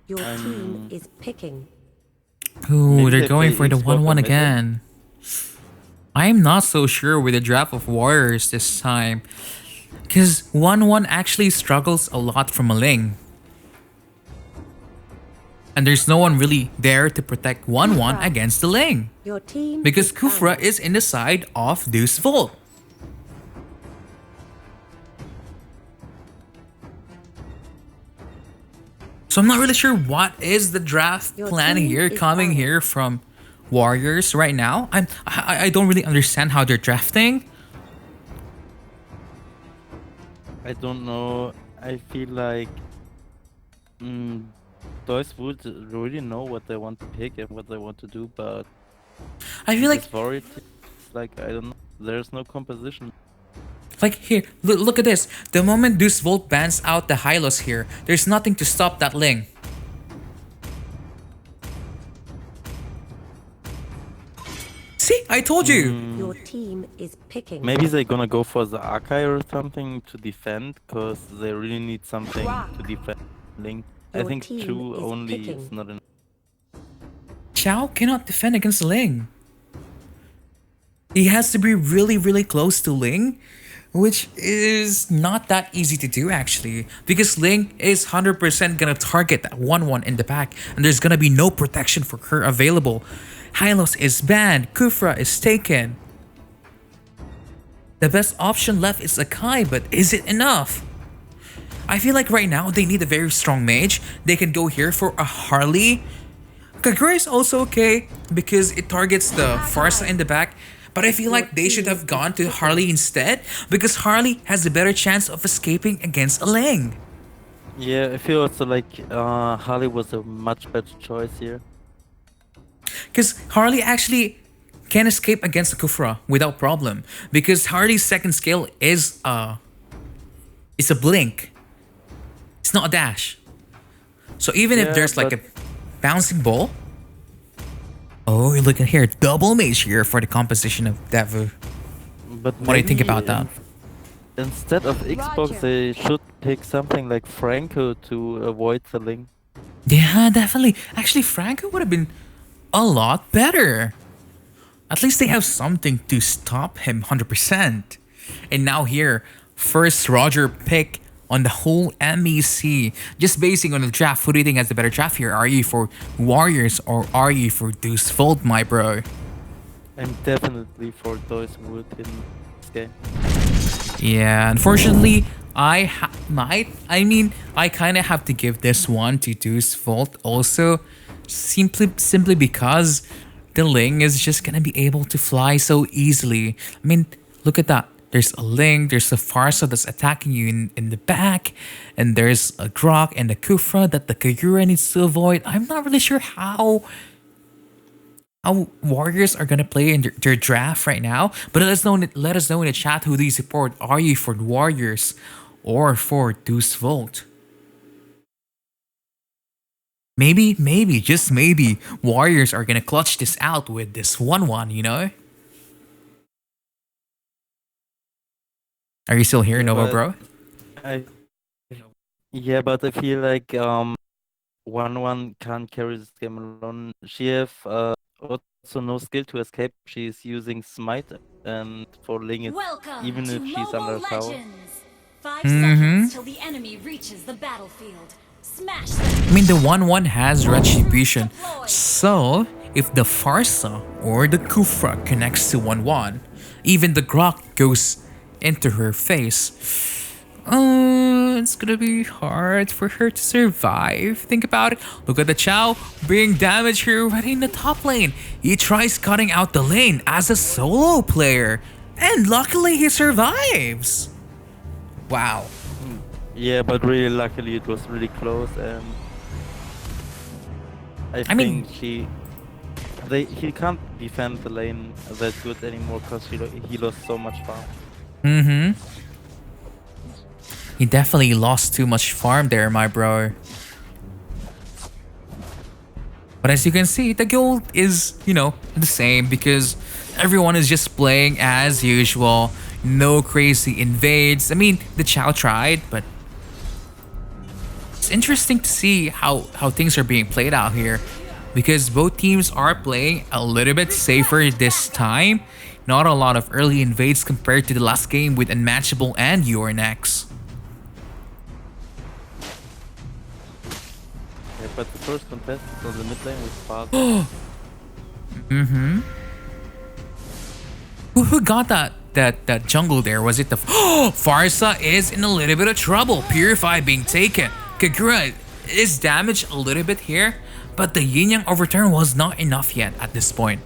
Your team Um, is picking. Ooh, Maybe they're they going play for the Xbox or 1-1 Meta. again. I'm not so sure with the draft of Warriors this time. Because 1-1 actually struggles a lot from a Ling. And there's no one really there to protect 1-1 Kufra. against the Ling. Your team Because is Kufra banned. is in the side of Deus Vult. So I'm not really sure what is the draft Your plan team here is coming banned. here from Warriors right now. I don't really understand how they're drafting. I don't know. I feel like Deus Vult really know what they want to pick and what they want to do, but I in feel this like Warrior team, it's like I don't know. There's no composition. here, look at this. The moment Deus Vult bans out the Hylos here, there's nothing to stop that Ling. See, I told you. Your team is picking. Maybe they're gonna go for the Akai or something to defend, cause they really need something to defend Link. I Your think team two is only picking. is not enough. Chao cannot defend against Ling. He has to be really, really close to Ling, which is not that easy to do actually, because Ling is 100% gonna target that 1-1 in the back, and there's gonna be no protection for her available. Hylos is banned, Kufra is taken. The best option left is Akai, but is it enough? I feel like right now they need a very strong mage. They can go here for a Harley. Kagura is also okay because it targets the Farsa in the back. But I feel like they should have gone to Harley instead because Harley has a better chance of escaping against a Ling. Yeah, I feel also like Harley was a much better choice here. Because Harley actually can escape against the Kufra without problem. Because Harley's second skill is a blink. It's not a dash. So even if Yeah, there's like a but- bouncing ball. Oh, you're looking here. Double mage here for the composition of Devu. But What do you think maybe about that? Instead of Xbox, Roger. they should pick something like Franco to avoid the Link. Yeah, definitely. Actually, Franco would have been a lot better. At least they have something to stop him 100%. And now here, first Roger pick on the whole MEC. Just basing on the draft, who do you think has the better draft here? Are you for Warriors or are you for Deus Vult, my bro? I'm definitely for Deus Vult in this game. Yeah, unfortunately, I kind of have to give this one to Deus Vult also, simply because the Ling is just gonna be able to fly so easily. I mean, look at that. There's a Ling, there's a Farsa that's attacking you in the back, and there's a Grok and a Kufra that the Kagura needs to avoid. I'm not really sure how Warriors are gonna play in their draft right now. But let us know in the chat who do you support. Are you for Warriors or for Deus Vult? Maybe, just maybe, Warriors are gonna clutch this out with this 1-1, you know? Are you still here, Yeah, Nova but Bro? I, yeah, but I feel like 1-1 can't carry this game alone. She have also no skill to escape. She's using smite, and for Ling, it's Welcome even to if she's under Mobile a tower. Legends. 5 seconds till the enemy reaches the battlefield. Smash them. I mean, the 1-1 has retribution. So, if the Farsa or the Kufra connects to 1-1, even the Grok goes into her face. It's gonna be hard for her to survive. Think about it. Look at the Chow being damaged here already in the top lane. He tries cutting out the lane as a solo player. And luckily he survives. Wow. Yeah, but really luckily it was really close, and I mean- think he can't defend the lane that good anymore because he lost so much farm. He definitely lost too much farm there, my bro. But as you can see, the gold is, the same because everyone is just playing as usual. No crazy invades. I mean, the Chow tried, but it's interesting to see how things are being played out here because both teams are playing a little bit safer this time. Not a lot of early invades compared to the last game with Unmatchable and Next. Yeah, but the first contest on the mid lane was fast. Who got that jungle there? Was it the Farsa is in a little bit of trouble. Purify being taken. Kagura is damaged a little bit here, but the Yin Yang overturn was not enough yet at this point.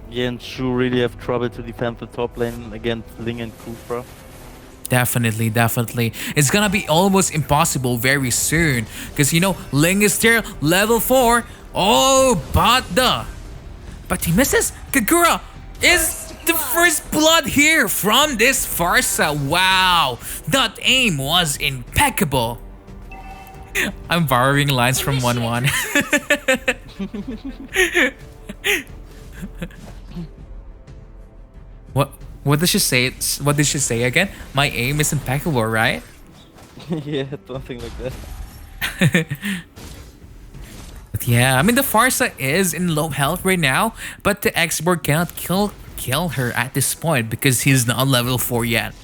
Yeah, and Shu really have trouble to defend the top lane against Ling and Kufra. Definitely. It's gonna be almost impossible very soon. Because, Ling is still level 4. Oh, but he misses. Kagura is the first blood here from this Farsa. Wow. That aim was impeccable. I'm borrowing lines from 1-1. What did she say? What did she say again? My aim is impeccable, right? Yeah, something like that. But yeah, I mean the Farsa is in low health right now, but the X-Borg cannot kill her at this point because he's not level 4 yet.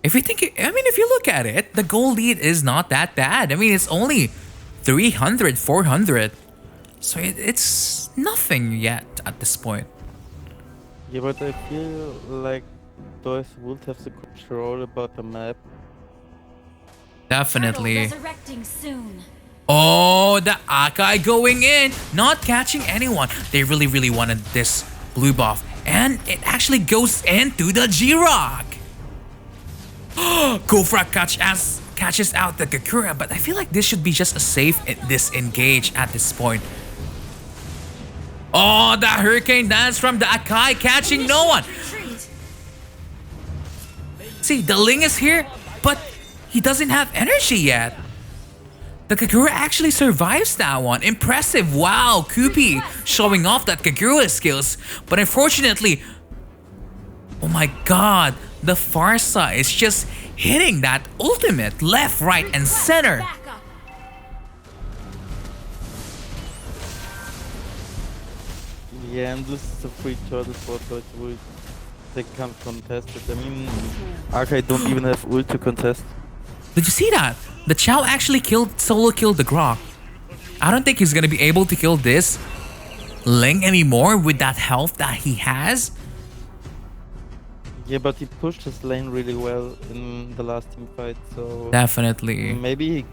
If you look at it, the goal lead is not that bad. I mean, it's only 300, 400. So it's nothing yet at this point. Yeah, but I feel like Deus Vult have the control about the map. Definitely. Turtle resurrecting soon. Oh, the Akai going in, not catching anyone. They really wanted this blue buff. And it actually goes into the G-Rock. Kufra catches out the Kakura, but I feel like this should be just a safe disengage at this point. Oh, the Hurricane Dance from the Akai catching no one. Retreat. See, the Ling is here, but he doesn't have energy yet. The Kagura actually survives that one. Impressive. Wow, Kupi showing off that Kagura skills. But unfortunately, oh my god, the Farsa is just hitting that ultimate left, right, and center. Backup. Yeah, and this is a free turtle for Deus Vult. They can't contest it. I mean, Arcade don't even have ult to contest. Did you see that? The Chow actually solo killed the Grok. I don't think he's gonna be able to kill this Ling anymore with that health that he has. Yeah, but he pushed his lane really well in the last team fight, so Definitely. maybe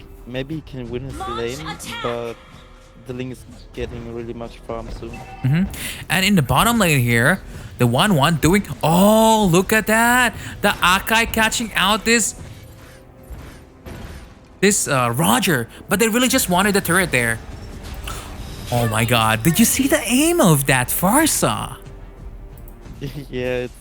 he can win his Launch lane, attack. but the Ling is getting really much farm soon. And in the bottom lane here, the 1-1 doing... Oh, look at that! The Akai catching out this Roger. But they really just wanted the turret there. Oh my god. Did you see the aim of that Farsa? Yeah, it's...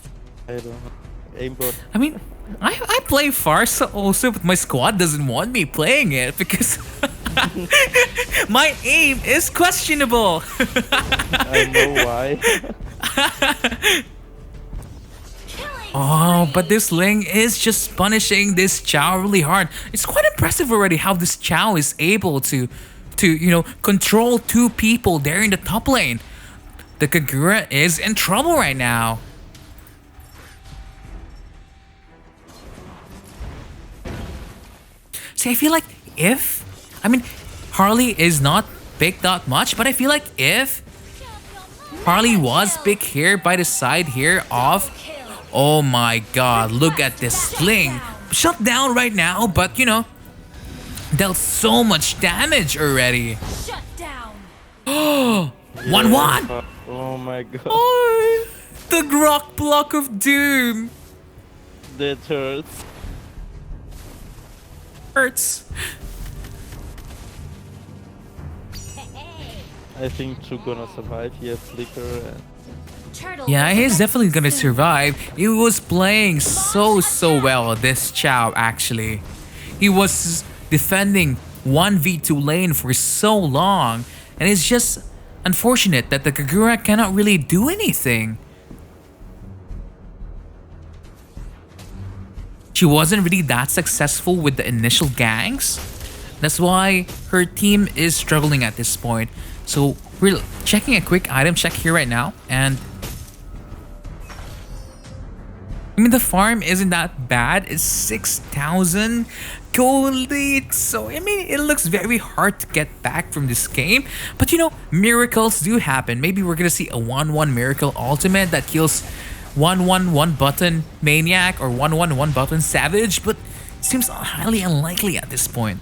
I don't know. Aimbot. I mean, I play Farsa also, but my squad doesn't want me playing it because my aim is questionable. I know why. Killing Oh, but this Ling is just punishing this Chow really hard. It's quite impressive already how this Chow is able to control two people there in the top lane. The Kagura is in trouble right now. See, I feel like Harley is not picked that much, but I feel like if Harley was picked here by the side here of, oh my god, look at this Sling. Shut down right now, but dealt so much damage already. Shut down. 1-1. Oh my god. Oh, the Grok block of doom. That hurts. Hurts. I think Chu gonna survive. He has Flicker and Turtle Yeah, he's resurrects definitely gonna soon. survive. He was playing so well, this Chow actually. He was defending 1v2 lane for so long, and it's just unfortunate that the Kagura cannot really do anything. She wasn't really that successful with the initial ganks. That's why her team is struggling at this point. So we're checking a quick item check here right now, and the farm isn't that bad. It's 6,000 gold lead. So, it looks very hard to get back from this game. But, miracles do happen. Maybe we're going to see a 1-1 miracle ultimate that kills 1-1 button maniac or 1-1 button savage. But it seems highly unlikely at this point.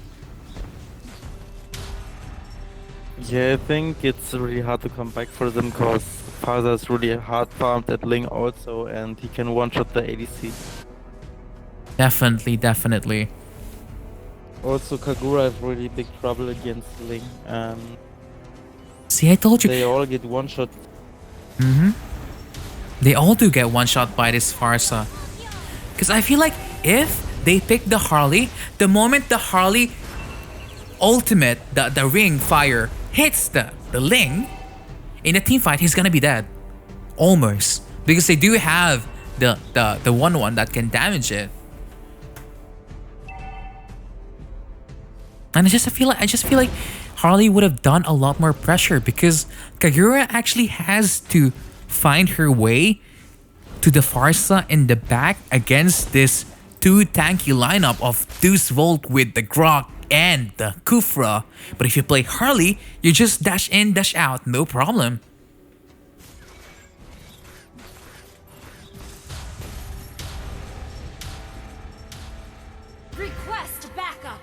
yeah, I think it's really hard to come back for them because Father's really hard farmed at Ling also, and he can one-shot the ADC. Definitely. Also, Kagura has really big trouble against Ling, and See, I told you. they all get one-shot. They all do get one shot by this Farsa. Because I feel like if they pick the Harley, the moment the Harley ultimate, the ring fire hits the Ling, in a team fight, he's gonna be dead. Almost. Because they do have the 1-1 that can damage it. And I just feel like Harley would have done a lot more pressure because Kagura actually has to find her way to the Farsa in the back against this two tanky lineup of Deus Vult with the Grok and the Kufra. But if you play Harley, you just dash in, dash out, no problem. Request backup.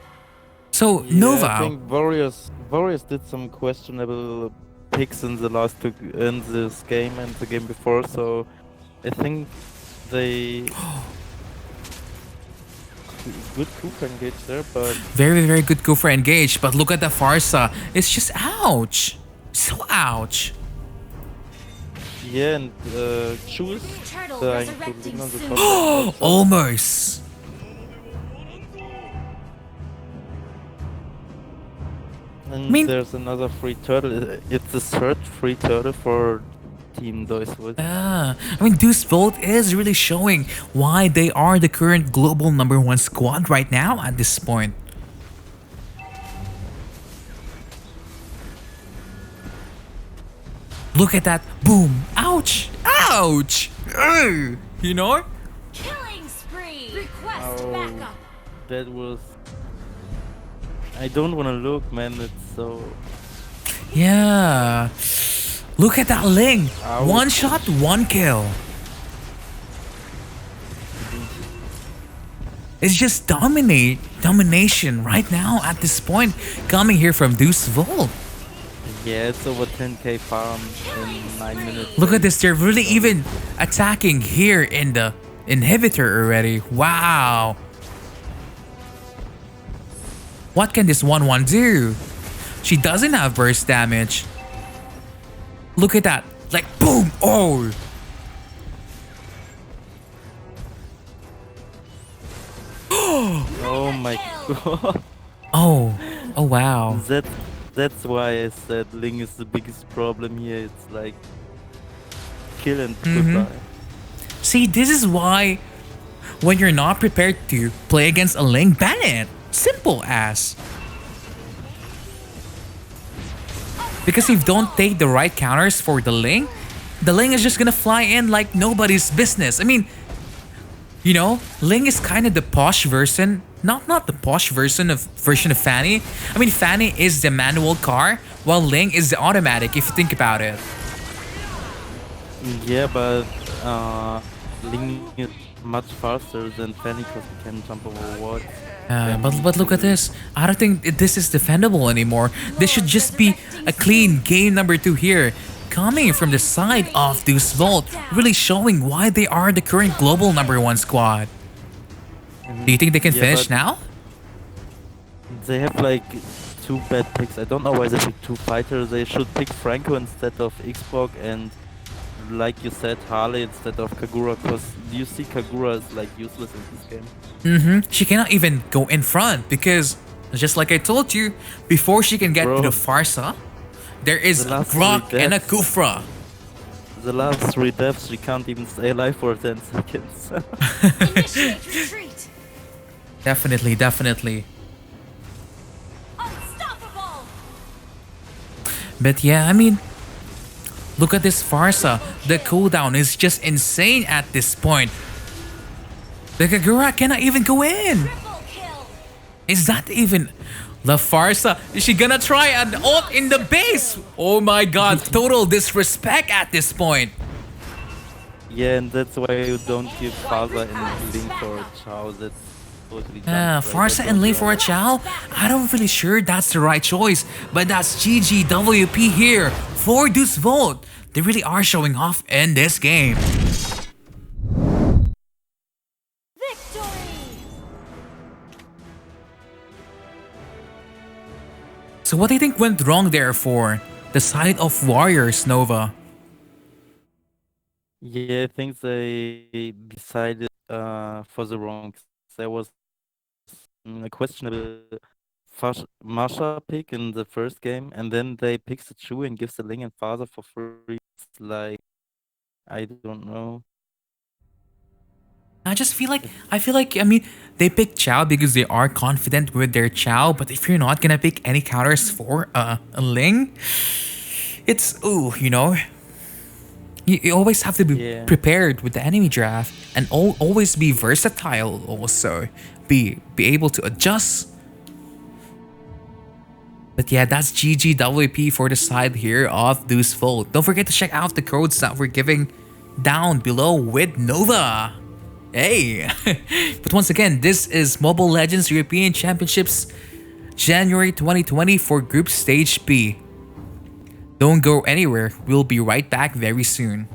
So Yeah, Nova. I think Warriors did some questionable picks in this game and the game before, so I think they good Cooper engage there, but Very good Kufra engage, but look at the Farsa. It's just ouch. So ouch. yeah, and choose Turtle trying to resurrecting lean on the soon. top lane also. Almost. And there's another free turtle. It's the third free turtle for Team Deus Vult. Deus Vult is really showing why they are the current global #1 squad right now at this point. Look at that. Boom. Ouch. Ouch. Ugh. You know? Killing spree. Request Oh. backup. That was. I don't want to look, man. It's so. Yeah. Look at that Ling. Ouch. One shot, one kill. It's just domination right now at this point coming here from Deus Vult. Yeah, it's over 10k farm in 9 minutes. Look at this, they're really even attacking here in the inhibitor already. Wow. What can this 1-1 do? She doesn't have burst damage. Look at that. Like, boom. Oh. Oh my god. Oh. Oh, wow. That's why I said Ling is the biggest problem here. It's like kill and Mm-hmm. goodbye. See, this is why when you're not prepared to play against a Ling, ban it. Simple as. Because if you don't take the right counters for the Ling is just gonna fly in like nobody's business. I mean, you know, Ling is kind of the posh version, not the posh version of Fanny. I mean, Fanny is the manual car, while Ling is the automatic. If you think about it. Yeah, but Ling is much faster than Fanny because he can jump over walls. But look at this. I don't think this is defendable anymore. This should just be a clean game number 2 here. Coming from the side of Deus Vult, really showing why they are the current global number 1 squad. Do you think they can finish now? They have like 2 bad picks. I don't know why they pick 2 fighters. They should pick Franco instead of Xborg and, like you said, Harley instead of Kagura, because you see Kagura is like useless in this game. She cannot even go in front because, just like I told you, before she can get to the Farsa, there is a Grok and a Kufra. The last 3 deaths, she can't even stay alive for 10 seconds. Initiate retreat. Definitely. Unstoppable. But yeah, I mean, look at this Farsa. The cooldown is just insane at this point. The Kagura cannot even go in. Triple kill. Is that even... La Farsa, is she gonna try an ult in the base? Oh my god, total disrespect at this point. Yeah, and that's why you don't give Faza and Link for a Chow. That's totally dumb. Farsa and Link for a Chow? I don't really sure that's the right choice, but that's GGWP here for Deus Vult. They really are showing off in this game. So what do you think went wrong there for the side of Warriors, Nova? Yeah, I think they decided for the wrong. There was a questionable Masha pick in the first game, and then they pick the Chu and gives the Ling and Father for free. It's like, I don't know. I feel like, I mean, they pick Chow because they are confident with their Chow, but if you're not gonna pick any counters for a Ling, it's, ooh, you know, you always have to be prepared with the enemy draft and always be versatile also, be able to adjust. But yeah, that's GGWP for the side here of Deus Vult. Don't forget to check out the codes that we're giving down below with Nova. Hey! But once again, this is Mobile Legends European Championships January 2020 for Group Stage B. Don't go anywhere, we'll be right back very soon.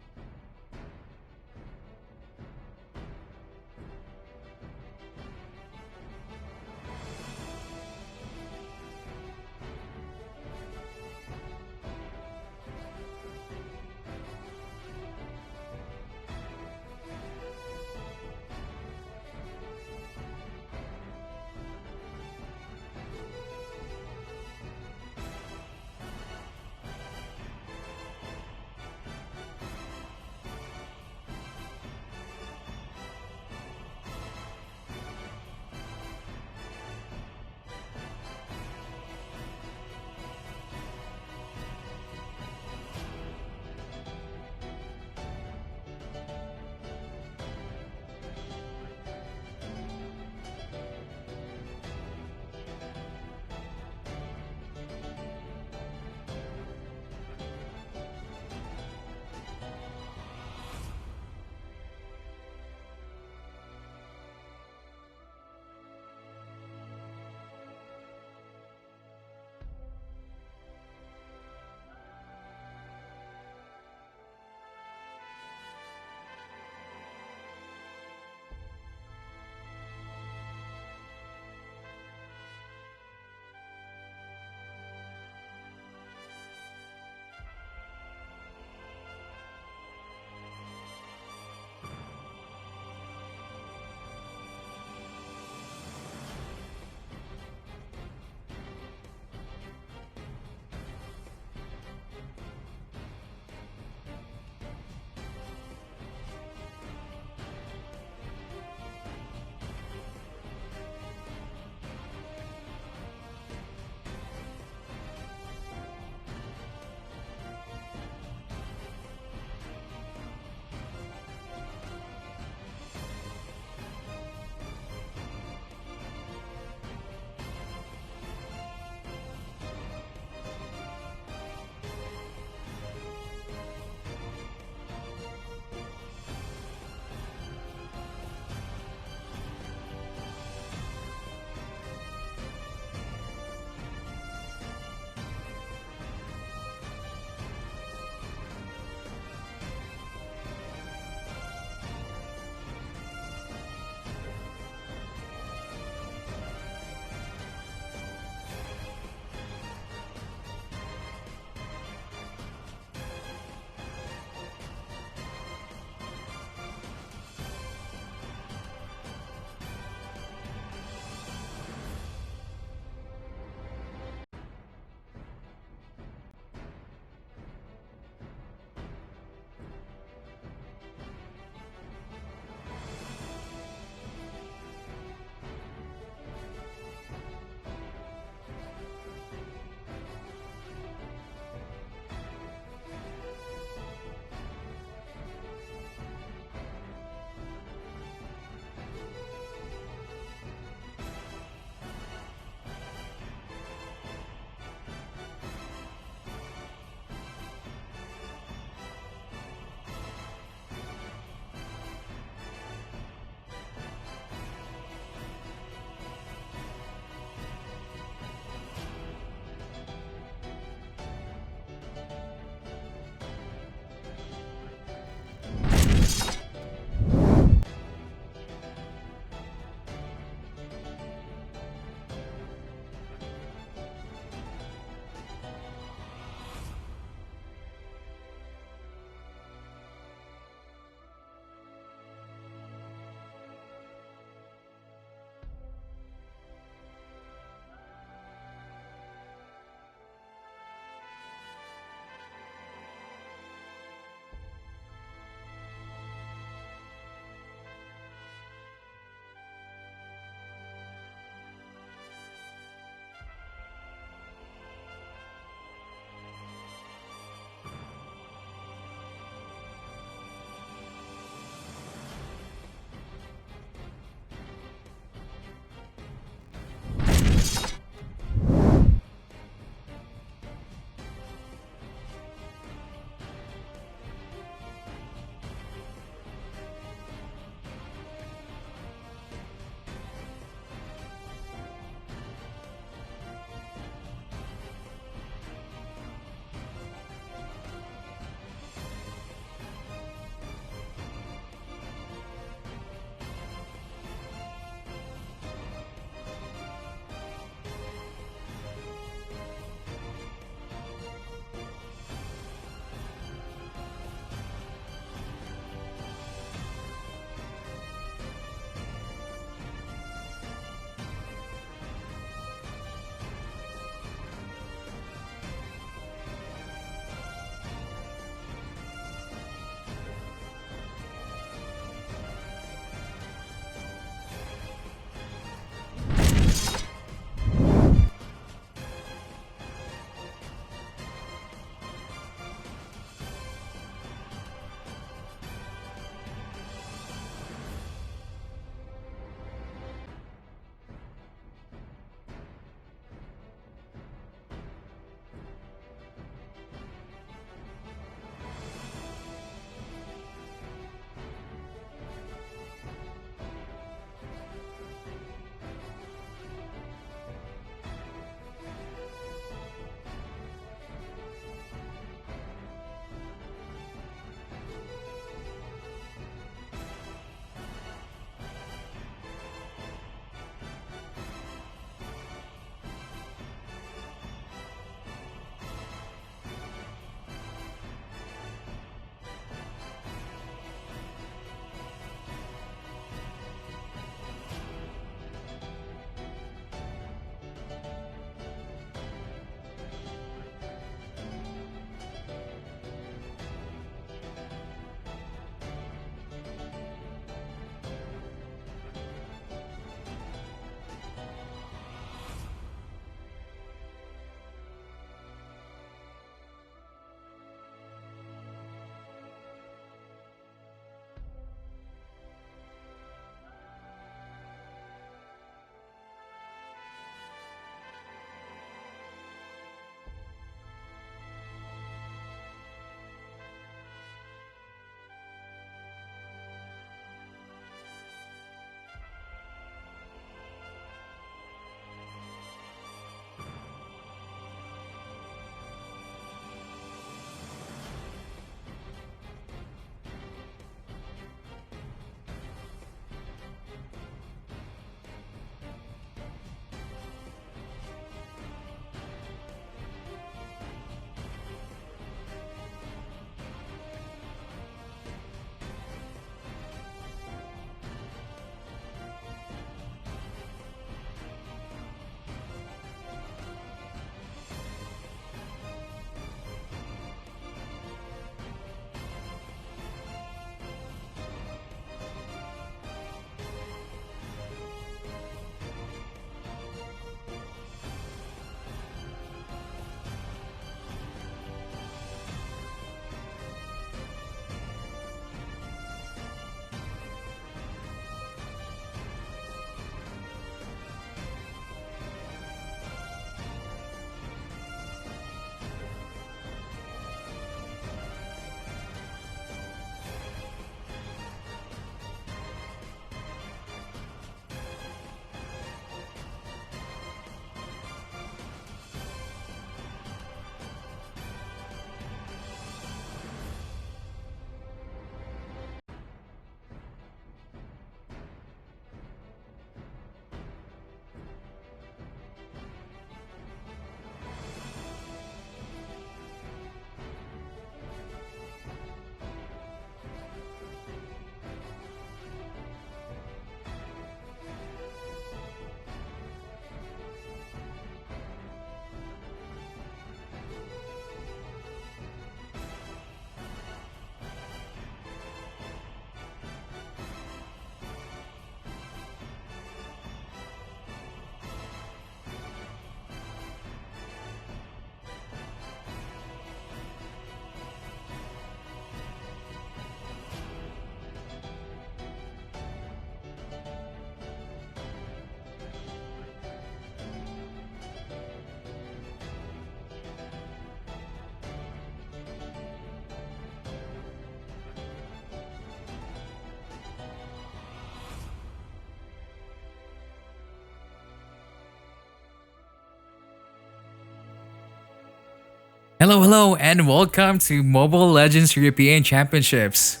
Hello, hello, and welcome to Mobile Legends European Championships.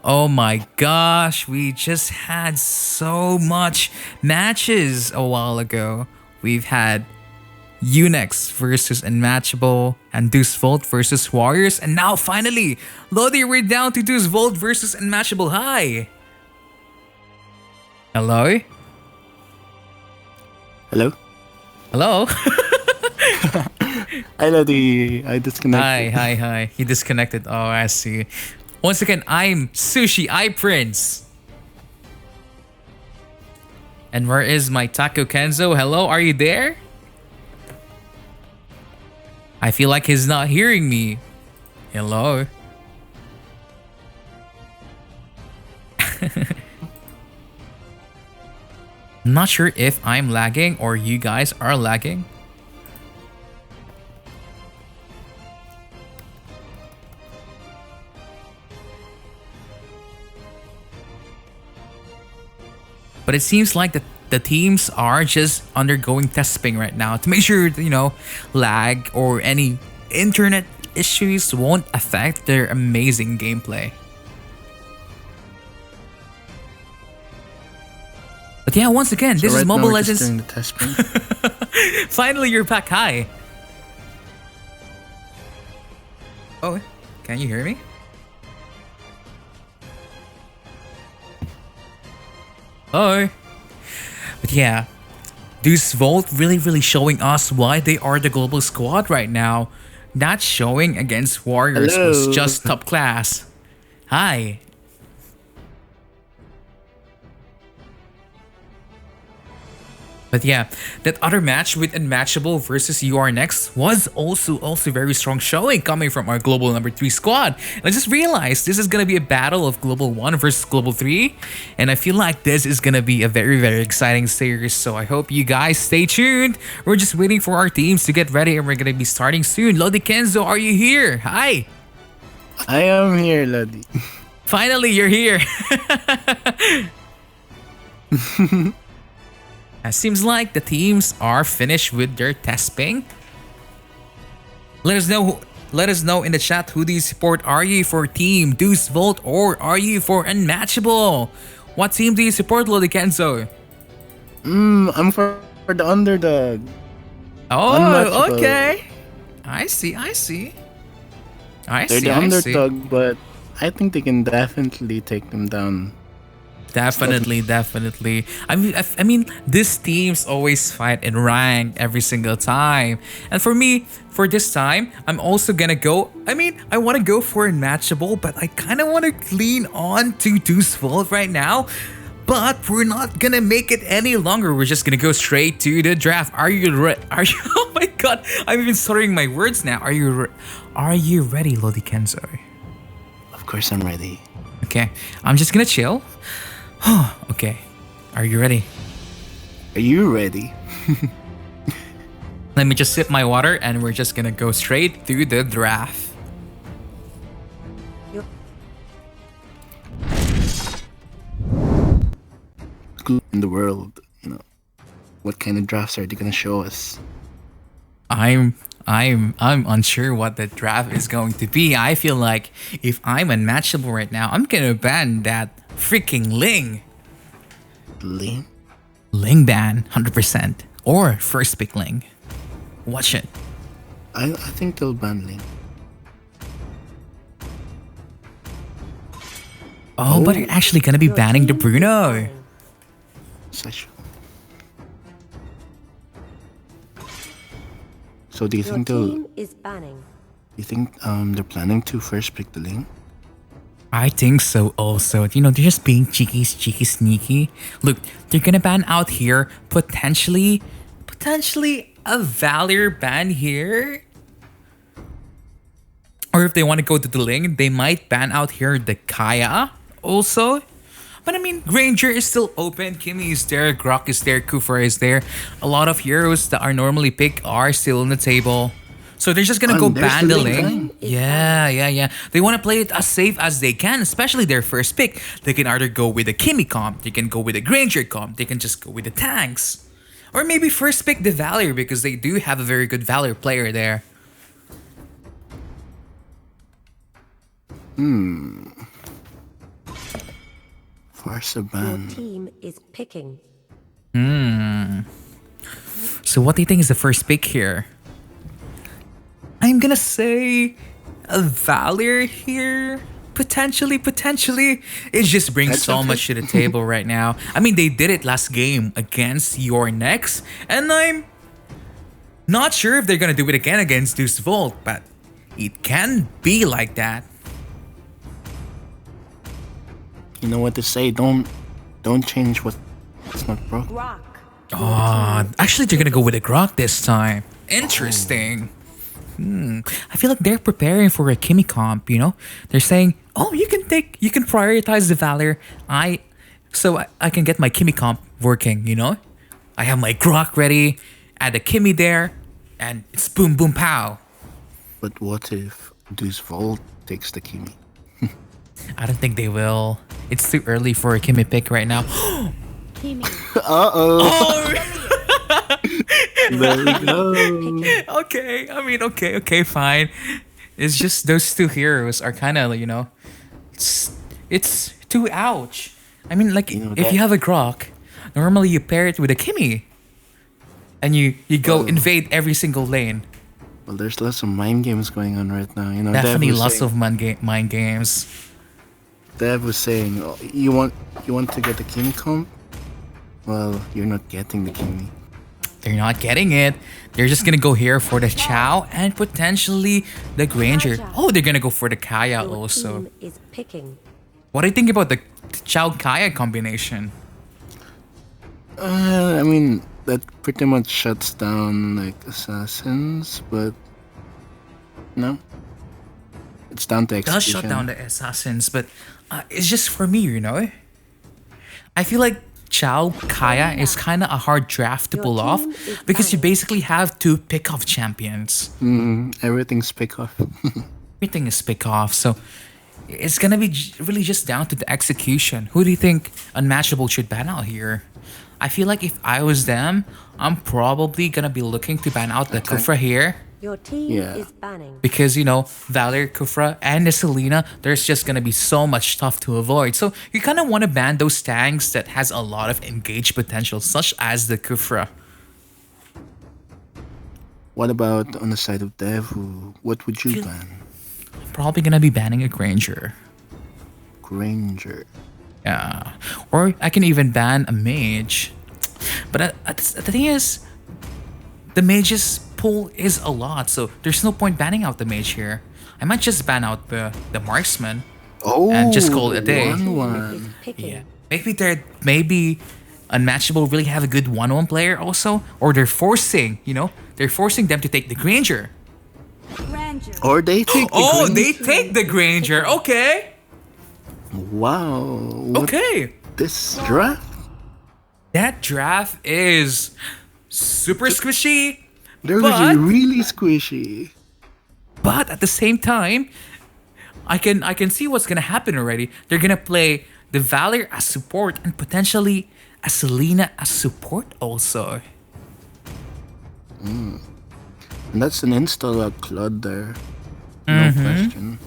Oh my gosh, we just had so much matches a while ago. We've had Unix versus Unmatchable and Deus Vult versus Warriors, and now finally, Lodi, we're down to Deus Vult versus Unmatchable. Hi. Hello? Hello? Hello? I Lodi. I disconnected. Hi. He disconnected. Oh, I see. Once again, I'm Sushi, Prince. And where is my Taco Kenzo? Hello, are you there? I feel like he's not hearing me. Hello? I'm not sure if I'm lagging or you guys are lagging. But it seems like the teams are just undergoing testing right now to make sure, lag or any internet issues won't affect their amazing gameplay. But yeah, once again, this is right now Mobile we're just Legends. doing the test sprint. Finally, you're back. Hi. Oh, can you hear me? Oh. But yeah, Deus Vult really showing us why they are the global squad right now. That showing against Warriors was Hello. just top class. Hi. But yeah, that other match with Unmatchable versus URNext was also very strong showing coming from our global number 3 squad. And I just realized this is gonna be a battle of global 1 versus global 3, and I feel like this is gonna be a very exciting series. So I hope you guys stay tuned. We're just waiting for our teams to get ready, and we're gonna be starting soon. Lodi Kenzo, are you here? Hi. I am here, Lodi. Finally, you're here. It seems like the teams are finished with their testing. Let us know in the chat, who do you support? Are you for Team Deus Vult or are you for Unmatchable? What team do you support, Lodi Kenzo? I'm for the underdog. Oh, Unmatchable. okay. I see. They're the underdog, but I think they can definitely take them down. Definitely. I mean, these teams always fight in rank every single time. And for me, for this time, I'm also gonna go. I mean, I want to go for Unmatchable, but I kind of want to lean on to Deus Vult right now. But we're not gonna make it any longer. We're just gonna go straight to the draft. Are you ready? Oh my god! I'm even stuttering my words now. Are you ready, Lodi Kenzo? Of course, I'm ready. Okay, I'm just gonna chill. Okay, are you ready? Are you ready? Let me just sip my water and we're just gonna go straight through the draft. Who in the world? What kind of drafts are they gonna show us? I'm unsure what the draft is going to be. I feel like if I'm Unmatchable right now, I'm gonna ban that freaking Ling. Ling? Ling ban, 100%. Or first pick Ling. Watch it. I think they'll ban Ling. Oh, but they're actually gonna be Your banning the team is Bruno. banning. Such. So do you Your think team is banning. they're planning to first pick the Ling? I think so also. They're just being cheeky, sneaky. Look, they're gonna ban out here, potentially a Valor ban here. Or if they want to go to the Ling, they might ban out here the Kaya also. But I mean, Granger is still open, Kimmy is there, Grok is there, Kufra is there. A lot of heroes that are normally picked are still on the table. So they're just gonna go There's ban the the Ling Ling. ban. Yeah. They want to play it as safe as they can, especially their first pick. They can either go with the Kimmy comp, they can go with the Granger comp, they can just go with the tanks. Or maybe first pick the Valor because they do have a very good Valor player there. Force a Your ban. team is picking. So what do you think is the first pick here? I'm gonna say a Valor here. Potentially. It just brings That's so okay. much to the table right now. I mean, they did it last game against your Nex, and I'm not sure if they're gonna do it again against Deus Vult, but it can be like that. You know what to say. Don't change what's not broke. Rock. Actually, they're gonna go with a Grok this time. Interesting. I feel like they're preparing for a Kimi comp. You know, they're saying, "Oh, you can prioritize the Valor. I can get my Kimi comp working. You know, I have my Grok ready, add a Kimi there, and it's boom boom pow." But what if Deus Vult takes the Kimi? I don't think they will. It's too early for a Kimi pick right now. Kimi. There we go. Okay. I mean, okay, fine. It's just those two heroes are kind of, you know, it's too ouch. I mean, like, You know if that- you have a Grok, normally you pair it with a Kimi, and you go invade every single lane. Well, there's lots of mind games going on right now. You know, Definitely Dev was lots saying, of mind games. Dev was saying, oh, you want to get the Kimi comp? Well, you're not getting the Kimi. They're not getting it. They're just gonna go here for the Chow and potentially the Granger. Oh, they're gonna go for the Kaya Your also. team is picking. What do you think about the Chow Kaya combination? I mean, that pretty much shuts down like assassins, but no, it's down to It does execution. shut down the assassins, but it's just for me, you know. I feel like Chow Kaya is kind of a hard draft to Your pull off team is because you banned. basically have two pick-off champions. Everything's pick off. Everything is pick-off, so it's gonna be really just down to the execution. Who do you think Unmatchable should ban out here? I feel like if I was them, I'm probably gonna be looking to ban out the Kufra here. Your team Yeah. is banning. Because, you know, Valor, Kufra, and the Selena, there's just gonna be so much stuff to avoid. So you kind of want to ban those tanks that has a lot of engaged potential, such as the Kufra. What about on the side of Dev? What would you ban? Probably gonna be banning a Granger. Granger. Yeah. Or I can even ban a Mage. But the thing is, the Mage's pool is a lot, so there's no point banning out the Mage here. I might just ban out the Marksman. Oh, And just call it a day. Team is One. picking. Yeah. Maybe Unmatchable really have a good 1-1 player also, or they're forcing them to take the Granger. Grandeur. Or they take the Oh, Granger. they take the Granger. Okay. Wow. What Okay. this draft? That draft is super squishy, They're But- really squishy. but at the same time, I can see what's gonna happen already. They're gonna play the Valor as support and potentially a Selena as support also. And that's an install a Claude there. No question.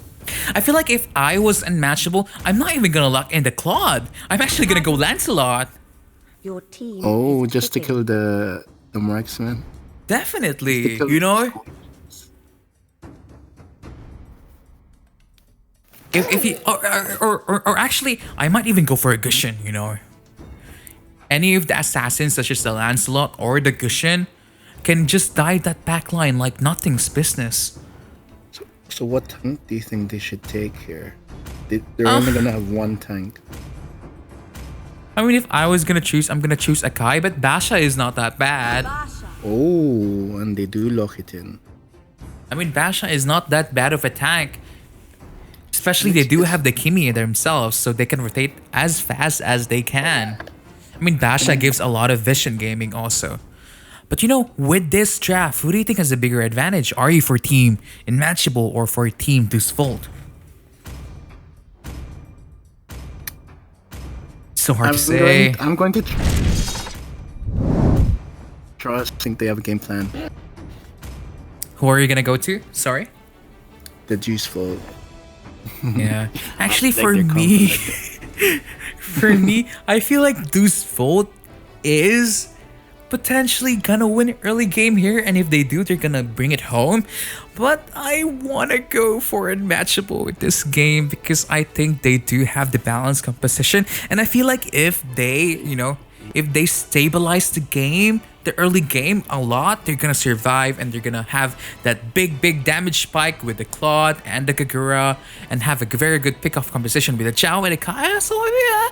I feel like if I was Unmatchable, I'm not even gonna lock in the Claude. I'm actually gonna go Lancelot. Your team Oh, is just to picking. kill the marksman. Definitely, Just to you kill- know. If he or actually, I might even go for a Gushin. You know, any of the assassins such as the Lancelot or the Gushin can just dive that back line like nothing's business. So what tank do you think they should take here? They're only gonna have one tank. I mean, if I was gonna choose, I'm gonna choose Akai, but Basha is not that bad. Basha. Oh, and they do lock it in. I mean, Basha is not that bad of a tank. Especially they do have the Kimi themselves, so they can rotate as fast as they can. I mean, Basha gives a lot of vision gaming also. But you know, with this draft, who do you think has a bigger advantage? Are you for Team Unmatchable or for Team Deus Vult? So hard to say. I'm going to trusting they have a game plan. Who are you gonna go to? Sorry? The Deus Vult. Yeah. Actually, Like for their me, comp- for me, I feel like Deus Vult is potentially gonna win early game here, and if they do, they're gonna bring it home. But I wanna go for Unmatchable with this game because I think they do have the balanced composition, and I feel like if they, if they stabilize the game, the early game a lot, they're gonna survive and they're gonna have that big damage spike with the Claude and the Kagura and have a very good pick-off composition with the Chao and the Kaya. So yeah,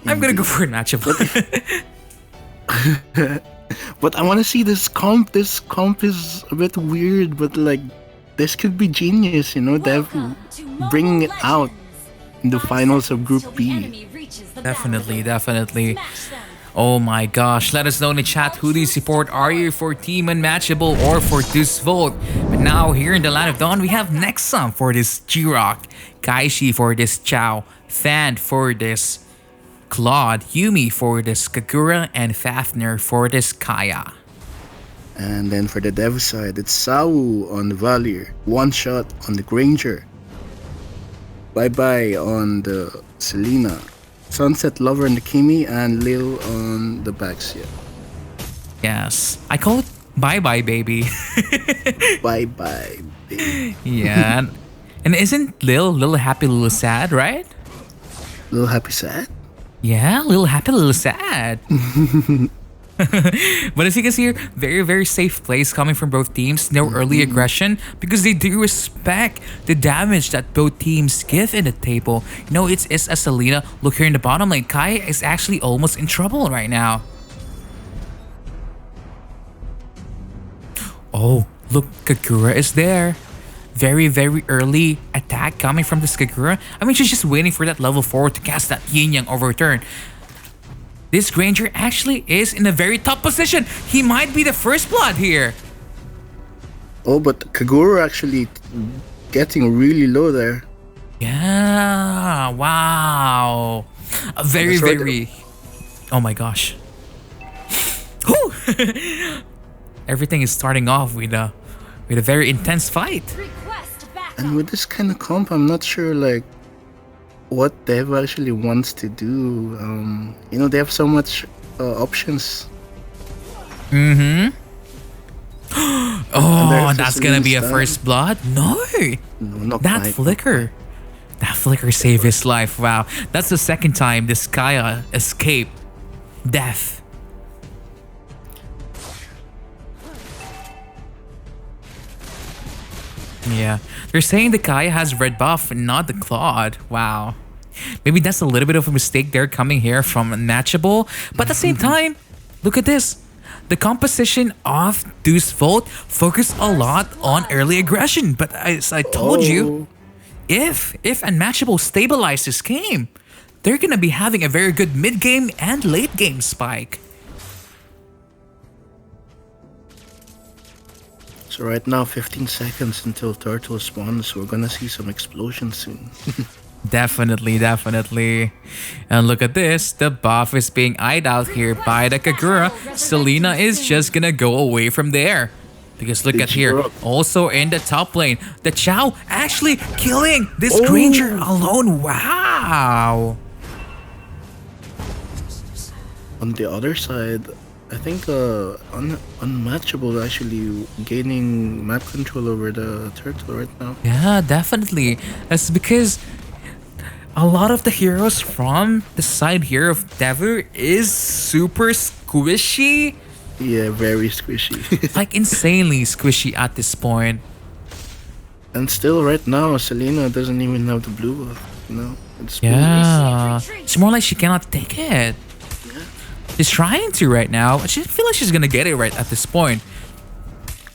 I'm gonna go for Unmatchable. But I want to see this comp. This comp is a bit weird, but like, this could be genius, They're Welcome to bringing it Mobile out Legends. in the 5 finals of seconds Group till the B. enemy reaches the Definitely, battlefield. definitely. Smash them. Oh my gosh, let us know in the chat who do you support. Are you for Team Unmatchable or for Deus Vult? But now here in the Land of Dawn, we have Nexum for this G-Rock, Kaishi for this Chao, Fan for this Claude, Yumi for this Kagura, and Fafnir for this Kaya. And then for the dev side, it's Sau on the Valier, one shot on the Granger, bye bye on the Selena, Sunset Lover on the Kimi, and Lil on the Baxia. Yes, I call it bye bye baby. Bye bye, baby. Yeah, and isn't Lil happy, Lil sad, right? Little happy sad? Yeah, little happy, little sad. But as you can see here, very safe plays coming from both teams. No early aggression because they do respect the damage that both teams give in the table. It's a Selena. Look here in the bottom lane. Kai is actually almost in trouble right now. Oh, look, Kagura is there. Very early attack coming from this Kagura. I mean, she's just waiting for that level 4 to cast that Yin Yang overturn. This Granger actually is in a very top position. He might be the first blood here. Oh, but Kagura actually getting really low there. Yeah, wow. A very, That's right. very... Oh my gosh. Whew. Everything is starting off with a very intense fight. Request backup. And with this kind of comp, I'm not sure like what Dev actually wants to do. They have so much options. Oh, there's that's just gonna be a Lee's first blood? No. No, not That quite. flicker. That flicker saved his life. Wow. That's the second time this Kaya escaped death. Yeah. They're saying the Kaya has red buff and not the Claude. Wow. Maybe that's a little bit of a mistake there coming here from Unmatchable. But at the same time, look at this. The composition of Deus Vult focused a lot on early aggression. But as I told you, if Unmatchable stabilizes this game, they're gonna be having a very good mid-game and late-game spike. So right now, 15 seconds until Turtle spawns. We're gonna see some explosions soon. Definitely. And look at this. The buff is being eyed out here by the Kagura. Selena is just gonna go away from there. Because look at here. Also in the top lane. The Chao actually killing this Granger alone. Wow. On the other side, I think Unmatchable actually gaining map control over the Turtle right now. Yeah, definitely. That's because a lot of the heroes from the side here of Devu is super squishy. Yeah, very squishy. Like insanely squishy at this point. And still right now, Selena doesn't even have the blue buff, It's Yeah. It's more like she cannot take it. She's trying to right now. I feel like she's gonna get it right at this point.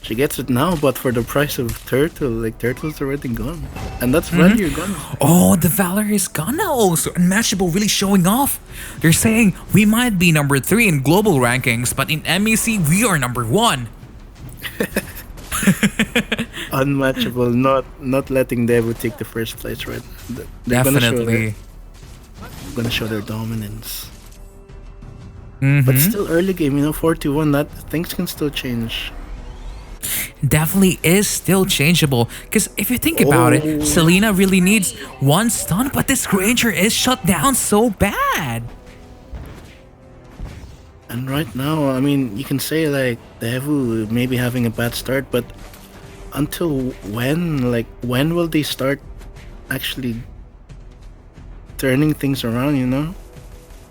She gets it now, but for the price of Turtle, like Turtle's already gone. And that's Valier gone. Oh, the Valor is gone now also. Unmatchable really showing off. They're saying we might be number 3 in global rankings, but in MEC we are number 1. Unmatchable, not letting Devu take the first place right now. They're Definitely. Gonna show their dominance. But still early game, 4-1, that things can still change. definitely is still changeable. Because if you think about it, Selena really needs one stun, but this Granger is shut down so bad. And right now, I mean, you can say like Devu may be having a bad start, but until when? Like, when will they start actually turning things around, you know?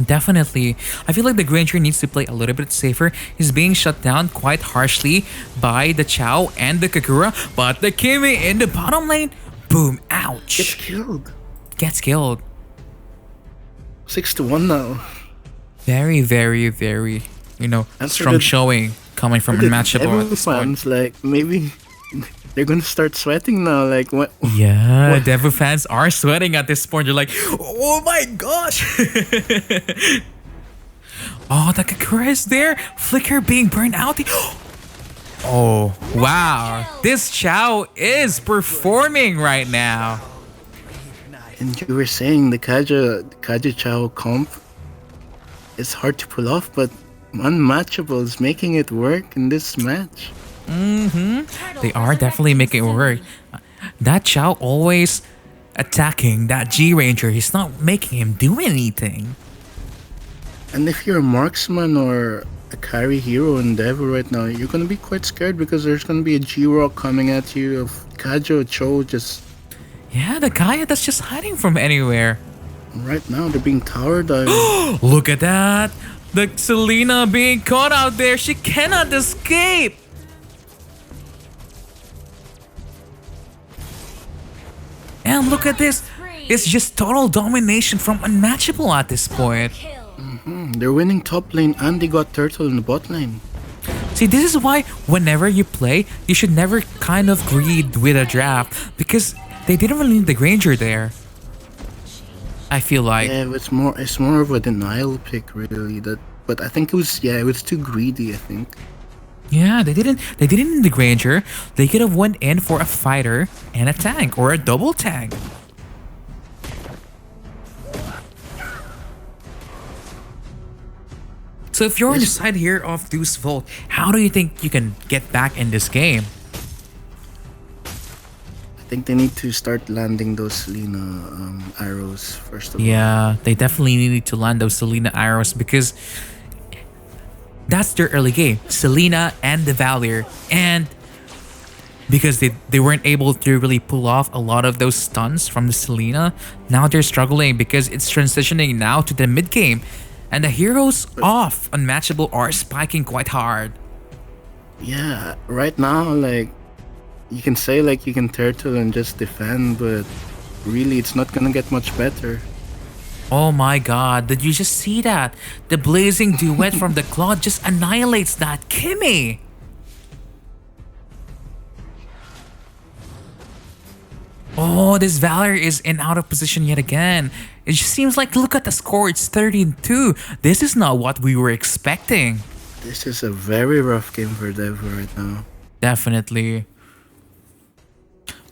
Definitely. I feel like the Granger needs to play a little bit safer. He's being shut down quite harshly by the Chow and the Kagura, but the Kimi in the bottom lane, boom, ouch. Gets killed. Gets killed. 6-1 now. Very, very, very, And for strong the- showing coming from Unmatchable at Devu this point. fans, like, maybe they're gonna start sweating now. Like, what? Yeah, What? Devu fans are sweating at this point. They're like, oh my gosh. Oh, the Kakura is there. Flicker being burned out. Oh, wow. This Chow is performing right now. And you were saying the Kaja Chao comp is hard to pull off, but Unmatchable is making it work in this match. They are definitely making it work. That Chow always attacking that G Ranger. He's not making him do anything. And if you're a marksman or a carry hero in Devu right now, you're gonna be quite scared because there's gonna be a G-Rock coming at you of Kajo Cho just Yeah, the guy that's just hiding from anywhere. right now. They're being tower dived. Look at that. The Selena being caught out there. She cannot escape. And look at this. It's just total domination from Unmatchable at this point. Kill. They're winning top lane and they got Turtle in the bot lane. See, this is why whenever you play, you should never kind of greed with a draft because they didn't really need the Granger there. I feel like. Yeah, it's more of a denial pick really. But I think it was too greedy, I think. Yeah, they didn't need the Granger. They could have went in for a fighter and a tank or a double tank. So if you're on the side here of Deus Vult, how do you think you can get back in this game? I think they need to start landing those Selena arrows first of all. Yeah, they definitely need to land those Selena arrows because that's their early game. Selena and the Valier. And because they weren't able to really pull off a lot of those stuns from the Selena, now they're struggling because it's transitioning now to the mid game. And the heroes off Unmatchable are spiking quite hard. Yeah, right now, like, you can say, like, you can turtle and just defend, but really, it's not gonna get much better. Oh my god, did you just see that? The blazing duet from the Claude just annihilates that Kimmy! Oh, this Valor is in out of position yet again. It just seems like, look at the score, it's 13-2. This is not what we were expecting. This is a very rough game for Dev right now. Definitely.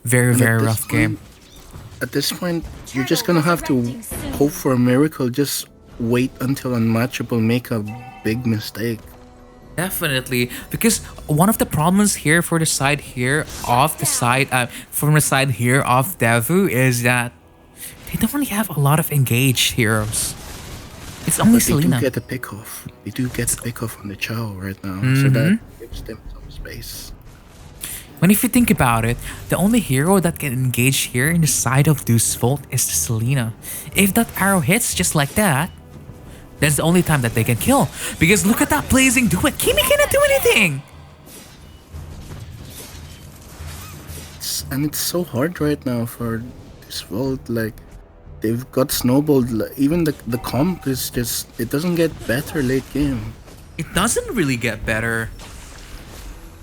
Very, And very at this rough game. At this point, you're just gonna have to hope for a miracle. Just wait until Unmatchable make a big mistake. Definitely, because one of the problems here for the side here of the side from the side here of Devu is that they don't really have a lot of engaged heroes. It's only But they do Selena. get a pick off. They do get a pick off on the Chow right now, so that gives them some space. When if you think about it, the only hero that can engage here in the side of Deus Vult is the Selena. If that arrow hits just like that, that's the only time that they can kill. Because look at that blazing duet. Kimi cannot do anything. And it's so hard right now for this Vault. Like, they've got snowballed. Like, even the comp is just, it doesn't get better late game. It doesn't really get better.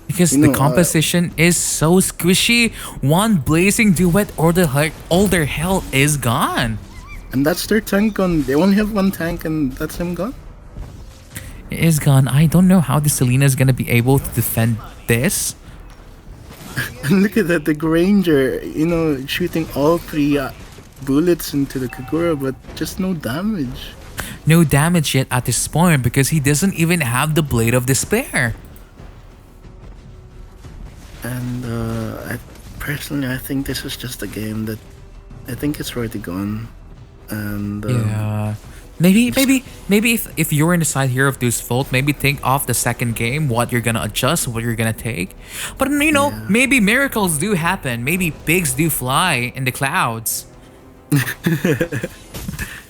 Because You the know, composition is so squishy. One blazing duet or all their health is gone. And that's their tank gun. They only have one tank and that's him gone. It is gone. I don't know how the Selena is gonna be able to defend this. And look at that, the Granger, shooting all three bullets into the Kagura, but just no damage. No damage yet at this point because he doesn't even have the Blade of Despair. personally, I think this is just a game that I think it's already gone. And Yeah. Maybe if you're in the side here of Deus Vult, maybe think of the second game, what you're gonna adjust, what you're gonna take. But Yeah. maybe miracles do happen. Maybe pigs do fly in the clouds.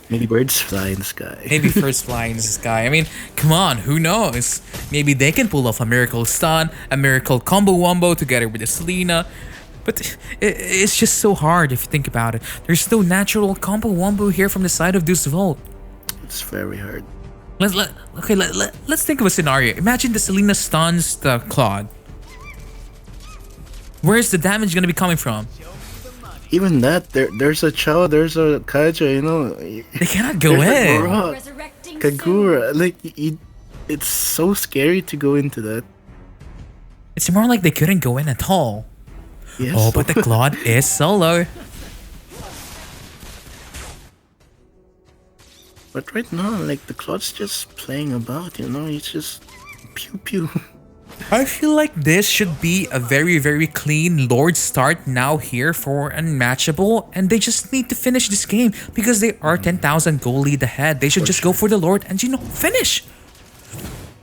maybe birds fly in the sky. Maybe first fly in the sky. I mean, come on, who knows? Maybe they can pull off a miracle stun, a miracle combo wombo together with the Selena. But it's just so hard if you think about it. There's no natural combo wombo here from the side of Deus Vult. It's very hard. Let's think of a scenario. Imagine the Selena stuns the Claude. Where's the damage gonna be coming from? Even that, there's a Chao, there's a Kaja, you know. They cannot go There's a in. Goro, Resurrecting Kagura, like it's so scary to go into that. It's more like they couldn't go in at all. Yes. Oh, but the Claude is solo. But right now, like the Claude's just playing about, you know. He's just pew pew. I feel like this should be a very, very clean Lord start now here for Unmatchable, and they just need to finish this game because they are 10,000 goal lead ahead. They should just go for the Lord and finish.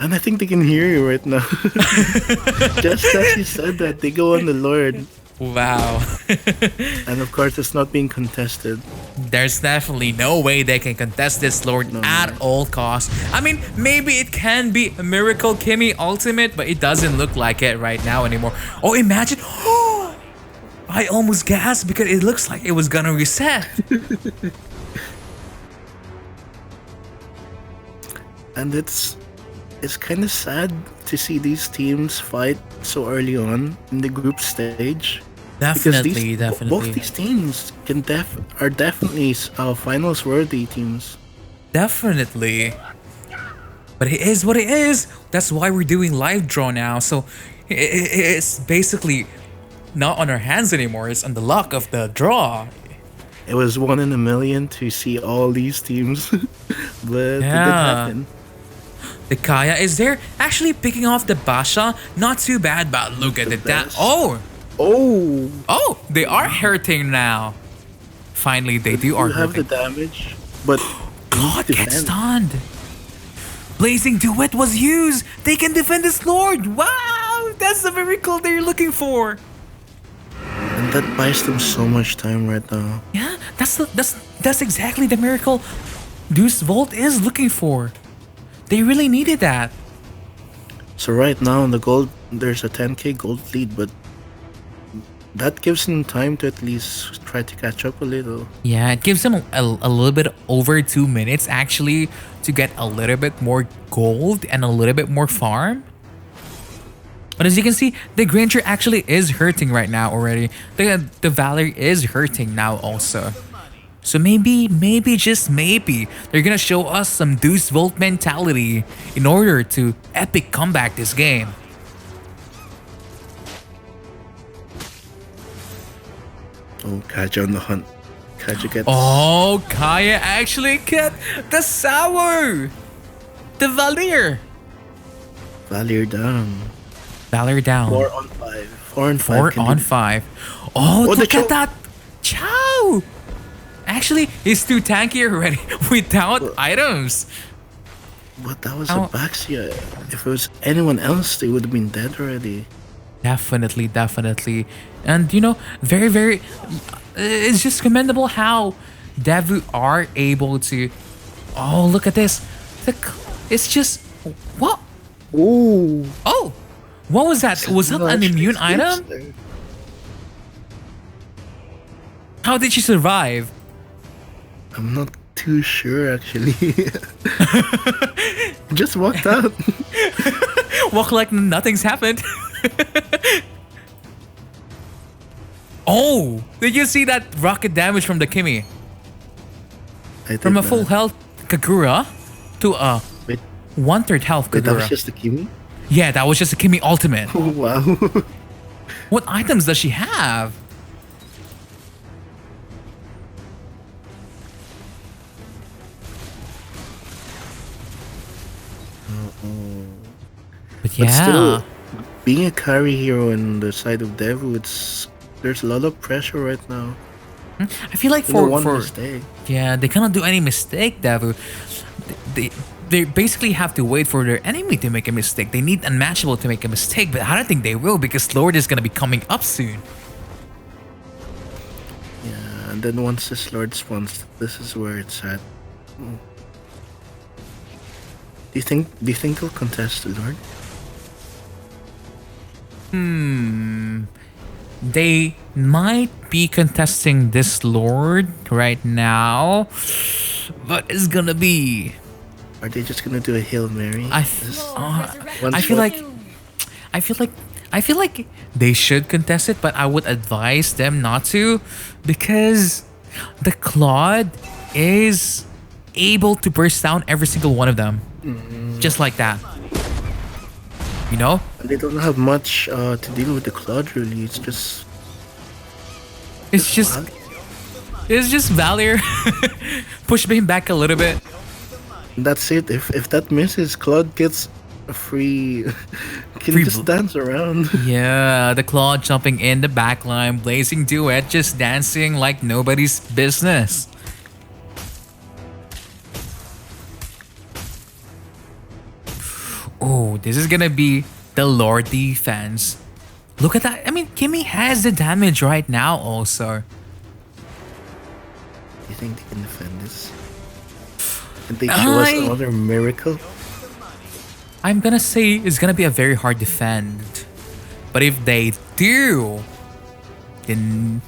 And I think they can hear you right now. Just as you said that, they go on the Lord. Wow. And of course, it's not being contested. There's definitely no way they can contest this Lord at all costs. I mean, maybe it can be a Miracle Kimmy Ultimate, but it doesn't look like it right now anymore. Oh, imagine. I almost gasped because it looks like it was gonna reset. And it's kind of sad to see these teams fight so early on in the group stage. Definitely, Because definitely. both these teams are definitely finals worthy teams. Definitely. But it is what it is. That's why we're doing live draw now. So it's basically not on our hands anymore. It's on the luck of the draw. It was 1 in a million to see all these teams, but it did Yeah. happen. The Kaya is there, actually picking off the Basha. Not too bad, but look at it. That best. oh, they are hurting now. Finally, they do are You have the hurting. damage, but God you gets defend. stunned. Blazing Duet was used. They can defend this Lord. Wow, that's the miracle they're looking for. And that buys them so much time right now. Yeah, that's exactly the miracle Deus Vult is looking for. They really needed that. So right now in the gold, there's a 10k gold lead, but that gives them time to at least try to catch up a little. Yeah, it gives them a little bit over 2 minutes actually to get a little bit more gold and a little bit more farm. But as you can see, the Granger actually is hurting right now already. The Valor is hurting now also. So maybe, just maybe, they're gonna show us some Deus Vult mentality in order to epic comeback this game. Oh, Kaja on the hunt. Kaja gets Oh, Kaya actually get the Sour! The Valir! Valier down. Valor down. 4 on 5. 4 and 5. 4 can on be- 5. Oh, Oh, the look at choke. that! Chow! Actually, he's too tanky already without items. But that was Ow. a Baxia. If it was anyone else, they would have been dead already. Definitely, definitely. And very, very, it's just commendable how Devu are able to, oh, look at this. It's just, what? Ooh. Oh, what was that? Was that an immune item? How did she survive? I'm not too sure actually. Just walked out. Walk like nothing's happened. Oh, did you see that rocket damage from the Kimmy? I did From a not. full health Kagura to a Wait, 1/3 health wait, that was Kagura. just a Kimi? Yeah, that was just a Kimmy ultimate. Oh, wow. What items does she have? But yeah, But still, being a carry hero on the side of Devu, There's a lot of pressure right now. I feel like You know, for one for mistake. yeah, they cannot do any mistake, Davu. They they basically have to wait for their enemy to make a mistake. They need Unmatchable to make a mistake, but I don't think they will because Lord is gonna be coming up soon. Yeah, and then once this Lord spawns, this is where it's at. Hmm. Do you think they'll contest the Lord? They might be contesting this Lord right now, but it's gonna be. Are they just gonna do a Hail Mary? I One I feel shot? like I feel like they should contest it, but I would advise them not to because the Claude is able to burst down every single one of them. Just like that. You know? They don't have much to deal with the Claude really. It's just It's just Valier. it's just Valier. Push him back a little bit. That's it. If that misses, Claude gets a free can Free just dance around. Yeah, the Claude jumping in the backline, blazing duet, just dancing like nobody's business. Oh, this is gonna be the Lord defense. Look at that. I mean, Kimmy has the damage right now also. You think they can defend this? And they show us another miracle? I'm gonna say it's gonna be a very hard defend. But if they do, then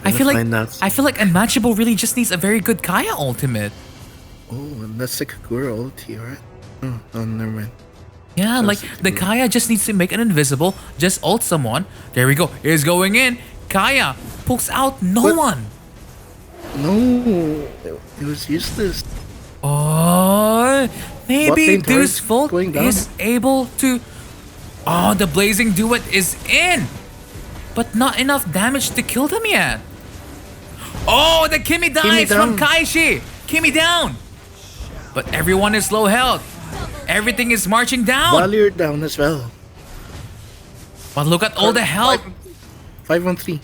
I feel like Unmatchable really just needs a very good Kaya ultimate. Oh, and that's the Kagura ulti, right? Oh, never mind. Yeah, like the Kaya just needs to make an invisible, just ult someone. There we go. It's going in. Kaya pokes out no one. No, it was useless. Oh, maybe lane Deus turret Vult going down. is able to. Oh, the blazing duet is in, but not enough damage to kill them yet. Oh, the Kimmy dies from down. Kaishi. Kimmy down, but everyone is low health. Everything is marching down. Valier down as well. But look at all the health. 5-1-3.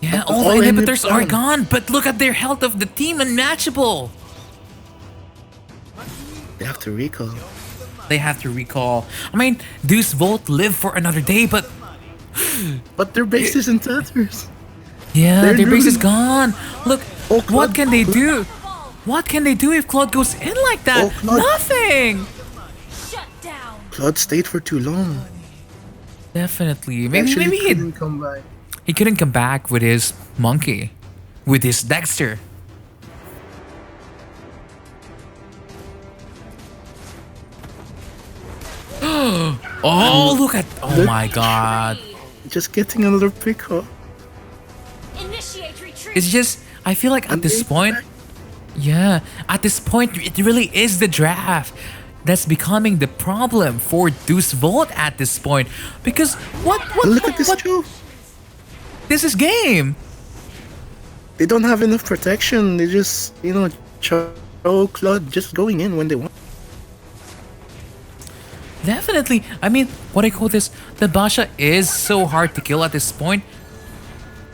Yeah, All all the inhibs inhibitors are down. gone, but look at their health of the team Unmatchable. They have to recall. They have to recall. I mean, Deus Vult live for another day, but But their base is in tatters. yeah, They're their base is losing. gone. Look, Oh, what Claude. can they do? What can they do if Claude goes in like that? Oh, Claude. Nothing. Shut down. Claude stayed for too long. Definitely. Maybe Actually maybe couldn't come back. he couldn't come back with his monkey, with his Dexter. Oh, look at! Oh my God! Just getting another pick up. Initiate retreat. It's just I feel like at And this they- point, yeah, at this point it really is the draft that's becoming the problem for Deus Vult at this point because what Look at this Joe. this is game. They don't have enough protection. They just, Cho Claude just going in when they want. Definitely. I mean, what I call this, the Basha is so hard to kill at this point.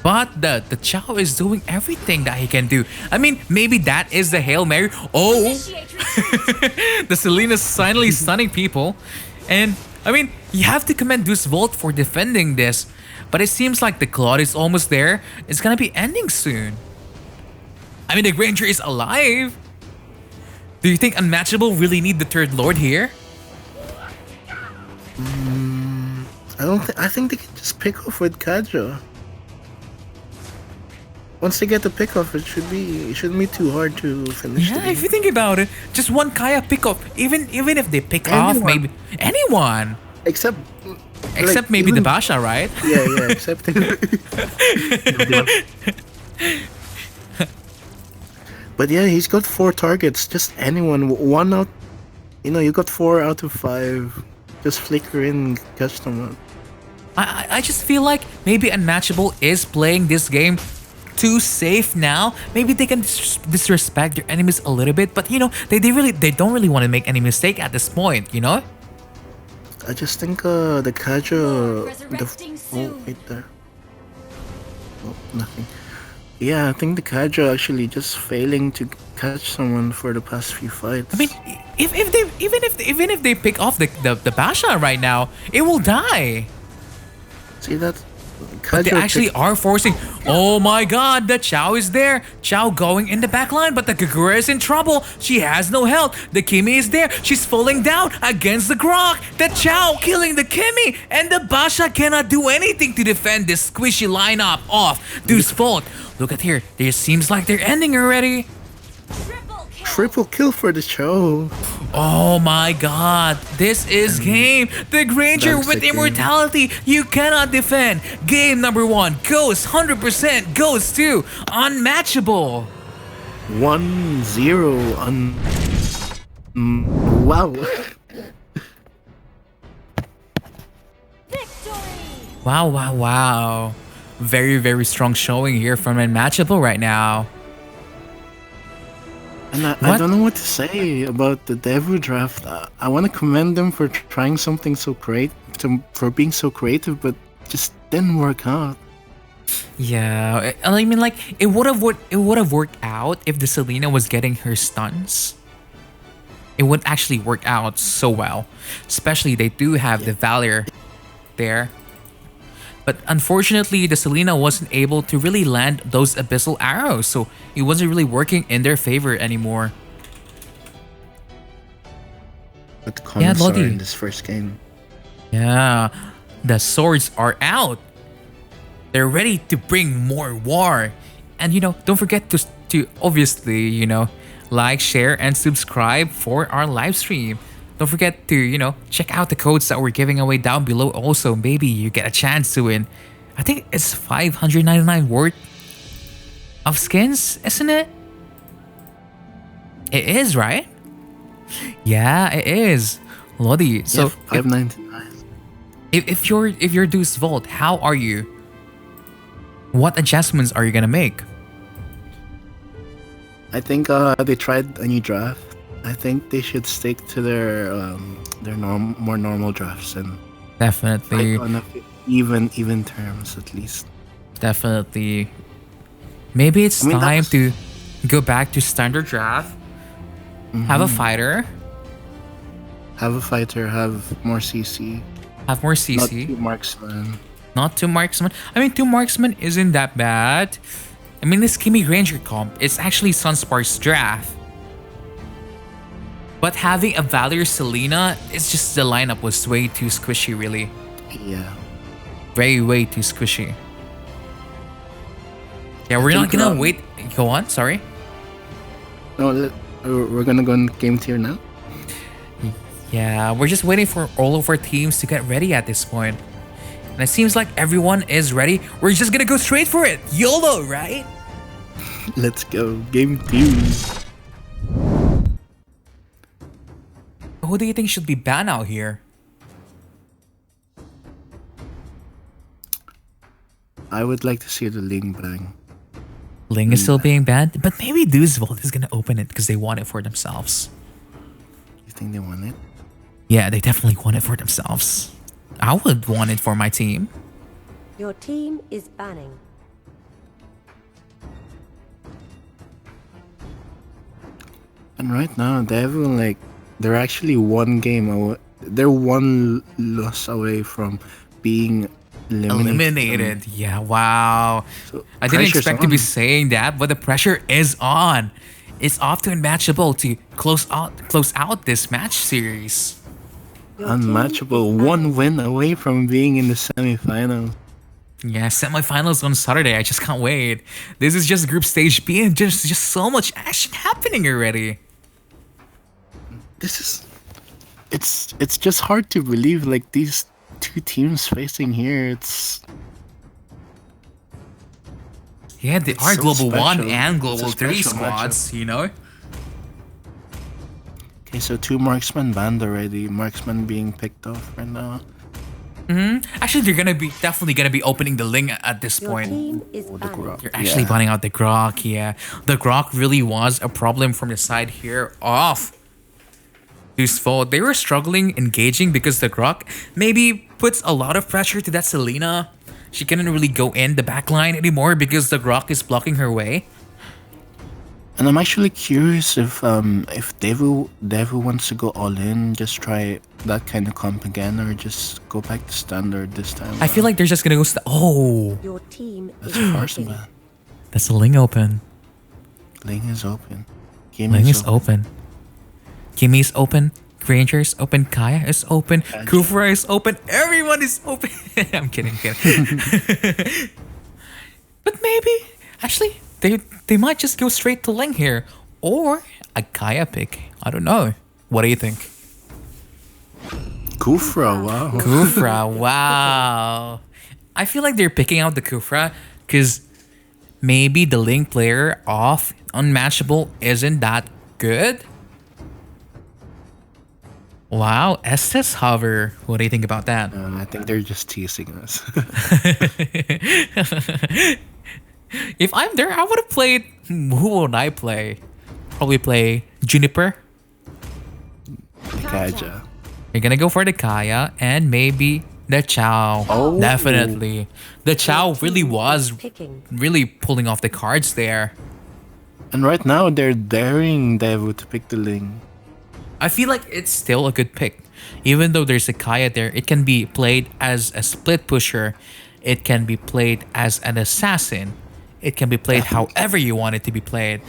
But the Chao is doing everything that he can do. I mean, maybe that is the Hail Mary. Oh, Initiate retreat. the Selena's finally stunning people. And, I mean, you have to commend Deus Vult for defending this. But it seems like the Claude is almost there. It's gonna be ending soon. I mean, the Granger is alive. Do you think Unmatchable really need the third Lord here? I think they can just pick off with Kaja. Once they get the pick off, it shouldn't be too hard to finish the Yeah, game. if you think about it, just one Kaya pick off. Even if they pick off, Anyone. maybe anyone. Except Maybe the even- Basha, right? Yeah, except But yeah, he's got 4 targets. Just anyone. One out. You got 4 out of 5. Just flicker in, catch them. I just feel like maybe Unmatchable is playing this game too safe now. Maybe they can disrespect their enemies a little bit, but they don't really want to make any mistake at this point. I just think the casual. Resurrecting Oh, soon. wait there. Oh, nothing. Yeah, I think the casual actually just failing to catch someone for the past few fights. I mean, if they even if they pick off the Basha right now, it will die. See that? But they Casual actually are forcing. Oh my god, the Chow is there. Chow going in the back line, but the Kagura is in trouble. She has no health. The Kimi is there. She's falling down against the Grok. The Chow killing the Kimi. And the Basha cannot do anything to defend this squishy lineup of Deus Vult. Look at here. It seems like they're ending already. triple kill for the show. Oh my god, this is game. The Granger That's with the game. immortality. You cannot defend. Game number 1 goes 100% goes to Unmatchable. 1-0 on. Wow. Wow, wow, wow. Very, very strong showing here from Unmatchable right now. And I What? don't know what to say about the Devu draft. I want to commend them for trying something so great, for being so creative, but just didn't work out. Yeah, I mean, like it would have worked out if the Selena was getting her stuns. It would actually work out so well, especially they do have the Valor there. But unfortunately, the Selena wasn't able to really land those abyssal arrows, so it wasn't really working in their favor anymore. But the comments are Lodi. in this first game. Yeah, the swords are out. They're ready to bring more war. And don't forget to obviously, like, share, and subscribe for our live stream. Don't forget to, check out the codes that we're giving away down below also. Maybe you get a chance to win. I think it's 599 worth of skins, isn't it? It is, right? Yeah, it is. Lodi, so Yeah, 599. if you're Deus Vult, how are you? What adjustments are you gonna make? I think they tried a new draft. I think they should stick to their more normal drafts and Definitely, fight on a even terms at least. definitely. Maybe it's I mean, that time was- to go back to standard draft. Have a fighter, Have a fighter, have more CC, have more not CC, two marksman. not two marksman. I mean, two marksman isn't that bad. I mean, this Kimi Granger comp, it's actually Sunspark's draft. But having a Valor Selena, it's just the lineup was way too squishy, really. Yeah. Way too squishy. Yeah, we're not think, gonna wait. Go on, sorry. No, we're gonna go in game tier now. Yeah, we're just waiting for all of our teams to get ready at this point. And it seems like everyone is ready. We're just gonna go straight for it. YOLO, right? Let's go. Game 2. Who do you think should be banned out here? I would like to see the Ling bang. Ling is still being banned, but maybe Deus Vult is gonna open it because they want it for themselves. You think they want it? Yeah, they definitely want it for themselves. I would want it for my team. Your team is banning. And right now, they're actually one game away. They're one loss away from being eliminated. Yeah, wow. So I didn't pressure's expect to be on. saying that, but the pressure is on. It's off to Unmatchable to close out this match series. Your team Unmatchable, is one banning. win away from being in the semifinals. Yeah, semifinals on Saturday. I just can't wait. This is just group stage B and just so much action happening already. It's just hard to believe, like, these two teams facing here. Yeah, they are so Global 1 special. and It's a Global 3 special squads, Okay, so two marksman banned already. Marksman being picked off right now. Actually, they're definitely gonna be opening the Ling at this Your point. team is the banning. Grok. You're actually banning out the Grok, yeah. The Grok really was a problem from the side here off Whose fault? They were struggling engaging because the Grok maybe puts a lot of pressure to that Selena. She couldn't really go in the back line anymore because the Grok is blocking her way. And I'm actually curious if Devu wants to go all in, just try that kind of comp again, or just go back to standard this time. I feel like they're just gonna go. Oh, Your team That's is first, picking. man. that's a Ling open. Ling is open. Game Ling is is open. Kimmy's open. Granger's open. Kaya is open. Kufra is open. Everyone is open. I'm kidding. But maybe, actually, they might just go straight to Ling here. Or a Kaya pick. I don't know. What do you think? Kufra, wow. Kufra, wow. I feel like they're picking out the Kufra because maybe the Ling player off Unmatchable isn't that good. Wow, Estes Hover. What do you think about that? I think they're just teasing us. If I'm there, I would have played. Who would I play? Probably play Juniper. Kaja. You're gonna go for the Kaya and maybe the Chow. Oh. Definitely. The Chow really was Picking. really pulling off the cards there. And right now they're daring Devu to pick the Ling. I feel like it's still a good pick. Even though there's a Kaya there, it can be played as a split pusher. It can be played as an assassin. It can be played however you want it to be played.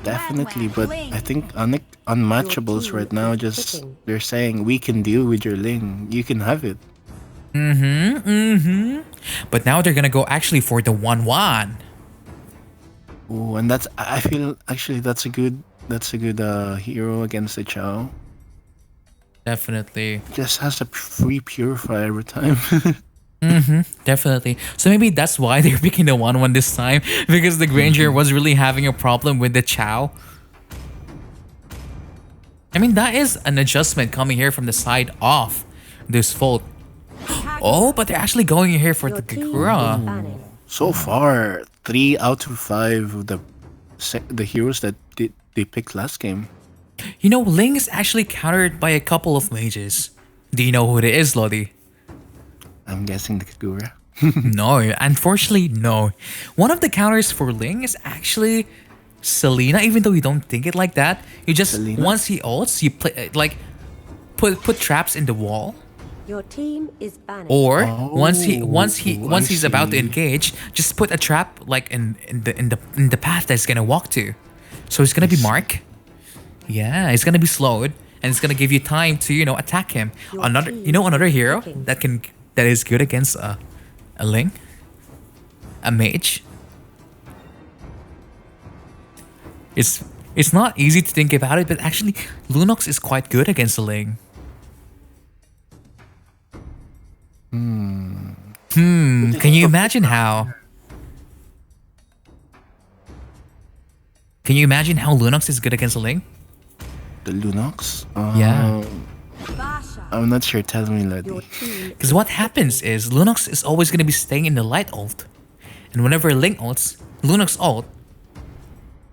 Definitely, but I think unmatchables right now just they're saying we can deal with your Ling. You can have it. But now they're gonna go actually for the 1-1. Oh, and I feel actually that's a good hero against the Chow. Definitely. Just has a free purify every time. Definitely. So maybe that's why they're picking the 1-1 this time. Because the Granger was really having a problem with the Chow. I mean, that is an adjustment coming here from the side off this Vult. Oh, but they're actually going here for Your the team is Kagura. banning. So far, 3 out of 5 of the heroes that they picked last game. You know, Ling is actually countered by a couple of mages. Do you know who it is, Lodi? I'm guessing the Kagura. No, unfortunately, no. One of the counters for Ling is actually Selena, even though you don't think it like that. You just, Selena? once he ults, you play, like, put traps in the wall. Your team is banning. Or Oh, once I he's about to see. engage, just put a trap like in the path that's gonna walk to. So it's gonna be Mark. Yeah, it's gonna be slowed, and it's gonna give you time to attack him. Your Another team hero picking. that is good against a Ling, a mage. It's not easy to think about it, but actually Lunox is quite good against a Ling. Can you imagine how? Can you imagine how Lunox is good against a Ling? The Lunox? Yeah. I'm not sure. Tell me, Lodi. Your team Because what happens is Lunox is always going to be staying in the light ult. And whenever Ling ults, Lunox ult,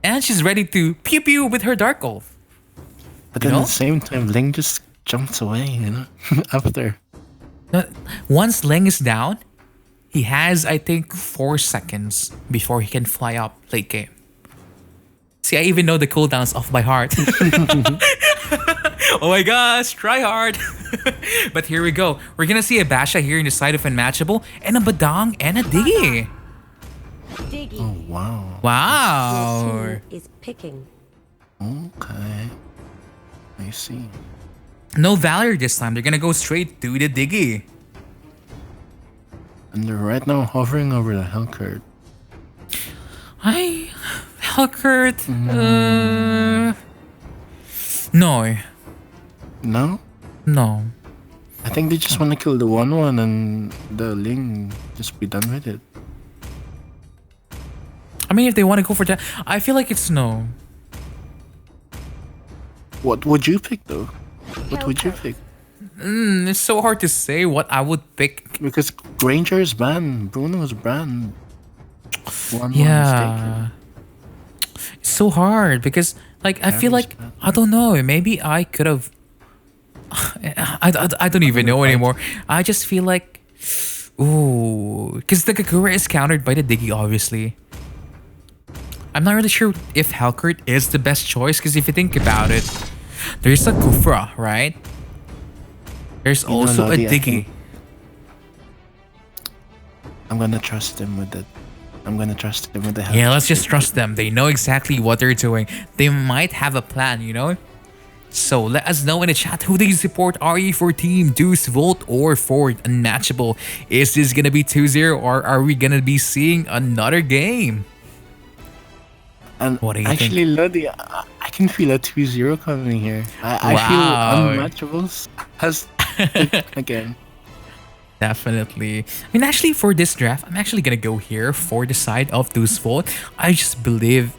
and she's ready to pew pew with her dark ult. But You then know? at the same time, Ling just jumps away, after. Now, once Ling is down, he has, I think, 4 seconds before he can fly up late game. See, I even know the cooldowns off by heart. Oh my gosh, try hard. But here we go. We're gonna see a Basha here in the side of Unmatchable, and a Badang and a Diggy. Diggy. Oh, wow. Your Wow. team is picking. Okay. I see. No Valor this time. They're gonna go straight to the Diggy. And they're right now hovering over the Hellcurt. Hi, Hellcurt. No. No? No. I think they just want to kill the 1-1 and the Ling just be done with it. I mean, if they want to go for that, I feel like it's no. What would you pick though? What would you pick? It's so hard to say what I would pick. Because Granger is banned. Bruno is banned. 1-1 is taken. Yeah. It's so hard because Like I feel Carries like that. I don't know. Maybe I could have. I don't even know anymore. I just feel like, ooh, because the Kakura is countered by the Diggy, obviously. I'm not really sure if Helkert is the best choice, because if you think about it, there's a Kufra, right? There's You know, also a Lodi, I Diggy. think I'm gonna trust him with it. I'm gonna trust him with the help. Yeah, let's just trust them. They know exactly what they're doing. They might have a plan, you know? So let us know in the chat, who do you support? Are you for Team Deus Vult or for Unmatchable? Is this gonna be 2-0 or are we gonna be seeing another game? And What do you actually, think? Lodi, I can feel a 2-0 coming here. I feel Wow. Unmatchables has again. Definitely. I mean, actually, for this draft, I'm actually gonna go here for the side of Deus Vult. I just believe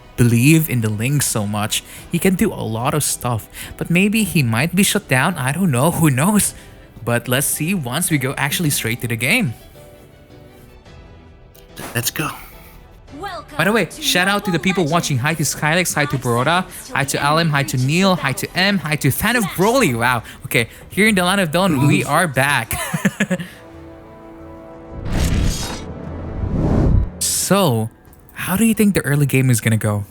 in the Link so much. He can do a lot of stuff, but maybe he might be shut down. I don't know. Who knows? But let's see once we go actually straight to the game. Let's go. Welcome By the way, to shout out to the Mobile people watching. Hi to Legends. Skylex, hi to 5 Baroda, seconds till hi the to Alim, enemy hi to reaches Neil, the hi to battlefield. M, hi to Fan of Smash Broly. them. Wow. Okay, here in the land of Dawn, we are back. So, how do you think the early game is gonna go?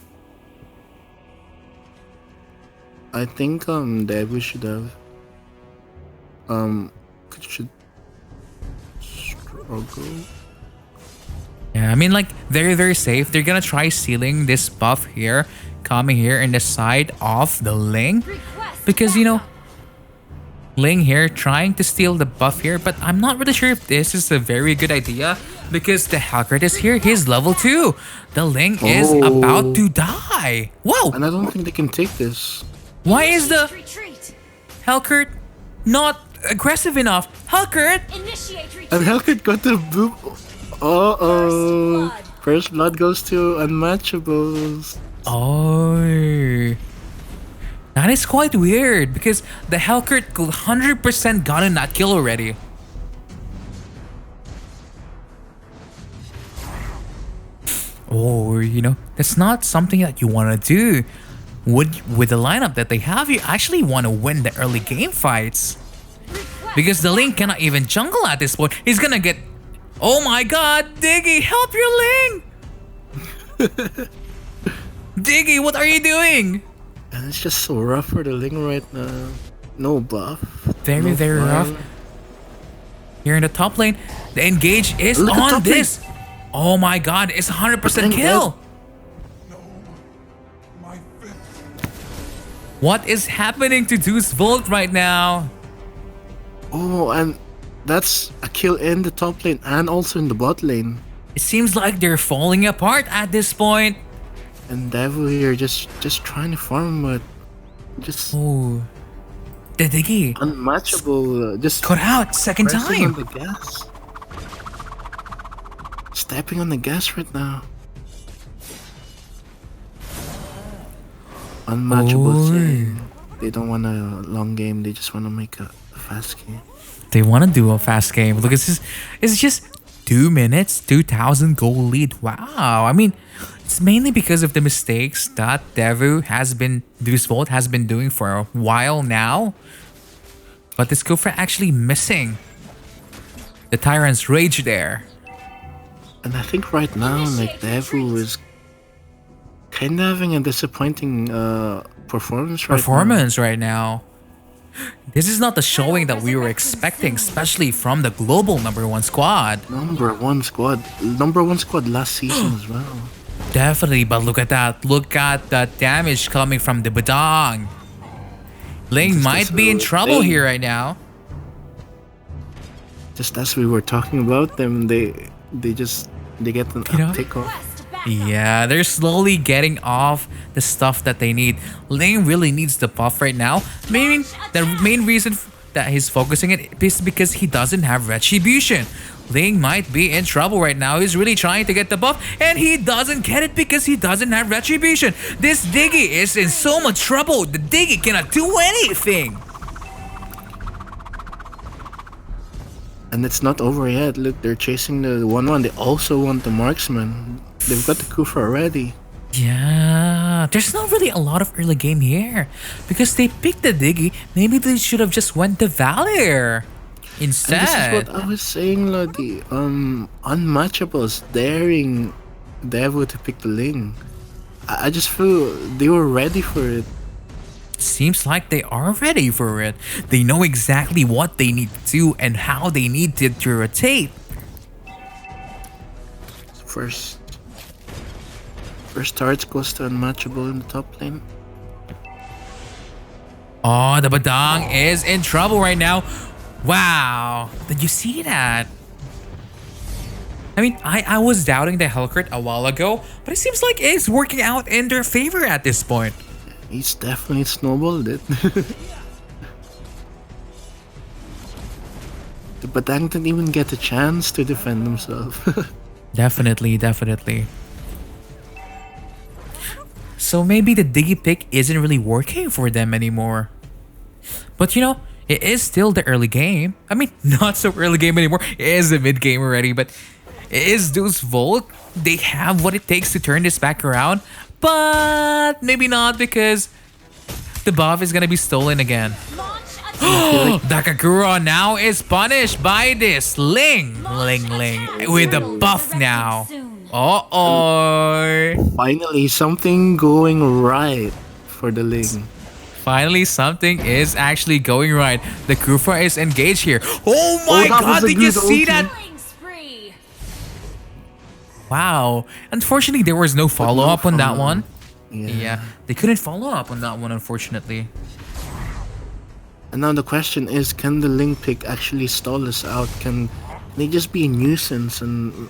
I think Devu should have should struggle. Yeah, I mean, like, very safe. They're gonna try sealing this buff here, coming here in the side of the Ling. Request Because, you know, backup. Ling here trying to steal the buff here, but I'm not really sure if this is a very good idea because the Helgrit is here. He's level 2. The Ling is about to die. Whoa! And I don't think they can take this. Why is the Retreat. Helgrit not aggressive enough? Helgrit! Initiate retreat. And Hellcat got the boop. Uh-oh. blood. First blood goes to Unmatchables. Oh. That is quite weird because the Helgrit could 100% gotten that kill already. Or, you know, that's not something that you want to do. With the lineup that they have, you actually want to win the early game fights. Because the Link cannot even jungle at this point. He's gonna get... Oh my god, Diggy, help your Ling! Diggy, what are you doing? And it's just so rough for the Ling right now. No buff. Very, no very fire. rough. Here in the top lane, the engage is Look at on top lane. this. Oh my god, it's 100% Dang, kill. What is happening to Deus Vult right now? Oh, and that's a kill in the top lane and also in the bot lane. It seems like they're falling apart at this point. And Devil here just trying to farm, but just Oh, the Diggy Unmatchable. Just cut out second pressing on time. the gas. Stepping on the gas right now. Unmatchable saying they don't want a long game, they just want to make a fast game. They want to do a fast game. Look, it's just 2 minutes, 2,000 goal lead. Wow. I mean, it's mainly because of the mistakes that Deus Vult has been doing for a while now. But this Kufra actually missing the Tyrant's Rage there. And I think right now, like, Devu is kind of having a disappointing performance Right now. This is not the showing that we were expecting, especially from the global #1 squad. Number one squad last season as well. Definitely, but look at that. Look at the damage coming from the Badang. Ling might be in trouble here right now. Just as we were talking about them, they get an uptick off. Request backup. Yeah, they're slowly getting off the stuff that they need. Ling really needs the buff right now. Maybe the main reason that he's focusing it is because he doesn't have Retribution. Ling might be in trouble right now. He's really trying to get the buff and he doesn't get it because he doesn't have Retribution. This Diggy is in so much trouble. The Diggy cannot do anything. And it's not over yet. Look, they're chasing the 1-1. They also want the marksman. They've got the Kufa already. Yeah. There's not really a lot of early game here because they picked the Diggy. Maybe they should have just went to Valir And this is instead. what I was saying, Lodi. Unmatchables daring Devo to pick the Ling. I just feel they were ready for it. Seems like they are ready for it. They know exactly what they need to do and how they need to rotate. First target goes to Unmatchable in the top lane. Oh, the Badang is in trouble right now. Wow. Did you see that? I mean, I was doubting the Hellcurt a while ago, but it seems like it's working out in their favor at this point. He's definitely snowballed it. But Badang didn't even get a chance to defend himself. Definitely. So maybe the Diggy pick isn't really working for them anymore. But you know, it is still the early game. I mean, not so early game anymore. It is the mid game already, but it is Deus Vult. They have what it takes to turn this back around. But maybe not because the buff is gonna be stolen again. Launch attack. Dakagura now is punished by this Ling with the buff now. Uh-oh. Finally, something going right for the Ling. Finally, something is actually going right. The Kufa is engaged here. Oh my that was god, a did you good see ulti. that? Killing spree. Wow. Unfortunately, there was no follow-up on that one. Yeah. Yeah, they couldn't follow up on that one, unfortunately. And now the question is, can the Ling pick actually stall us out? Can they just be a nuisance and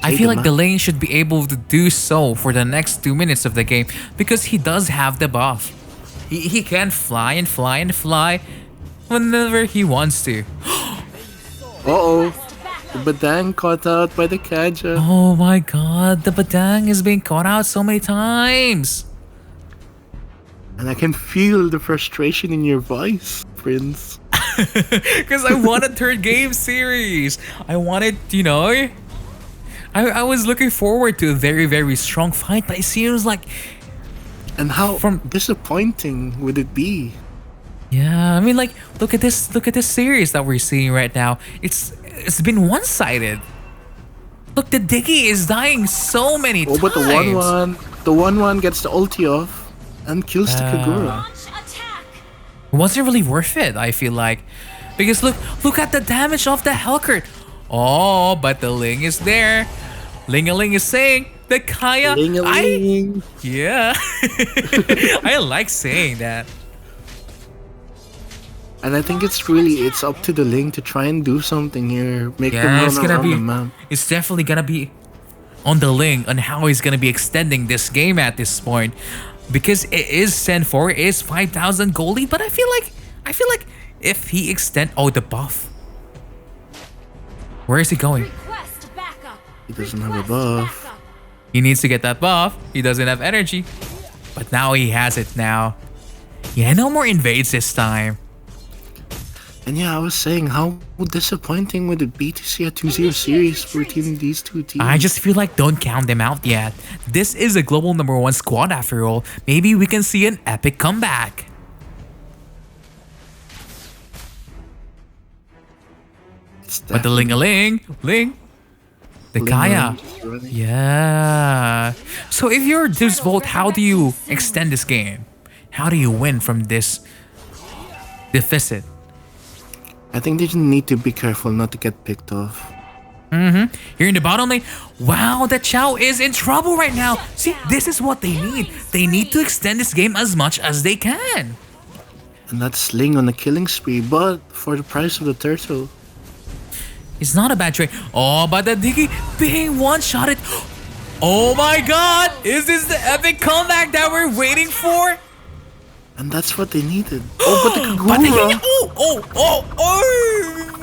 I take feel them like the out? lane should be able to do so for the next 2 minutes of the game because he does have the buff. He can fly whenever he wants to. Uh-oh. The Badang caught out by the Kaja. Oh my god, the Badang is being caught out so many times. And I can feel the frustration in your voice, Prince. Because I want a third game series. I wanted, you know, I was looking forward to a very, very strong fight, but it seems like, And how From- disappointing would it be? yeah, I mean, like, look at this series that we're seeing right now. It's been one-sided. Look, the Diggy is dying so many Oh, times. but the 1-1 gets the ulti off and kills the Kagura. Launch attack. It wasn't really worth it, I feel like. Because look at the damage of the Hellcurt. Oh, but the Ling is there. Ling-a-ling is saying, the Kaya, Ling-a-ling. yeah. I like saying that. And I think it's up to the Ling to try and do something here. Make them Yeah, run it's gonna around be. the map. It's definitely gonna be on the Ling on how he's gonna be extending this game at this point, because it is Sen 4 is 5,000 gold lead, but I feel like if he extend the buff. Where is he going? Request backup. He doesn't have a Request buff. backup. He needs to get that buff. He doesn't have energy, but now he has it now. Yeah, no more invades this time. And yeah, I was saying, how disappointing would it be to see a 2-0 series between these two teams? I just feel like don't count them out yet. This is a global #1 squad after all. Maybe we can see an epic comeback. It's But the definitely Ling, the Ling Kaya. is running. Yeah. So if you're Deus Vult, how do you extend this game? How do you win from this deficit? I think they just need to be careful not to get picked off. Here in the bottom lane, wow, the Chow is in trouble right now. See, this is what they need. They need to extend this game as much as they can. And that's Ling on a killing spree, but for the price of the turtle. It's not a bad trade. Oh, but the Diggy being one-shotted. Oh my god, is this the epic comeback that we're waiting for? And that's what they needed. Oh, but the But the Kagura! oh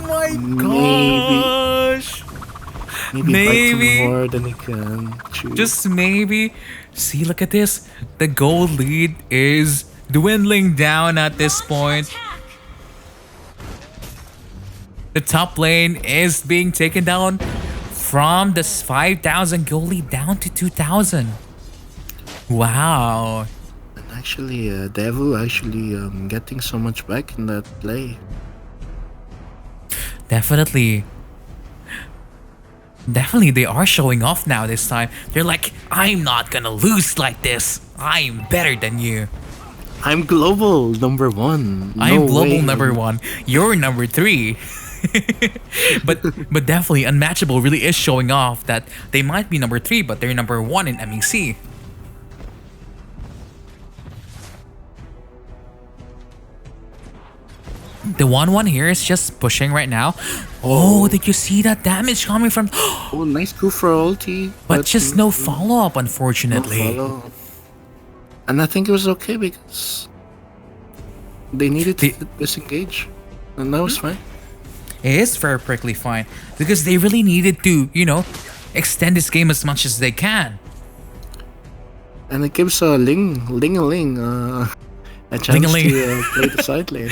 my gosh. Maybe Maybe. bite him more than he can chew. Just maybe. See, look at this. The gold lead is dwindling down at this point. Attack. The top lane is being taken down from this 5,000 gold lead down to 2,000. Wow. And actually, Devu actually getting so much back in that play. Definitely. Definitely, they are showing off now this time. They're like, I'm not gonna lose like this. I'm better than you. I'm global number one. I'm No global way. number one. You're number three. but definitely, Unmatchable really is showing off that they might be number three, but they're number one in MEC. The 1-1 here is just pushing right now. Oh, did you see that damage coming from... Oh, nice coup for ulti. But just no follow-up, No unfortunately. follow. And I think it was okay because they needed to disengage. And that was fine. It is perfectly fine. Because they really needed to, you know, extend this game as much as they can. And it gives Ling a chance Ling-a-ling. to play the side lane.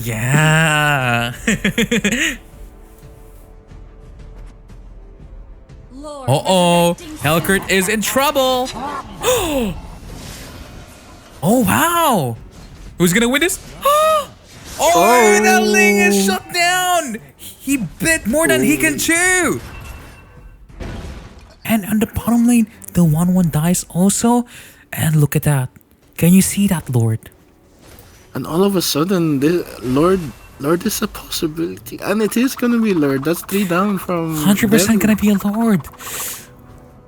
Yeah. Lord, Uh-oh. resurrecting Helkert sun. is in trouble. Oh, wow. Who's gonna win this? Oh, that Ling is shut down. He bit more than he can chew. And on the bottom lane, the 1-1 dies also. And look at that. Can you see that, Lord? And all of a sudden, Lord is a possibility. And it is gonna be Lord. That's 3 down from 100% Devu. gonna be a Lord.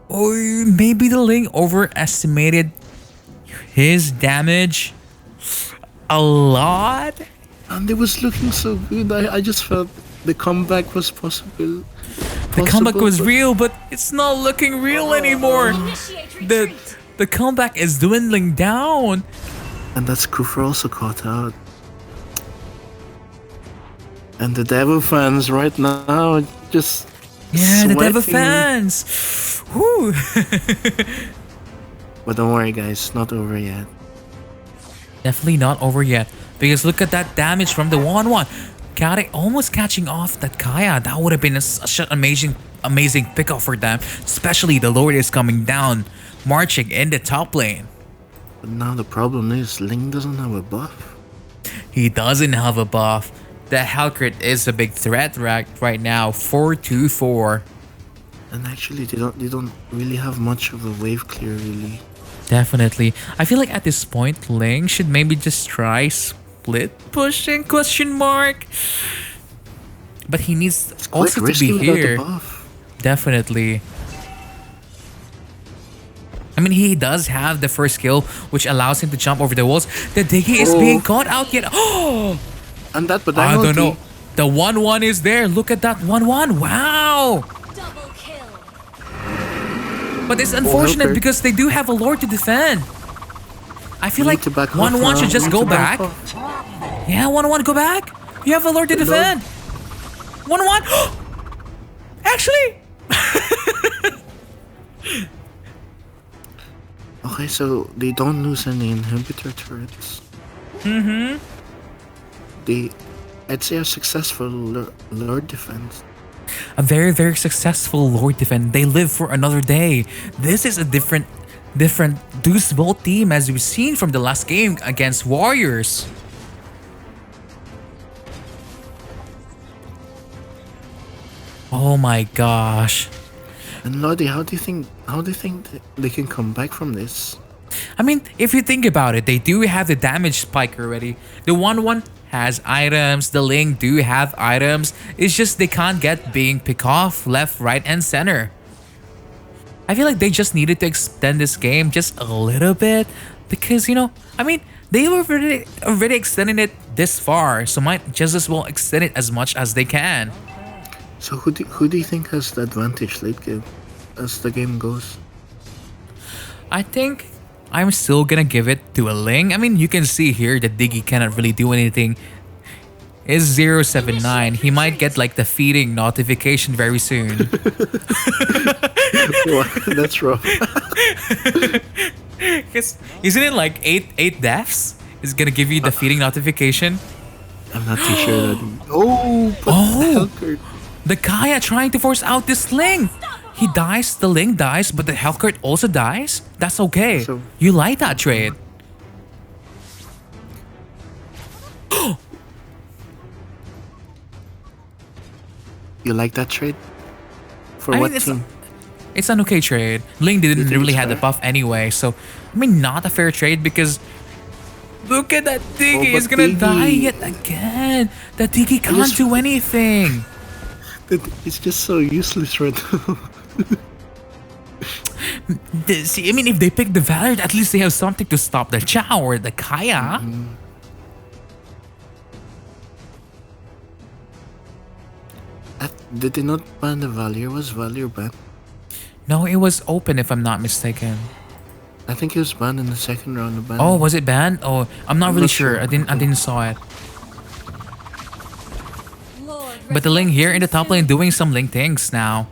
Or maybe the Ling overestimated his damage a lot. And it was looking so good. I just felt the comeback was possible. The comeback was but- real, but it's not looking real anymore. Initiate The retreat. the comeback is dwindling down. And that's Kufa also caught out. And the Devu fans right now just Yeah, the Devu sweating. fans. Whew. But don't worry, guys, not over yet. Definitely not over yet. Because look at that damage from the 1-1. Kare almost catching off that Kaya. That would have been such an amazing pickup for them. Especially the Lord is coming down, marching in the top lane. But now the problem is Ling doesn't have a buff. He doesn't have a buff. The Helkert is a big threat right now. 4-2-4. And actually they don't really have much of a wave clear really. Definitely. I feel like at this point, Ling should maybe just try split pushing, question mark. But he needs It's also quite to be risky without here. the buff. Definitely. I mean, he does have the first skill, which allows him to jump over the walls. The Diggy is being caught out yet. Oh! And that but I don't ulti. know. The 1-1 is there. Look at that 1-1. Wow! Double kill. But it's unfortunate Helkert. because they do have a Lord to defend. I feel We like need to back off 1-1 now. should We just need go to back back. off. Yeah, 1-1, go back. You have a Lord to The Lord- defend. 1-1. Actually, Okay, so they don't lose any inhibitor turrets. I'd say a successful Lord defense. a very, very successful Lord defend. They live for another day. This is a different Deus Vult team as we've seen from the last game against Warriors. Oh my gosh. And Lodi, how do you think they can come back from this? I mean, if you think about it, they do have the damage spike already. The 1-1 has items. The Ling do have items. It's just they can't get being pick off left, right, and center. I feel like they just needed to extend this game just a little bit because, you know, I mean, they were already extending it this far, so might just as well extend it as much as they can. So who do you think has the advantage late game as the game goes? I think I'm still gonna give it to a Ling. I mean, you can see here that Diggy cannot really do anything. Is 079. He might get like the feeding notification very soon. That's rough. Because isn't it like eight deaths? Is gonna give you the feeding notification. I'm not too sure that. Oh, but Oh. Helkert. The Kaya trying to force out this Ling. he dies, the Ling dies, but the Hellcurt also dies. That's okay. So- You like that trade. You like that trade? For I what mean, team? it's an okay trade. Ling didn't think really it's have the fair? buff anyway, so I mean, not a fair trade because look at that Diggy. Oh, He's but gonna die Diggy- yet again. That Diggy can't just- do anything. It's just so useless right now. See, I mean, if they pick the Valor, at least they have something to stop the Chow or the Kaya. Did they not ban the Valier? Was Valier banned? No, it was open if I'm not mistaken. I think it was banned in the second round of ban. Oh, was it banned? Oh, I'm not really not sure. sure. I didn't saw it. Lord, But the Ling here in the top lane resurrect doing some Ling things now.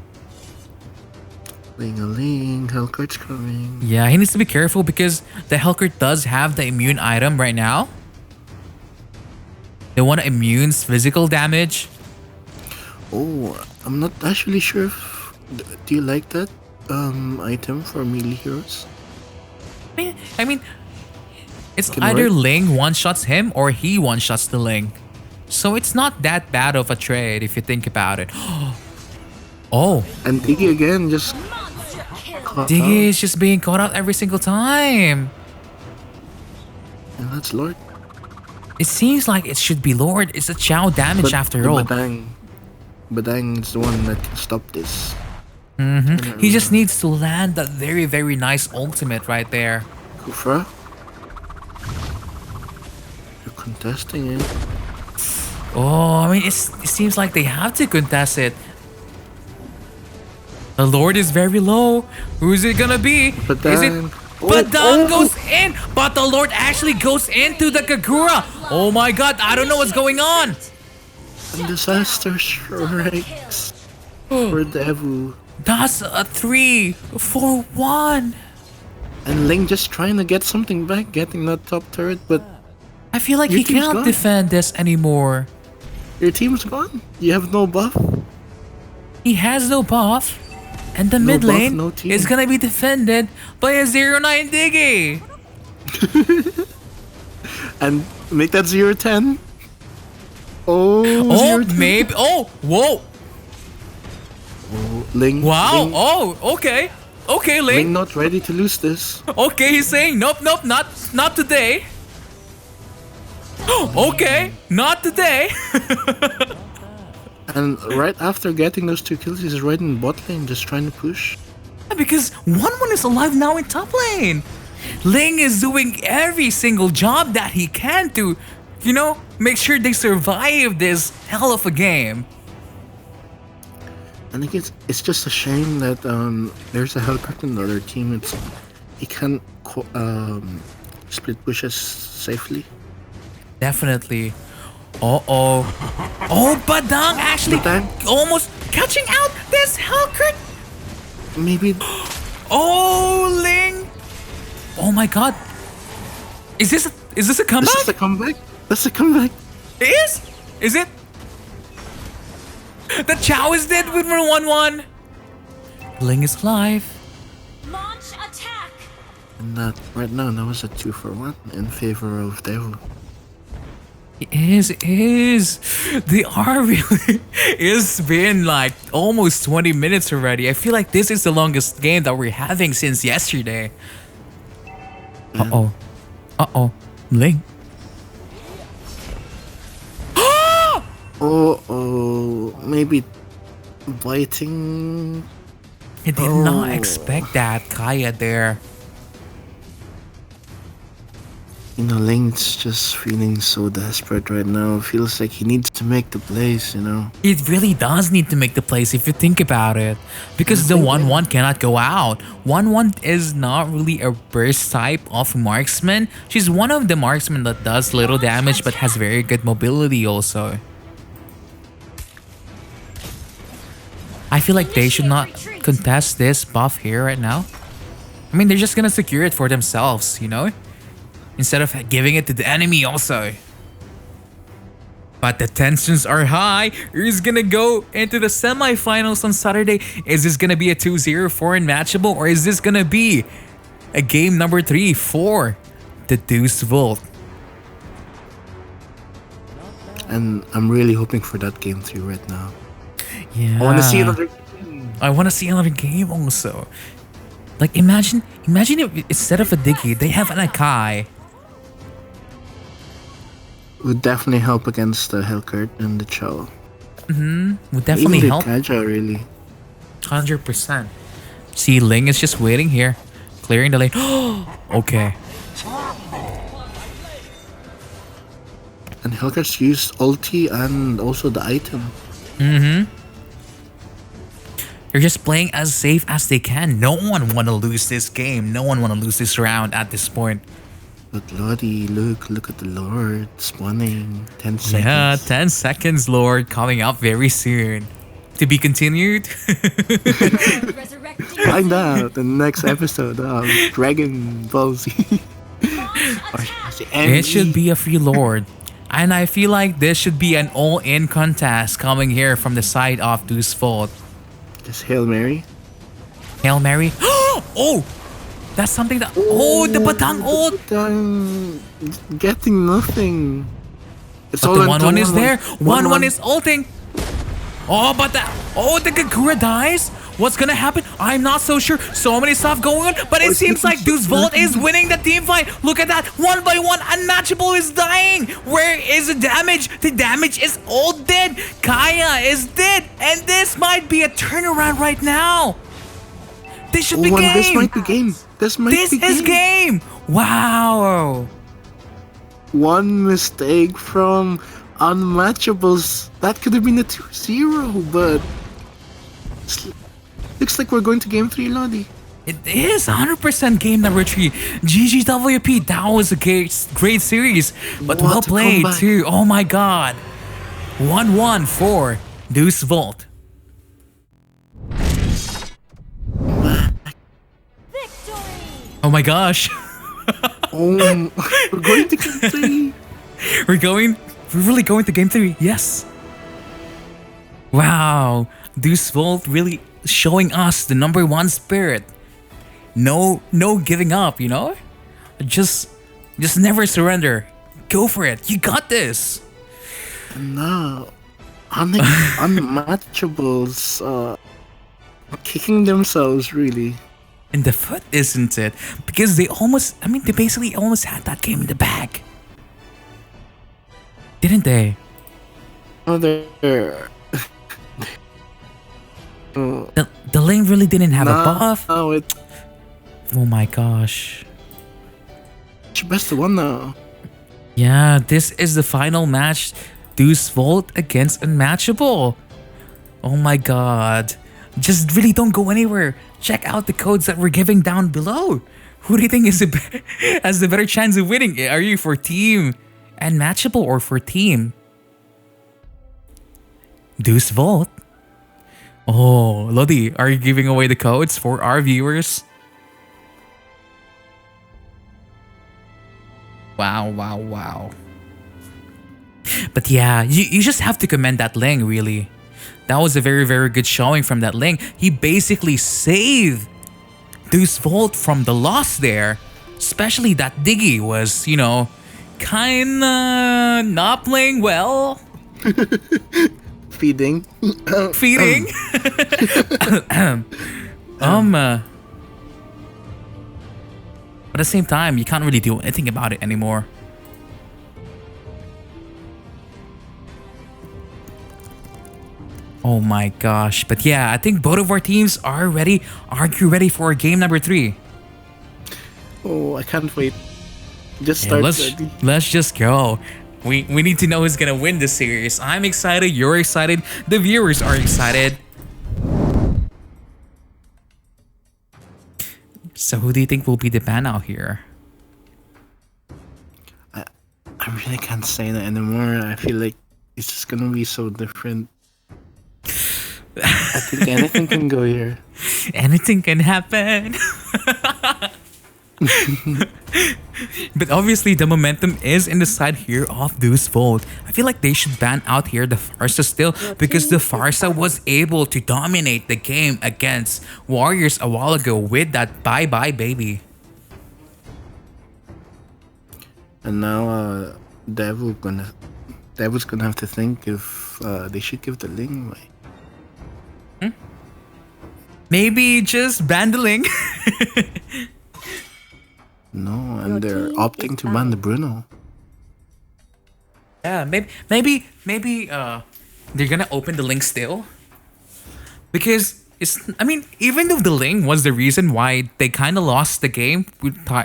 Ling-a-ling, Hellcurt's coming. Yeah, he needs to be careful because the Hellcurt does have the immune item right now. The one that immunes physical damage. Oh, I'm not actually sure if... Do you like that item for melee heroes? I mean, it's Can either work. Ling one-shots him or he one-shots the Ling. So it's not that bad of a trade if you think about it. Oh, And Iggy again just monster kill. caught Diggy out. is just being caught out every single time. And that's Lord. It seems like it should be Lord. It's a Chow damage But after the all. Badang is the one that can stop this. He just needs to land that very, very nice ultimate right there. Kufra? You're contesting it. Oh, I mean, it seems like they have to contest it. The Lord is very low. Who's it gonna be? Is it? Badang. Badang goes in, but the Lord actually goes into the Kagura. Oh my god, I don't know what's going on. And disaster strikes for Devu. That's a 3-for-1. And Ling just trying to get something back, getting that top turret, but I feel like Your he team's cannot gone. defend this anymore. your team's gone. You have no buff. He has no buff. And the No mid buff, lane no team. is gonna be defended by a 0-9 Diggy. And make that 0-10. Oh, Oh, 0-10. maybe. Oh, whoa. Ling. Wow. Ling, Oh, okay. Okay, Ling Ling. not ready to lose this. Okay, he's saying nope, nope, not today. Okay, not today. And right after getting those 2 kills, he's right in bot lane, just trying to push. Because 1-1 is alive now in top lane. Ling is doing every single job that he can to, you know, make sure they survive this hell of a game. I think it's just a shame that there's a Hellcat in the other team. He can't split pushes safely. Definitely. Oh, Badang actually Badang? almost catching out this Hellcurt. Maybe Oh, Ling. Oh my god. Is this a comeback? this is a comeback. That's a comeback. It is? Is it? The Chow is dead with 1-1. Ling is alive. Launch attack. And that right now that was a 2-for-1 in favor of Devil. It is. The R really it's been like almost 20 minutes already. I feel like this is the longest game that we're having since yesterday. Uh-oh. Ling. Oh, maybe biting. I did not expect that Kaya there. You know, Link's just feeling so desperate right now. Feels like he needs to make the plays, you know. It really does need to make the plays if you think about it. Because the 1-1 cannot go out. 1-1 is not really a burst type of marksman. She's one of the marksmen that does little damage but has very good mobility also. I feel like they should not contest this buff here right now. I mean, they're just gonna secure it for themselves, you know? Instead of giving it to the enemy also. But the tensions are high. Who's gonna go into the semifinals on Saturday? Is this gonna be a 2-0 for Unmatchable, or is this gonna be a game number 3 for the Deus Vult? And I'm really hoping for that game 3 right now. Yeah. I want to see another game. I want to see another game also. Like imagine if instead of a Diggy, they have an Akai. Would definitely help against the Hellcurt and the Chow. Would definitely Even help. the Kaja, really. 100%. See, Ling is just waiting here, clearing the lane. Okay. And Hellcurt's used ulti and also the item. They're just playing as safe as they can. No one want to lose this game. No one want to lose this round at this point. But Lottie, look at the Lord spawning. 10 seconds. Yeah, 10 seconds, Lord, coming up very soon. To be continued. Resurrecting Find out in the next episode of Dragon Ball Z. It should be a free Lord. And I feel like this should be an all-in contest coming here from the side of Deus Vult. Just Hail Mary. Hail Mary. Oh! That's something that... Oh, the Batang ult! Getting nothing. It's But all the into 1-1 is there. 1-1 1-1. is ulting. Oh, but the... Oh, the Gakura dies? What's gonna happen? I'm not so sure. So many stuff going on. But it seems like Deus Vult is winning the team fight. Look at that. 1 by 1. Unmatchable is dying. Where is the damage? The damage is all dead. Kaya is dead. And this might be a turnaround right now. This should be game. This might be game. This is game. Wow. One mistake from Unmatchables. That could have been a 2-0, but looks like we're going to game 3, Lodi. It is 100% game number 3. GGWP, that was a great series. But What well a played comeback. too. Oh my god. 1-1 for Deus Vult. victory! Oh my gosh. Oh, we're going to game 3. We're really going to game 3. Yes. Wow. Deus Vult really showing us the number 1 spirit. No giving up, you know? Just never surrender. Go for it. You got this. No. Unmatchables kicking themselves, really. In the foot, isn't it? Because they basically almost had that game in the bag. Didn't they? Oh, they're... The lane really didn't have a buff. Oh, it's Oh my gosh. best one now. Yeah, this is the final match. Deus Vult against Unmatchable. Oh my god. Just really don't go anywhere. Check out the codes that we're giving down below. Who do you think has the better chance of winning? Are you for team Unmatchable or for team Deus Vult? Oh, Lodi, are you giving away the codes for our viewers? Wow. But yeah, you just have to commend that Ling, really. That was a very, very good showing from that Ling. He basically saved Deus Vult from the loss there. Especially that Diggy was, kinda not playing well. Feeding. Feeding. But at the same time, you can't really do anything about it anymore. Oh my gosh. But yeah, I think both of our teams are ready. Are you ready for game number 3? Oh, I can't wait. Just Yeah, start. let's just go. We need to know who's gonna win this series. I'm excited, you're excited, the viewers are excited. So who do you think will be the ban out here? I really can't say that anymore. I feel like it's just gonna be so different. I think anything can go here. Anything can happen. But obviously, the momentum is in the side here of Deus Vult. I feel like they should ban out here the Farsa still because the Farsa was able to dominate the game against Warriors a while ago with that bye-bye baby. And now Devil's gonna have to think if they should give the Ling away. Maybe just ban the Ling. No, and Your they're team opting is to ban the Bruno. Yeah, maybe they're gonna open the Ling still. Because I mean, even though the Ling was the reason why they kind of lost the game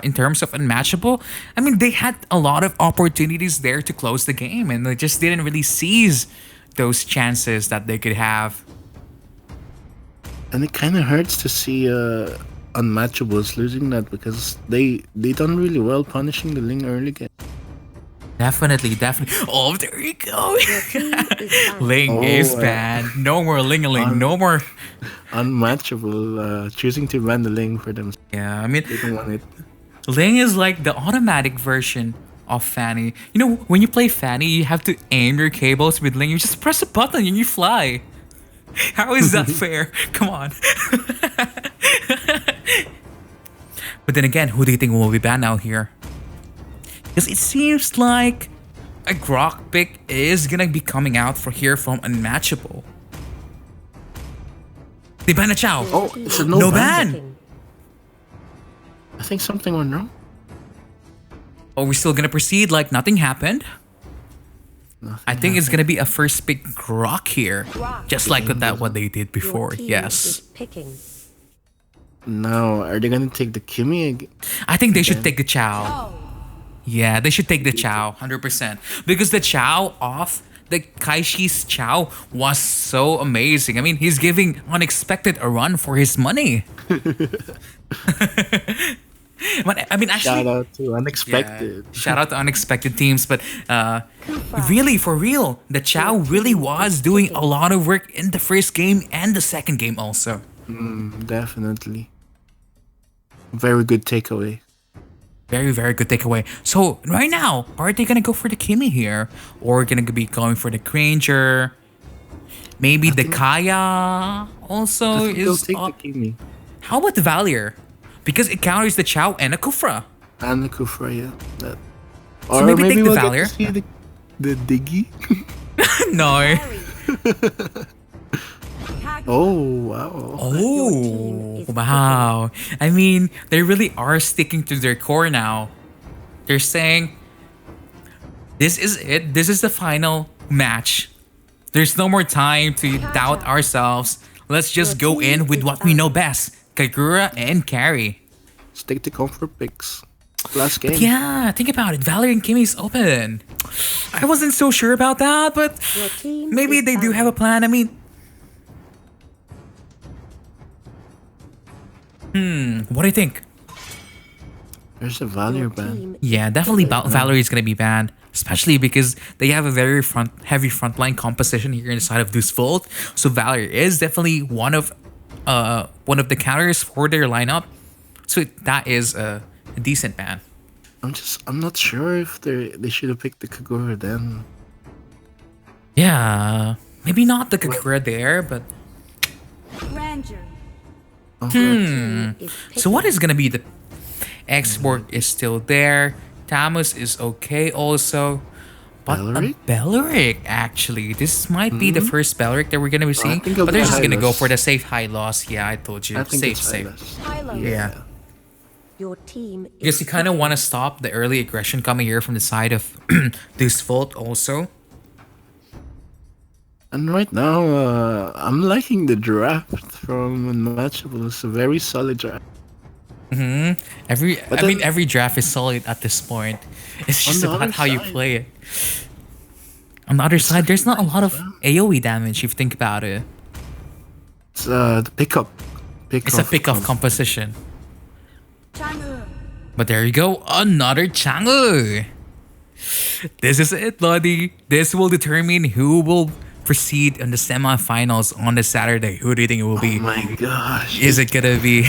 in terms of Unmatchable, I mean, they had a lot of opportunities there to close the game and they just didn't really seize those chances that they could have. And it kind of hurts to see Unmatchables losing that because they done really well punishing the Ling early game. Definitely. Oh, there you go. Your team is banned. Ling is banned. No more Ling-a-ling. No more. Unmatchable choosing to ban the Ling for them. Yeah, I mean, They don't want it. Ling is like the automatic version of Fanny. You know, when you play Fanny, you have to aim your cables with Ling. You just press a button and you fly. How is that fair? Come on. But then again, who do you think will be banned out here? Because it seems like a Grok pick is gonna be coming out from Unmatchable. They ban a Chow. Oh, it's a no, No ban. ban. I think something went wrong. Are we still gonna proceed like nothing happened? Nothing I think it's happened. gonna be a first pick Grok here, just like what they did Your before. team is Yes, picking. Now, are they gonna take the Kimmy again? I think they should take the Chow. Yeah, they should take the Chow, 100%. Because the Chow off the Kaishi's Chow was so amazing. I mean, he's giving Unexpected a run for his money. But I mean, actually, Shout out to Unexpected. yeah, shout out to Unexpected teams, but really, for real, the Chow really was doing a lot of work in the first game and the second game also. Definitely. Very good takeaway. Very, very good takeaway. So right now, are they gonna go for the Kimmy here, or gonna be going for the Granger? Maybe the Kaya also I think they'll is take up. the Kimmy. How about the Valier? Because it counters the Chow and the Kufra. And the Kufra, yeah. That. So Or maybe maybe take the we'll Valier? get to see the Diggy. No. Oh, wow. Oh, wow. I mean, they really are sticking to their core now. They're saying, this is it. This is the final match. There's no more time to doubt ourselves. Let's just go in with what we know best. Kagura and Carry. Stick to comfort picks. Last game. Yeah, think about it. Valerie and Kimmy's open. I wasn't so sure about that, but Your team maybe is they do banned. have a plan. I mean, what do you think? There's a Valier Your ban. team Yeah, definitely Valerie is gonna be banned, especially because they have a very heavy frontline composition here inside of Deus Vult. So Valerie is definitely one of the counters for their lineup. So that is a decent ban. I'm not sure if they should have picked the Kagura then. Yeah, maybe not the Kagura there, but Grandeur. team is so what picking. is gonna be the export is still there. Tamus is okay also. But Belleric? a Belleric, actually. This might be the first Belleric that we're gonna be seeing. think it'll But be they're just gonna go Hylos. for the safe high loss. Yeah, I told you. I think Safe, it's safe. Hylos. Hylos. Yeah. Your team Because is you kind of want to stop the early aggression coming here from the side of Deus Vult also. And right now, I'm liking the draft from Unmatchable. It's a very solid draft. Every draft is solid at this point. It's just the about other how you side- play it. On the other side, there's not a lot of AoE damage if you think about it. It's the pickup. It's a pick-off composition. Chang'e. But there you go, another Chang'e. This is it, buddy. This will determine who will proceed on the semifinals on the Saturday, who do you think it will Oh be? my gosh. Is it gonna be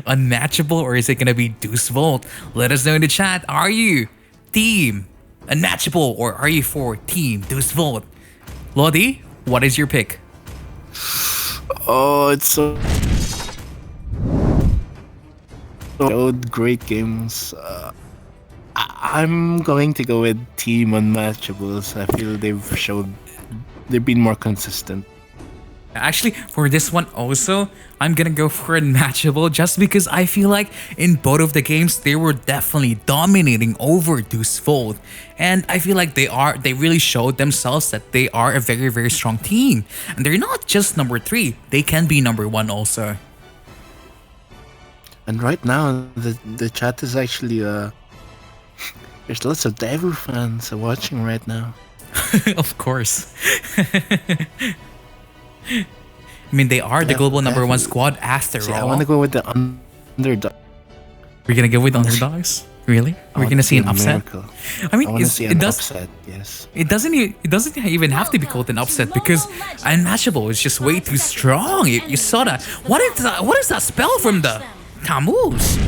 Unmatchable or is it gonna be Deus Vult? Let us know in the chat. Are you team Unmatchable or are you for team Deus Vult? Lodi, what is your pick? Oh, it's so great games. I'm going to go with Team Unmatchables. I feel they've been more consistent. Actually, for this one also, I'm gonna go for Unmatchable just because I feel like in both of the games they were definitely dominating over Deus Vult. And I feel like they really showed themselves that they are a very, very strong team. And they're not just number 3, they can be number 1 also. And right now, the chat is actually there's lots of Devu fans watching right now. Of course. I mean, they are the global number 1 squad after See, all. I want to go with the underdog. We're gonna go with underdogs? Really? We're gonna see an upset? Miracle. I mean, I want to see it an does. upset. Yes. It doesn't even have to be called an upset because Unmatchable is just way too strong. You saw that. What is that spell from the Tammuz?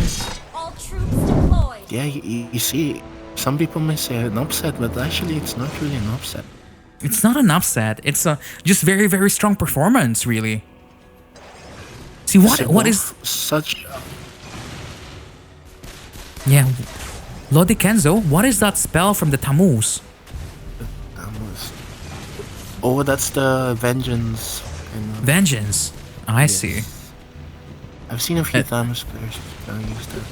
All troops deployed. Yeah, you see, some people may say an upset, but actually it's not really an upset. It's not an upset. It's a just very, very strong performance, really. See what is such? yeah, Lodi Kenzo? What is that spell from the Tammuz? Oh, that's the vengeance. Vengeance. I see. I've seen a few times players use that.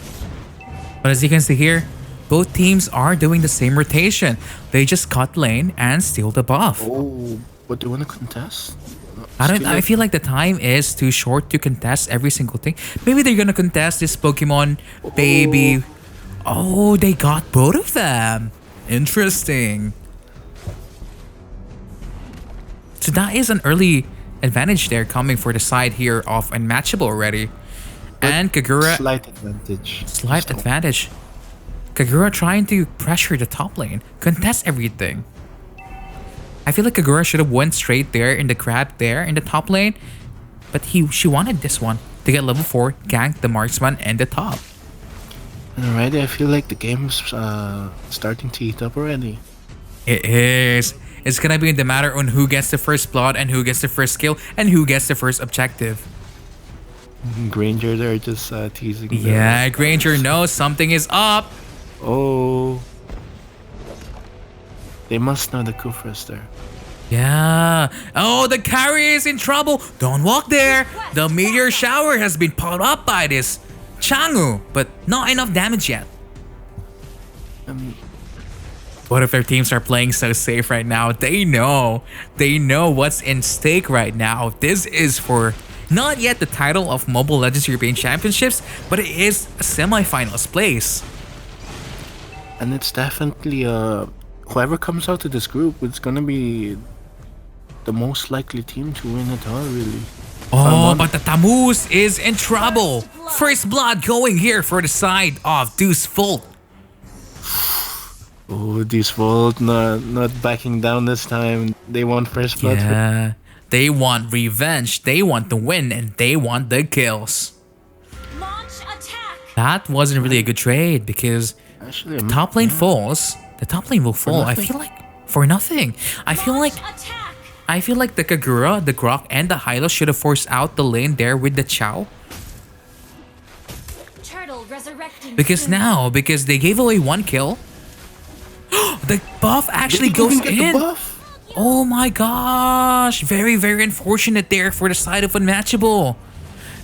But as you can see here, both teams are doing the same rotation. They just cut lane and steal the buff. Oh, but do you want to contest? I feel like the time is too short to contest every single thing. Maybe they're gonna contest this Pokemon baby. Oh, they got both of them. Interesting. So that is an early advantage there coming for the side here of Unmatchable already. And Kagura, Slight advantage. slight advantage. Kagura trying to pressure the top lane, contest everything. I feel like Kagura should have went straight there in the grab there in the top lane, but she wanted this one to get level 4, gank the marksman and the top. Alrighty, I feel like the game's starting to heat up already. It is. It's gonna be in the matter on who gets the first blood and who gets the first kill and who gets the first objective. Granger there just teasing. Yeah, Granger knows something is up. Oh. They must know the Kufra's there. Yeah. Oh, the carry is in trouble. Don't walk there. The meteor shower has been powered up by this Changu, but not enough damage yet. What if their teams are playing so safe right now? They know what's in stake right now. This is for not yet the title of Mobile Legends European Championships, but it is a semifinals place. And it's definitely whoever comes out of this group, it's gonna be the most likely team to win it all, really. Oh, but the Tammuz is in trouble. First blood going here for the side of Deus Vult. Oh, Deus Vult not backing down this time. They want first blood. Yeah, they want revenge. They want the win, and they want the kills. Launch attack. That wasn't really a good trade because Actually, the top lane falls. The top lane will fall. I feel like for nothing. I feel like the Kagura, the Grok, and the Hylo should have forced out the lane there with the Chow. Turtle resurrecting. Because they gave away 1 kill. The buff actually Did they goes even get in. the buff? Oh my gosh. Very, very unfortunate there for the side of Unmatchable.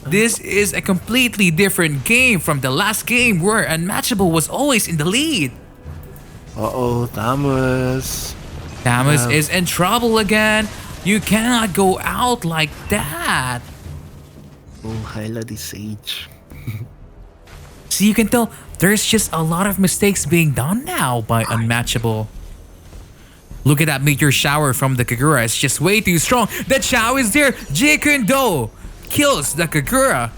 This is a completely different game from the last game where Unmatchable was always in the lead. Uh-oh, Tammuz. Tammuz is in trouble again. You cannot go out like that. Oh, Hyla the Sage. So you can tell there's just a lot of mistakes being done now by Unmatchable. Look at that meteor shower from the Kagura. It's just way too strong. The Chow is there. Jikundo kills the Kagura.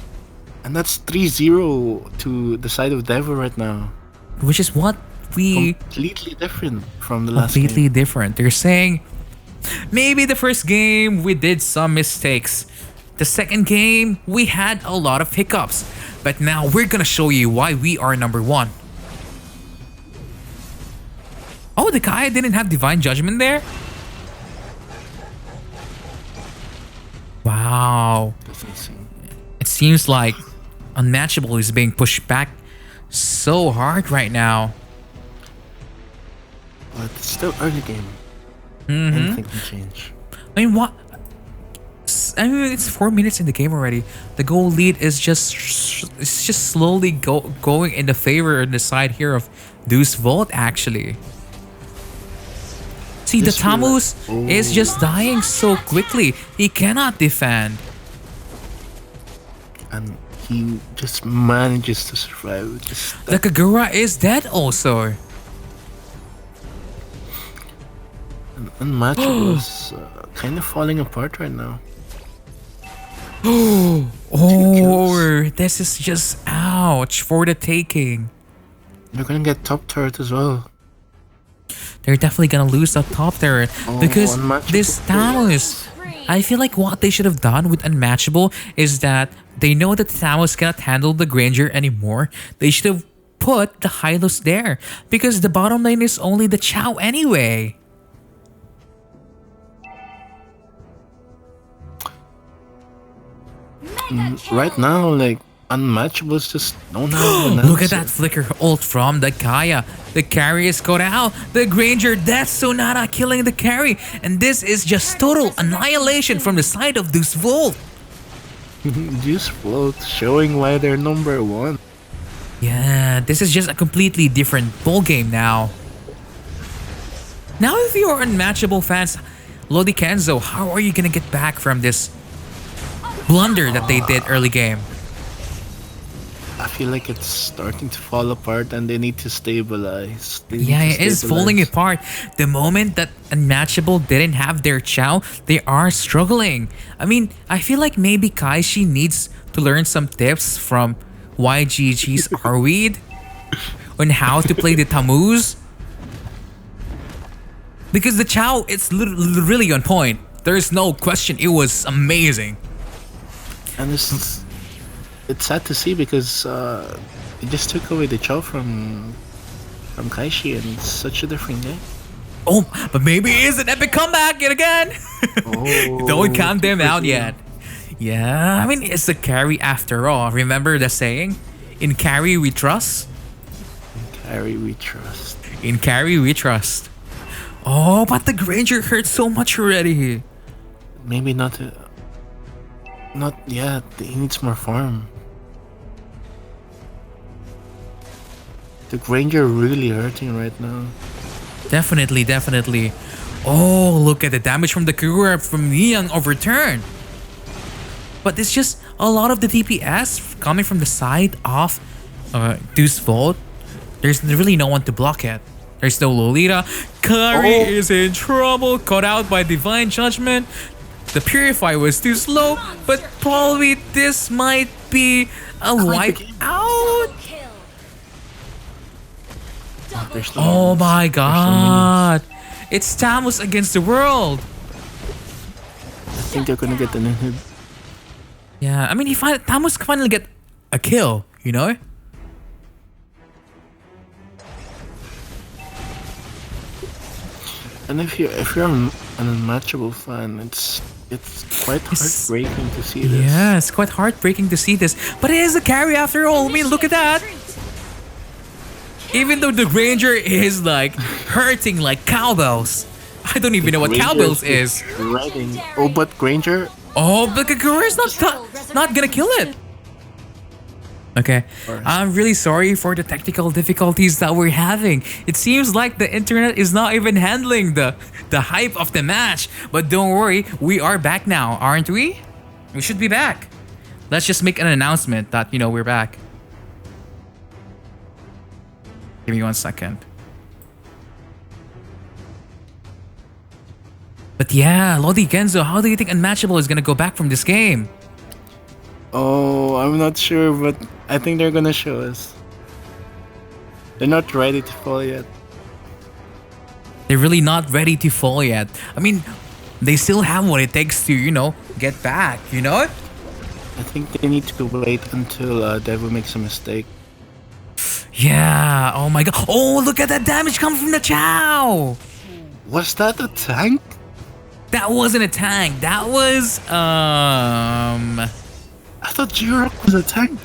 And that's 3-0 to the side of Devo right now. Which is what we... Completely different from the last Completely game. different. They're saying Maybe the first game we did some mistakes. The second game, we had a lot of hiccups. But now we're gonna show you why we are number one. Oh, the guy didn't have Divine Judgment there? Wow. That's insane. It seems like Unmatchable is being pushed back so hard right now. But it's still early game. Anything can change. I mean, what? I mean, it's 4 minutes in the game already. The goal lead is just slowly going in the favor in the side here of Deus Vult actually. See, the Just feel Tamus like- is just dying so quickly. He cannot defend. And he just manages to survive. Just The Kagura is dead also. Unmatchable is kind of falling apart right now. Oh, this is just ouch for the taking. They're gonna get top turret as well. They're definitely gonna lose that top turret because Unmatchable. this Thanos. I feel like what they should have done with Unmatchable is that they know that Thanos cannot handle the Granger anymore. They should have put the Hylos there because the bottom lane is only the Chow anyway. Right now, like Unmatchable is just don't have an Look at answer. that flicker ult from the Kaya. The carry is got out. The Granger, that's Sonata killing the carry. And this is just total annihilation from the side of Deus Vult. Deus Vult showing why they're number one. Yeah, this is just a completely different ball game now. Now, if you're Unmatchable fans, Lodi Kenzo, how are you gonna get back from this blunder that they did early game? I feel like it's starting to fall apart and they need to stabilize. They need Yeah, to it is falling stabilize. apart. The moment that Unmatchable didn't have their Chow, they are struggling. I mean, I feel like maybe Kaishi needs to learn some tips from YGG's Arweed on how to play the Tammuz. Because the Chow, it's really on point. There's no question, it was amazing. And it's sad to see because it just took away the chow from Kaishi and it's such a different game. Oh, but maybe it is an epic comeback yet again. Oh, Don't count them out yet. Yeah, I mean, it's a carry after all. Remember the saying? In carry we trust. Carry we trust. In carry we trust. Oh, but the Granger hurt so much already. Maybe not yet. He needs more farm. The Granger really hurting right now. Definitely. Oh, look at the damage from the Kagura from Neon overturn. But it's just a lot of the DPS coming from the side of Deus Vult. There's really no one to block it. There's no Lolita. Kari is in trouble, caught out by Divine Judgment. The Purify was too slow, but probably this might be a wipe out. Kill. There's no Oh minions. my There's no god. It's Thamus against the world. minions. I think they're gonna get an inhib. Yeah, I mean, Thamus finally get a kill, you know? And if you're an Unmatchable fan, it's quite heartbreaking to see this. Yeah, it's quite heartbreaking to see this. But it is a carry after all. I mean, look at that. Even though the Granger is like hurting like cowbells. I don't even know what Granger cowbells is. Shredding. Oh, but Granger. Oh, but Kagura is not gonna kill it. Okay, I'm really sorry for the technical difficulties that we're having. It seems like the internet is not even handling the hype of the match. But don't worry, we are back now, aren't we? We should be back. Let's just make an announcement that, you know, we're back. Give me 1 second. But yeah, Lodi Genzo, how do you think Unmatchable is gonna go back from this game? Oh, I'm not sure, but I think they're gonna show us. They're not ready to fall yet. They're really not ready to fall yet. I mean, they still have what it takes to, get back, I think they need to wait until Devil makes a mistake. Yeah, oh my god. Oh, look at that damage coming from the Chow. Was that a tank? That wasn't a tank. That was, I thought Jirok was a tank.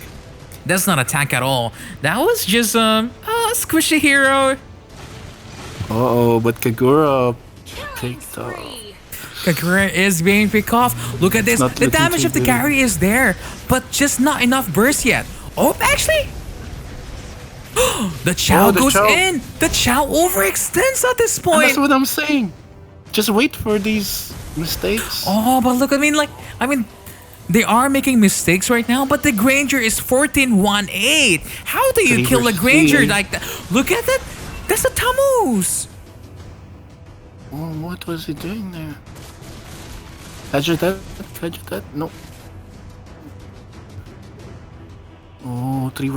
that's not a tank at all. That was just, squishy hero. Uh-oh, but Kagura picked off. Kagura is being picked off. Look at this. Not The looking damage too of the good. carry is there, but just not enough burst yet. Oh, actually. The Chow the goes Chow. in. The Chow overextends at this And point. that's what I'm saying. Just wait for these mistakes. Oh, but look, I mean, they are making mistakes right now, but the Granger is 14-1-8. How do you 3 kill a versus Granger 3. like that? Look at that. That's a Tamus. Oh, what was he doing there? Vegeta? No. Oh, 3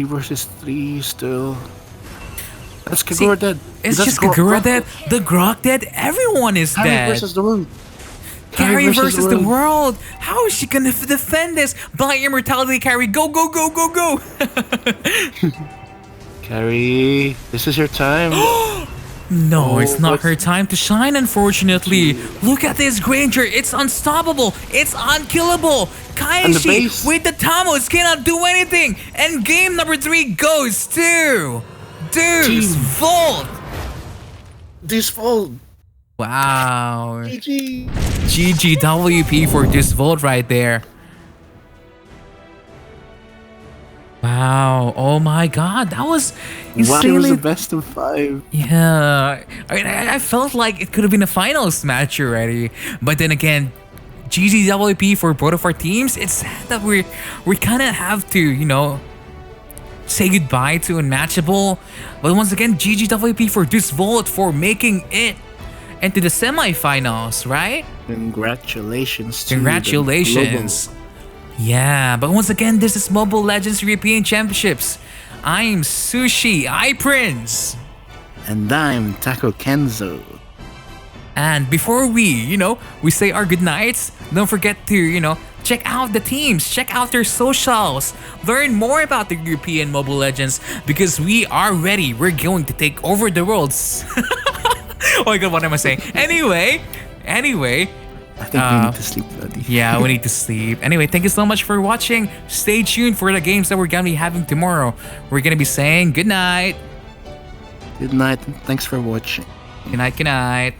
versus 3 still. That's Kagura dead. It's That's just Kagura Grok dead. The Grok dead. Everyone is Harry dead. versus the world. Carry versus the world. How is she gonna defend this? Blind Immortality Carry. Go, go, go, go, go. Carry, this is your time. No, it's not what's- her time to shine, unfortunately. Look at this Granger. It's unstoppable. It's unkillable. Kaishi base. with the Tamos cannot do anything. And game number 3 goes to Deus Team. Vult. This fall. Wow. GG. GGWP for Deus Vult right there. Wow. Oh my god. That was Wow, it was insanely... the best of 5. Yeah. I mean, I felt like it could have been a finals match already. But then again, GGWP for both of our teams, it's sad that we kind of have to, say goodbye to Unmatchable. But once again, GGWP for Deus Vult for making it into the semifinals, right? Congratulations to Congratulations. Yeah, but once again, this is Mobile Legends European Championships. I'm Sushi, Prince. And I'm Taco Kenzo. And before we say our goodnights, don't forget to, check out the teams, check out their socials, learn more about the European Mobile Legends because we are ready. We're going to take over the worlds. Oh my god, what am I saying? Anyway. I think we need to sleep, buddy. Yeah, we need to sleep. Anyway, thank you so much for watching. Stay tuned for the games that we're gonna be having tomorrow. We're gonna be saying good night. Good night and thanks for watching. Good night, good night.